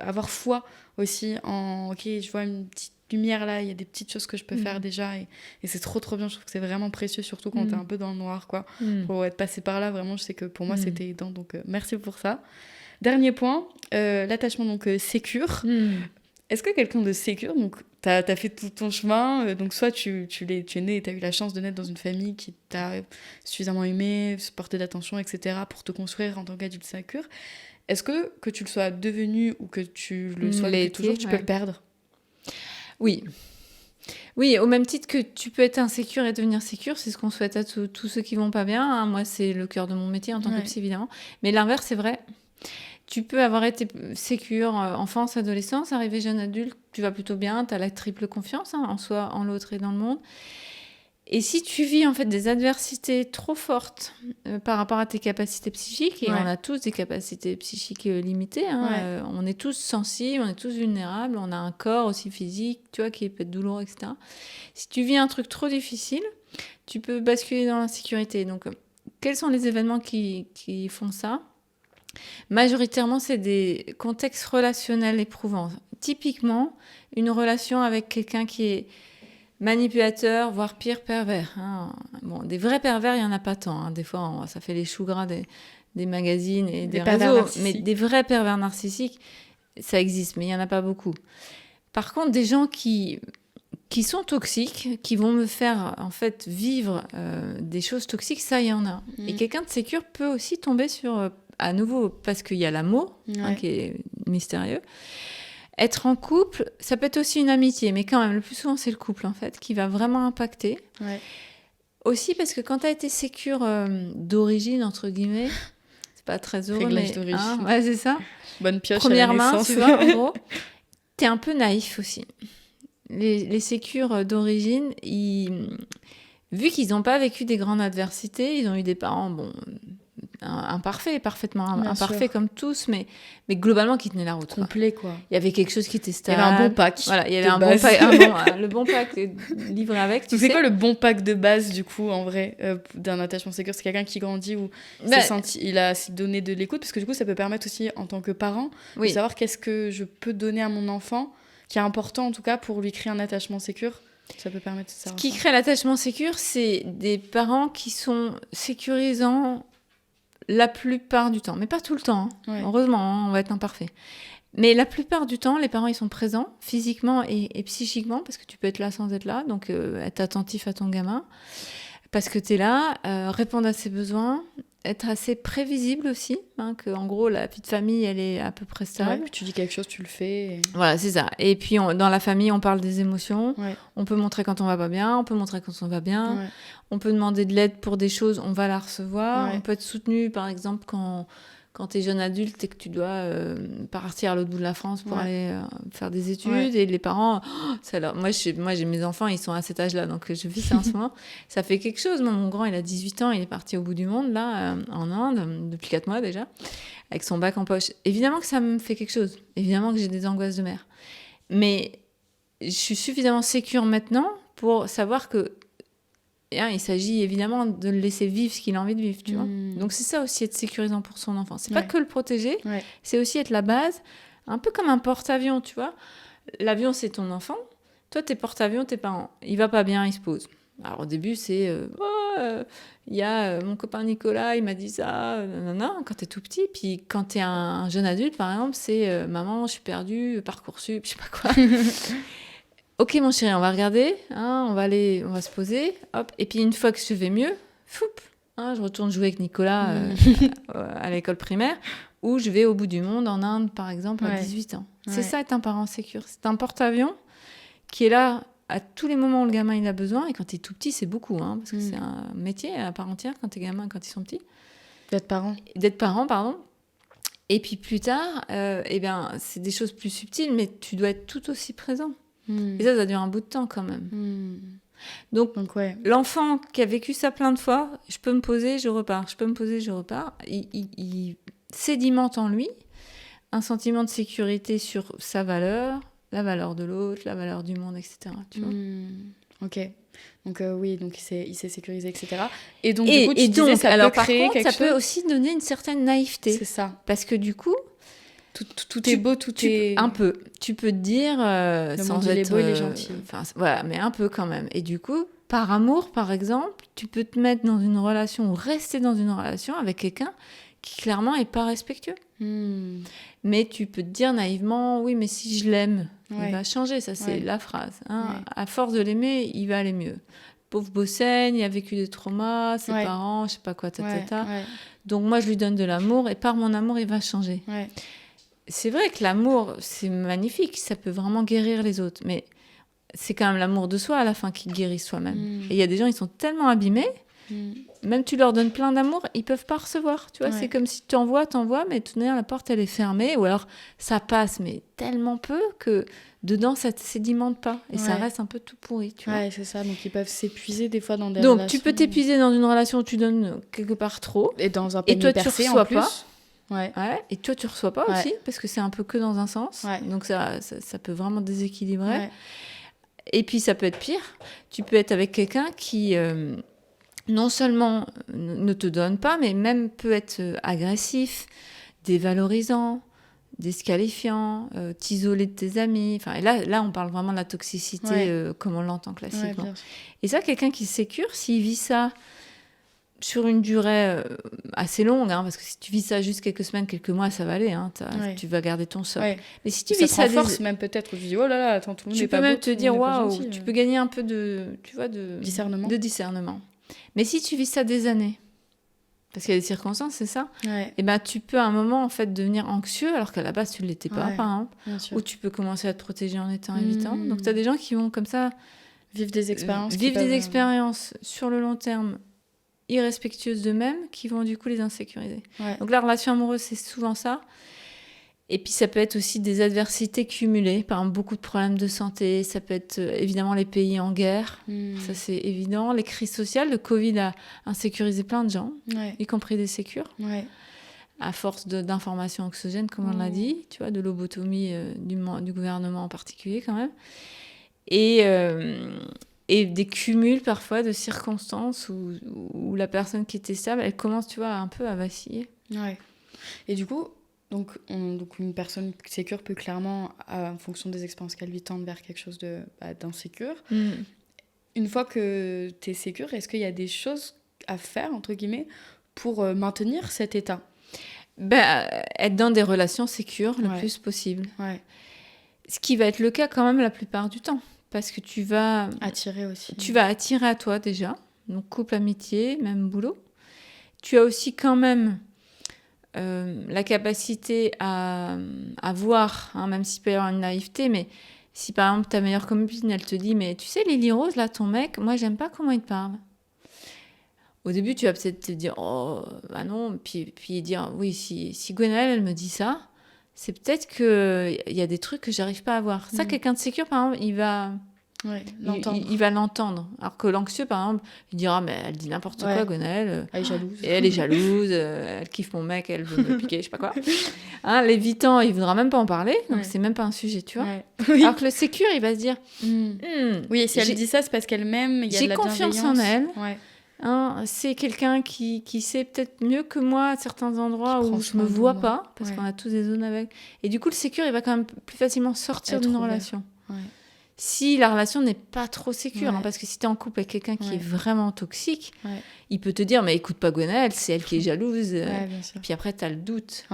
avoir foi aussi en ok, je vois une petite lumière là, il y a des petites choses que je peux faire déjà et c'est trop bien. Je trouve que c'est vraiment précieux, surtout quand t'es un peu dans le noir, quoi. Pour être passé par là, vraiment, je sais que pour moi c'était aidant, donc merci pour ça. Dernier point, l'attachement donc sécure. Est-ce que quelqu'un de sécure, donc t'as fait tout ton chemin, donc soit tu es né et t'as eu la chance de naître dans une famille qui t'a suffisamment aimé, porté d'attention, etc. pour te construire en tant qu'adulte sécure. Est-ce que tu le sois devenu ou que tu le sois depuis toujours, tu peux le perdre? Oui. Oui, au même titre que tu peux être insécure et devenir sécure, c'est ce qu'on souhaite à tous ceux qui vont pas bien. Hein. Moi, c'est le cœur de mon métier en tant que psy, évidemment. Mais l'inverse, c'est vrai. Tu peux avoir été sécure enfance, adolescence, arriver jeune adulte, tu vas plutôt bien, tu as la triple confiance en soi, en l'autre et dans le monde. Et si tu vis en fait des adversités trop fortes par rapport à tes capacités psychiques, et on a tous des capacités psychiques limitées, on est tous sensibles, on est tous vulnérables, on a un corps aussi physique, tu vois, qui peut être douloureux, etc. Si tu vis un truc trop difficile, tu peux basculer dans l'insécurité. Donc, quels sont les événements qui font ça ? Majoritairement, c'est des contextes relationnels éprouvants. Typiquement, une relation avec quelqu'un qui est manipulateur, voire pire, pervers. Hein. Bon, des vrais pervers, il n'y en a pas tant. Hein. Des fois, ça fait les choux gras des magazines et des réseaux. Mais des vrais pervers narcissiques, ça existe, mais il n'y en a pas beaucoup. Par contre, des gens qui sont toxiques, qui vont me faire en fait vivre des choses toxiques, ça, il y en a. Et quelqu'un de sécure peut aussi tomber sur, à nouveau, parce qu'il y a l'amour, qui est mystérieux. Être en couple, ça peut être aussi une amitié, mais quand même, le plus souvent, c'est le couple, en fait, qui va vraiment impacter. Ouais. Aussi parce que quand tu as été sécure d'origine, entre guillemets, c'est pas très heureux, Réglage mais... d'origine. Hein, ouais, c'est ça. Bonne pioche Première à la main, naissance. tu vois, en gros. T'es un peu naïf aussi. Les sécures d'origine, vu qu'ils n'ont pas vécu des grandes adversités, ils ont eu des parents, imparfaits, parfaitement imparfaits comme tous, mais globalement qui tenaient la route. Complet, quoi. Il y avait quelque chose qui était stable. Il y avait un bon pack. Voilà, il y avait le bon pack livré avec. Tu sais quoi le bon pack de base, du coup, en vrai, d'un attachement sécure? C'est quelqu'un qui grandit ou il a donné de l'écoute, parce que du coup, ça peut permettre aussi, en tant que parent, de savoir qu'est-ce que je peux donner à mon enfant, qui est important en tout cas pour lui créer un attachement sécure. Ça peut permettre de savoir. Ce qui crée l'attachement sécure, c'est des parents qui sont sécurisants la plupart du temps, mais pas tout le temps. Hein. Ouais. Heureusement, hein, on va être imparfait. Mais la plupart du temps, les parents, ils sont présents physiquement et psychiquement, parce que tu peux être là sans être là, donc être attentif à ton gamin, parce que tu es là, répondre à ses besoins, être assez prévisible aussi, hein, que en gros, la vie de famille, elle est à peu près stable. Ouais, puis tu dis quelque chose, tu le fais. Et... Voilà, c'est ça. Et puis, dans la famille, on parle des émotions. Ouais. On peut montrer quand on va pas bien, on peut montrer quand on va bien. Ouais. On peut demander de l'aide pour des choses, on va la recevoir. Ouais. On peut être soutenu, par exemple, quand tu es jeune adulte et que tu dois partir à l'autre bout de la France pour aller faire des études, et les parents, moi j'ai mes enfants, ils sont à cet âge-là, donc je vis ça en ce moment. Ça fait quelque chose. Moi, mon grand, il a 18 ans, il est parti au bout du monde, là, en Inde, depuis 4 mois déjà, avec son bac en poche. Évidemment que ça me fait quelque chose. Évidemment que j'ai des angoisses de mère. Mais je suis suffisamment sécure maintenant pour savoir que il s'agit évidemment de le laisser vivre ce qu'il a envie de vivre, tu vois. Donc c'est ça aussi, être sécurisant pour son enfant. C'est pas que le protéger, c'est aussi être la base, un peu comme un porte-avions, tu vois. L'avion, c'est ton enfant. Toi, t'es porte-avions, tes parents. Il va pas bien, il se pose. Alors au début, c'est y a mon copain Nicolas, il m'a dit ça, nanana, quand t'es tout petit. Puis quand t'es un jeune adulte, par exemple, c'est maman, je suis perdue, Parcoursup, je sais pas quoi. Ok mon chéri, on va regarder, hein, on va se poser, hop. Et puis une fois que je vais mieux, je retourne jouer avec Nicolas à l'école primaire, ou je vais au bout du monde en Inde par exemple à 18 ans. C'est ça être un parent sécure, c'est un porte-avions qui est là à tous les moments où le gamin il a besoin, et quand il est tout petit c'est beaucoup, hein, parce que c'est un métier à part entière quand t'es gamin, quand ils sont petits. D'être parent, pardon. Et puis plus tard, c'est des choses plus subtiles, mais tu dois être tout aussi présent. Et ça dure un bout de temps quand même. Donc l'enfant qui a vécu ça plein de fois, je peux me poser, je repars, il sédimente en lui un sentiment de sécurité sur sa valeur, la valeur de l'autre, la valeur du monde, etc. Tu vois. Ok. Donc donc il s'est sécurisé, etc. Et donc du coup, tu disais, ça peut créer quelque chose. Ça peut aussi donner une certaine naïveté. C'est ça. Parce que du coup, tout est beau, est... Un peu. Tu peux te dire... le sans monde, être, il est beau, il est gentil. Voilà, mais un peu quand même. Et du coup, par amour, par exemple, tu peux te mettre dans une relation ou rester dans une relation avec quelqu'un qui, clairement, n'est pas respectueux. Mais tu peux te dire naïvement, oui, mais si je l'aime, il va changer. Ça, c'est la phrase. Hein. À force de l'aimer, il va aller mieux. Pauvre Bossaigne, il a vécu des traumas, ses parents, je sais pas quoi, Donc, moi, je lui donne de l'amour, et par mon amour, il va changer. C'est vrai que l'amour, c'est magnifique, ça peut vraiment guérir les autres, mais c'est quand même l'amour de soi à la fin qui guérit soi-même. Et il y a des gens, ils sont tellement abîmés, même tu leur donnes plein d'amour, ils peuvent pas recevoir, tu vois. C'est comme si tu t'envoies, mais tout de même, la porte, elle est fermée, ou alors ça passe, mais tellement peu que dedans, ça ne sédimente pas, et ça reste un peu tout pourri, tu vois. Ouais, c'est ça, donc ils peuvent s'épuiser des fois dans des relations. Donc tu peux t'épuiser dans une relation où tu donnes quelque part trop, et dans un panier percé en plus. Pas. Et toi tu reçois pas aussi, parce que c'est un peu que dans un sens, donc ça peut vraiment déséquilibrer. Et puis ça peut être pire, tu peux être avec quelqu'un qui non seulement ne te donne pas, mais même peut être agressif, dévalorisant, desqualifiant, t'isoler de tes amis. Enfin, et là, on parle vraiment de la toxicité comme on l'entend classiquement. Ouais, et ça, quelqu'un qui est sécure, s'il vit ça sur une durée assez longue, parce que si tu vis ça juste quelques semaines, quelques mois, ça va aller. Tu vas garder ton socle. Ouais. Mais si tu ça vis ça force même peut-être, tu dis oh là là, attends, tout le monde tu n'est peux pas même beau, te dire waouh, tu peux gagner un peu de discernement. Mais si tu vis ça des années, parce qu'il y a des circonstances, c'est ça, et tu peux à un moment en fait devenir anxieux alors qu'à la base tu ne l'étais pas, par exemple, ou tu peux commencer à te protéger en étant évitant. Donc tu as des gens qui vont comme ça vivre des expériences sur le long terme irrespectueuses d'eux-mêmes qui vont du coup les insécuriser. Ouais. Donc la relation amoureuse, c'est souvent ça. Et puis ça peut être aussi des adversités cumulées, par exemple beaucoup de problèmes de santé, ça peut être évidemment les pays en guerre, ça c'est évident, les crises sociales, le Covid a insécurisé plein de gens, y compris des sécures, à force d'informations anxiogènes, comme on l'a dit, tu vois, de lobotomie du gouvernement en particulier quand même. Et des cumuls parfois de circonstances où la personne qui était stable, elle commence, tu vois, un peu à vaciller. Ouais. Et du coup, donc une personne sécure peut clairement, en fonction des expériences qu'elle vit, tendre vers quelque chose d'insécure. Une fois que tu es sécure, est-ce qu'il y a des choses à faire, entre guillemets, pour maintenir cet état ? Être dans des relations sécures le plus possible. Ouais. Ce qui va être le cas quand même la plupart du temps. Parce que tu vas attirer aussi. Tu vas attirer à toi déjà, donc couple, amitié, même boulot. Tu as aussi quand même la capacité à voir, même s'il peut y avoir une naïveté, mais si par exemple ta meilleure copine, elle te dit « Mais tu sais, Lily Rose, là, ton mec, moi, j'aime pas comment il te parle. » Au début, tu vas peut-être te dire « Oh, bah non », puis dire « Oui, si Gwenaëlle, elle me dit ça, c'est peut-être qu'il y a des trucs que j'arrive pas à voir. » Ça, quelqu'un de sécure, par exemple, il va l'entendre. Alors que l'anxieux, par exemple, il dira mais elle dit n'importe quoi, Gwenaëlle. Elle est jalouse. Et elle est jalouse, elle kiffe mon mec, elle veut me piquer, je sais pas quoi. L'évitant, il voudra même pas en parler, donc c'est même pas un sujet, tu vois. Alors que le sécure, il va se dire oui, et si elle dit ça, c'est parce qu'elle m'aime, il y a de la bienveillance. J'ai confiance en elle. C'est quelqu'un qui sait peut-être mieux que moi à certains endroits où je me vois pas, parce qu'on a tous des zones avec. Et du coup, le sécure, il va quand même plus facilement sortir d'une relation. Si la relation n'est pas trop sécure, parce que si tu es en couple avec quelqu'un qui est vraiment toxique, il peut te dire mais écoute pas Gwenaëlle, c'est elle qui est jalouse, puis après tu as le doute.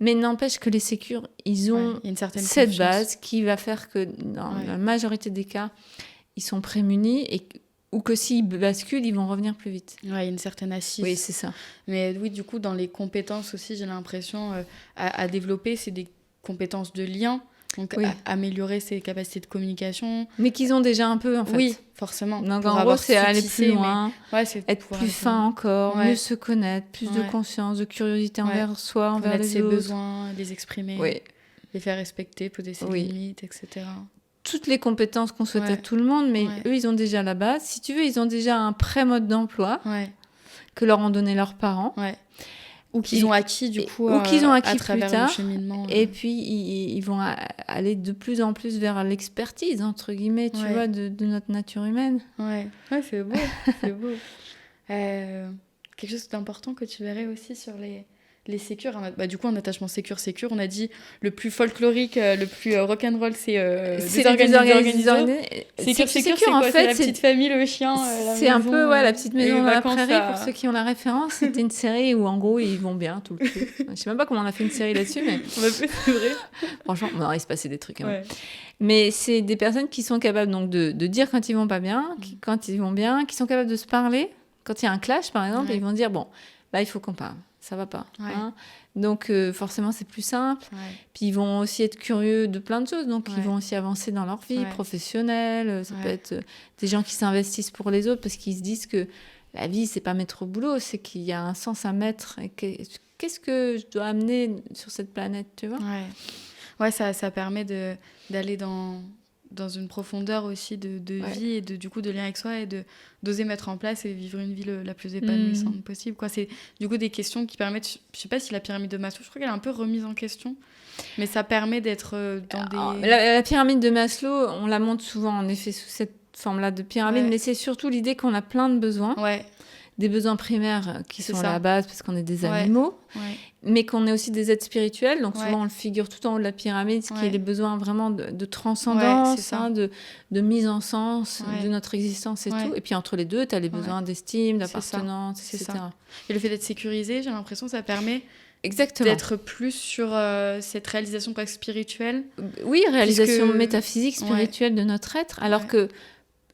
Mais n'empêche que les sécures, ils ont cette base qui va faire que dans la majorité des cas, ils sont prémunis ou que s'ils basculent, ils vont revenir plus vite. Il y a une certaine assise. Oui, c'est ça. Mais oui, du coup, dans les compétences aussi, j'ai l'impression à développer, c'est des compétences de lien. Donc, améliorer ses capacités de communication. Mais qu'ils ont déjà un peu, en fait. Oui, forcément. Donc, en gros, c'est aller plus loin, être plus fin encore, mieux se connaître, plus de conscience, de curiosité envers soi, envers les autres. Connaître ses besoins, les exprimer, les faire respecter, poser ses limites, etc. Toutes les compétences qu'on souhaite à tout le monde, mais eux, ils ont déjà la base. Si tu veux, ils ont déjà un pré-mode d'emploi que leur ont donné leurs parents. Ou qu'ils ont acquis du coup ou qu'ils ont acquis à travers plus tard, le cheminement. Et puis ils vont aller de plus en plus vers l'expertise entre guillemets, tu vois, de notre nature humaine. Ouais, c'est beau, c'est beau. Quelque chose d'important que tu verrais aussi sur les sécures. Du coup, en attachement sécure, on a dit le plus folklorique, le plus rock'n'roll, c'est désorganisé. Sécure, c'est quoi, en fait, c'est la petite famille, le chien, c'est un peu la petite maison dans la prairie, pour ceux qui ont la référence. C'était une série où, en gros, ils vont bien tout le temps. Je sais même pas comment on a fait une série là-dessus, mais... c'est vrai. Franchement, il se passait des trucs. Mais c'est des personnes qui sont capables donc, de dire quand ils vont pas bien, quand ils vont bien, qui sont capables de se parler. Quand il y a un clash, par exemple, ils vont dire, bon, là, il faut qu'on parle. Ça va pas. Donc, forcément, c'est plus simple. Puis, ils vont aussi être curieux de plein de choses. Donc, ils vont aussi avancer dans leur vie professionnelle. Ça peut être des gens qui s'investissent pour les autres parce qu'ils se disent que la vie, c'est pas mettre au boulot, c'est qu'il y a un sens à mettre. Et qu'est-ce que je dois amener sur cette planète, tu vois ? Ça permet d'aller dans une profondeur aussi de vie et du coup de lien avec soi et d'oser mettre en place et vivre une vie la plus épanouissante possible, quoi. C'est du coup des questions qui permettent, je sais pas si la pyramide de Maslow, je crois qu'elle est un peu remise en question, mais ça permet d'être dans des... La pyramide de Maslow, on la montre souvent en effet sous cette forme-là de pyramide, mais c'est surtout l'idée qu'on a plein de besoins. des besoins primaires qui C'est sont ça. la base parce qu'on est des Ouais. animaux, Ouais. mais qu'on est aussi des êtres spirituels. Donc Ouais. souvent, on le figure tout en haut de la pyramide, ce qui Ouais. est les besoins vraiment de transcendance, Ouais, c'est ça. de mise en sens Ouais. de notre existence et Ouais. tout. Et puis entre les deux, tu as les besoins d'estime, C'est ça. d'appartenance, C'est etc. ça. Et le fait d'être sécurisé, j'ai l'impression que ça permet Exactement. d'être plus sur cette réalisation presque spirituelle. Oui, réalisation Puisque- métaphysique, spirituelle de notre être, alors Ouais. que,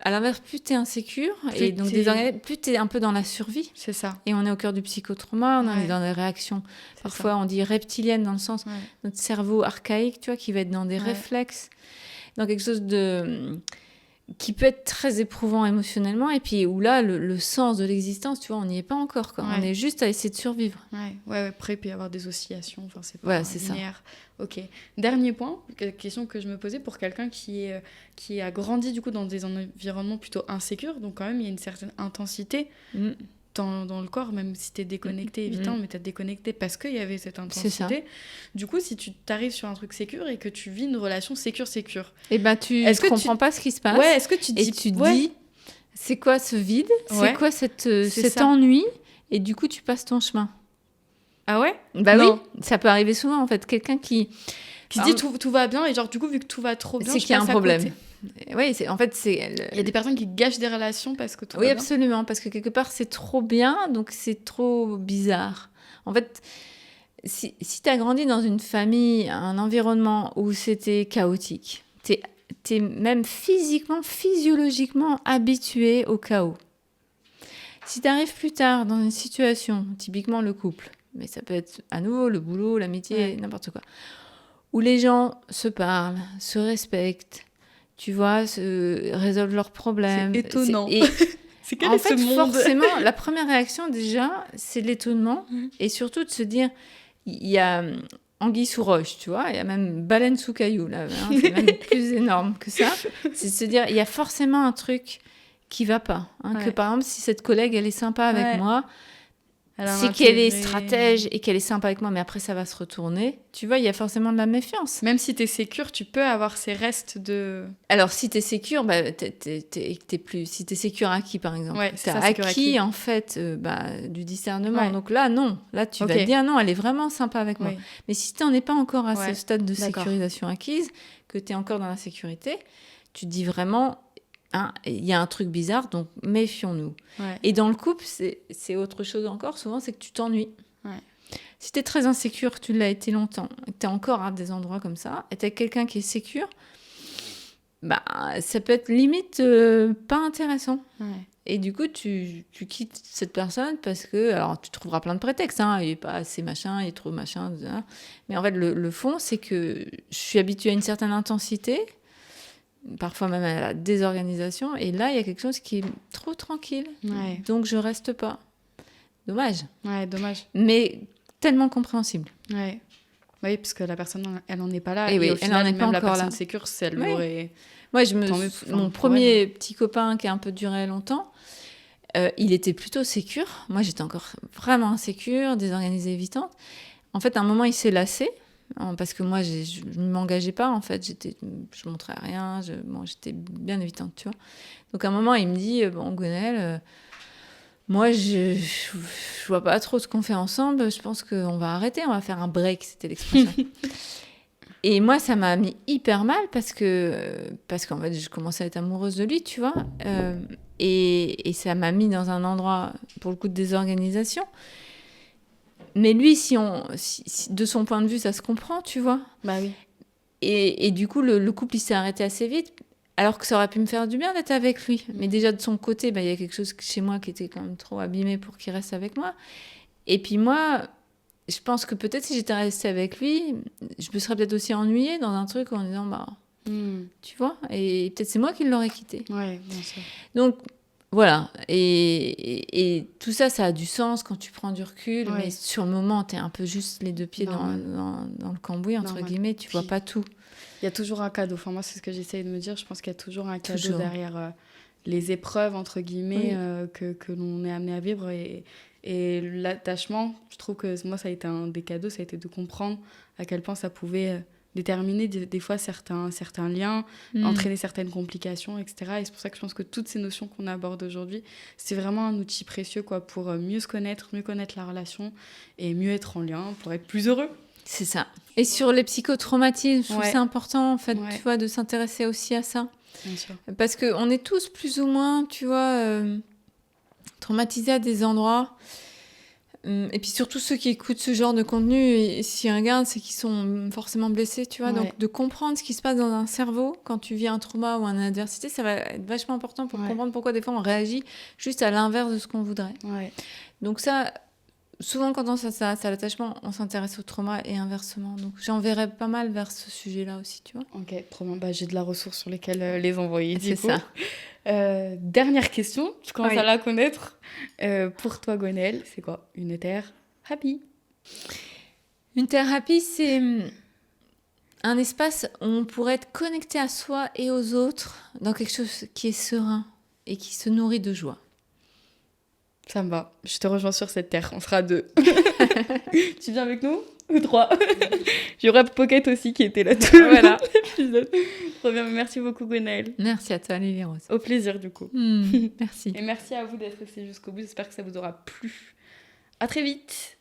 à l'inverse, plus tu es insécure, Plus et donc t'es- désorganisé, plus tu es un peu dans la survie. C'est ça. Et on est au cœur du psychotrauma, on Ouais. est dans des réactions, C'est parfois on dit reptiliennes, dans le sens, ça. Ouais. notre cerveau archaïque, tu vois, qui va être dans des Ouais. réflexes, dans quelque chose qui peut être très éprouvant émotionnellement, et puis où là, le sens de l'existence, tu vois, on n'y est pas encore, quoi. Ouais. On est juste à essayer de survivre. Ouais. Après, il peut y avoir des oscillations. Enfin, c'est pas Voilà, c'est ça. linéaire. Ok. Dernier point, question que je me posais pour quelqu'un qui a grandi du coup dans des environnements plutôt insécures. Donc quand même, il y a une certaine intensité Mm. dans le corps, même si t'es déconnecté, évidemment, mais t'es déconnecté parce qu'il y avait cette intensité. Du coup, si tu t'arrives sur un truc sécure et que tu vis une relation sécure, Et ben tu Est-ce que comprends pas ce qui se passe. ouais, est-ce que tu Et dis tu te ouais, dis, c'est quoi ce vide? Ouais. C'est quoi cet ça. ennui? Et du coup, tu passes ton chemin. ah ouais, Bah Non. oui, ça peut arriver souvent, en fait. Quelqu'un qui qui se dit tout va bien et genre du coup vu que tout va trop bien, c'est je qu'il y a un passe à problème. côté. Oui, en fait, c'est... Il y a des personnes qui gâchent des relations parce que tout Oui, va bien. absolument, parce que quelque part, c'est trop bien, donc c'est trop bizarre. En fait, si tu as grandi dans une famille, un environnement où c'était chaotique, t'es même physiquement, physiologiquement habitué au chaos. Si tu arrives plus tard dans une situation, typiquement le couple, mais ça peut être à nouveau le boulot, l'amitié, n'importe quoi, où les gens se parlent, se respectent, tu vois, résolvent leurs problèmes. C'est étonnant. C'est quel En est fait, ce monde forcément, la première réaction déjà, c'est l'étonnement et surtout de se dire, il y a anguille sous roche, tu vois, il y a même baleine sous caillou, là, hein, c'est même plus énorme que ça. C'est de se dire, il y a forcément un truc qui va pas. Hein, que par exemple, si cette collègue, elle est sympa avec moi, c'est qu'elle est stratège et qu'elle est sympa avec moi, mais après ça va se retourner. Tu vois, il y a forcément de la méfiance. Même si t'es sécure, tu peux avoir ces restes de... Alors, si t'es sécure, bah, t'es plus... Si t'es sécure acquis, par exemple, Ouais, t'as acquis, en fait, du discernement. Ouais. Donc là, non. Là, tu vas te dire, non, elle est vraiment sympa avec moi. Oui. Mais si t'en es pas encore à Ouais. ce stade de D'accord. sécurisation acquise, que t'es encore dans la sécurité, tu te dis vraiment... il y a un truc bizarre, donc méfions-nous. Ouais. Et dans le couple, c'est autre chose encore. Souvent, c'est que tu t'ennuies. Ouais. Si tu es très insécure, tu l'as été longtemps, et tu es encore à des endroits comme ça, et tu as quelqu'un qui est sécure, bah, ça peut être limite pas intéressant. Ouais. Et du coup, tu quittes cette personne parce que... Alors, tu trouveras plein de prétextes. Hein, il n'est pas assez machin, il est trop machin. Hein. Mais en fait, le fond, c'est que je suis habituée à une certaine intensité, parfois même à la désorganisation, et là il y a quelque chose qui est trop tranquille, donc je reste pas. Dommage. Ouais, dommage. Mais tellement compréhensible. Ouais. Oui, parce que la personne, elle n'en est pas là. Et oui, au final, elle n'en est même pas la encore personne là. sécure, si elle Oui. l'aurait... Moi, mon premier petit copain qui a un peu duré longtemps, il était plutôt sécure. Moi, j'étais encore vraiment insécure, désorganisée, évitante. En fait, à un moment, il s'est lassé. Parce que moi, je ne m'engageais pas, en fait. Je montrais rien. J'étais bien évitante, tu vois. Donc, à un moment, il me dit, bon, Gwenaëlle, moi, je vois pas trop ce qu'on fait ensemble. Je pense qu'on va arrêter. On va faire un break, c'était l'expression. Et moi, ça m'a mis hyper mal parce qu'en fait, je commençais à être amoureuse de lui, tu vois. Et ça m'a mis dans un endroit, pour le coup, de désorganisation. Mais lui, si de son point de vue, ça se comprend, tu vois. Bah oui. Et du coup, le couple, il s'est arrêté assez vite, alors que ça aurait pu me faire du bien d'être avec lui. Mais déjà, de son côté, bah, y a quelque chose chez moi qui était quand même trop abîmé pour qu'il reste avec moi. Et puis moi, je pense que peut-être si j'étais restée avec lui, je me serais peut-être aussi ennuyée dans un truc en disant, bah, tu vois, et peut-être c'est moi qui l'aurais quitté. Ouais, bien sûr. Donc, voilà, et tout ça, ça a du sens quand tu prends du recul, mais sur le moment, t'es un peu juste les deux pieds dans le cambouis, entre guillemets, tu vois pas tout. Il y a toujours un cadeau, enfin moi c'est ce que j'essaye de me dire, je pense qu'il y a toujours un cadeau derrière les épreuves, entre guillemets, que l'on est amené à vivre, et l'attachement, je trouve que moi ça a été un des cadeaux, ça a été de comprendre à quel point ça pouvait déterminer des fois certains liens, entraîner certaines complications, etc. Et c'est pour ça que je pense que toutes ces notions qu'on aborde aujourd'hui, c'est vraiment un outil précieux quoi, pour mieux se connaître, mieux connaître la relation et mieux être en lien pour être plus heureux. C'est ça. Et sur les psychotraumatismes, je trouve Ouais. c'est important, en fait, Ouais. tu vois, de s'intéresser aussi à ça. Bien sûr. Parce qu'on est tous plus ou moins, tu vois, traumatisés à des endroits. Et puis surtout ceux qui écoutent ce genre de contenu, et s'ils regardent, c'est qu'ils sont forcément blessés, tu vois. Ouais. Donc de comprendre ce qui se passe dans un cerveau quand tu vis un trauma ou une adversité, ça va être vachement important pour comprendre pourquoi des fois on réagit juste à l'inverse de ce qu'on voudrait. Ouais. Donc ça, souvent quand on s'intéresse à l'attachement, on s'intéresse au trauma et inversement. Donc j'enverrai pas mal vers ce sujet-là aussi, tu vois. Ok, trop bien. Bah, j'ai de la ressource sur lesquelles les envoyer. C'est ça. Dernière question, tu commences Oui. à la connaître. Pour toi, Gwenaëlle, c'est quoi une terre happy? Une thérapie, c'est un espace où on pourrait être connecté à soi et aux autres dans quelque chose qui est serein et qui se nourrit de joie. Ça me va. Je te rejoins sur cette terre. On sera 2. Tu viens avec nous? Ou 3? J'aurai Pocket aussi qui était là tout le Voilà. l'épisode. Trop bien. Merci beaucoup, Gwenaëlle. Merci à toi, Lily Rose. Au plaisir, du coup. Merci. Et merci à vous d'être restés jusqu'au bout. J'espère que ça vous aura plu. À très vite.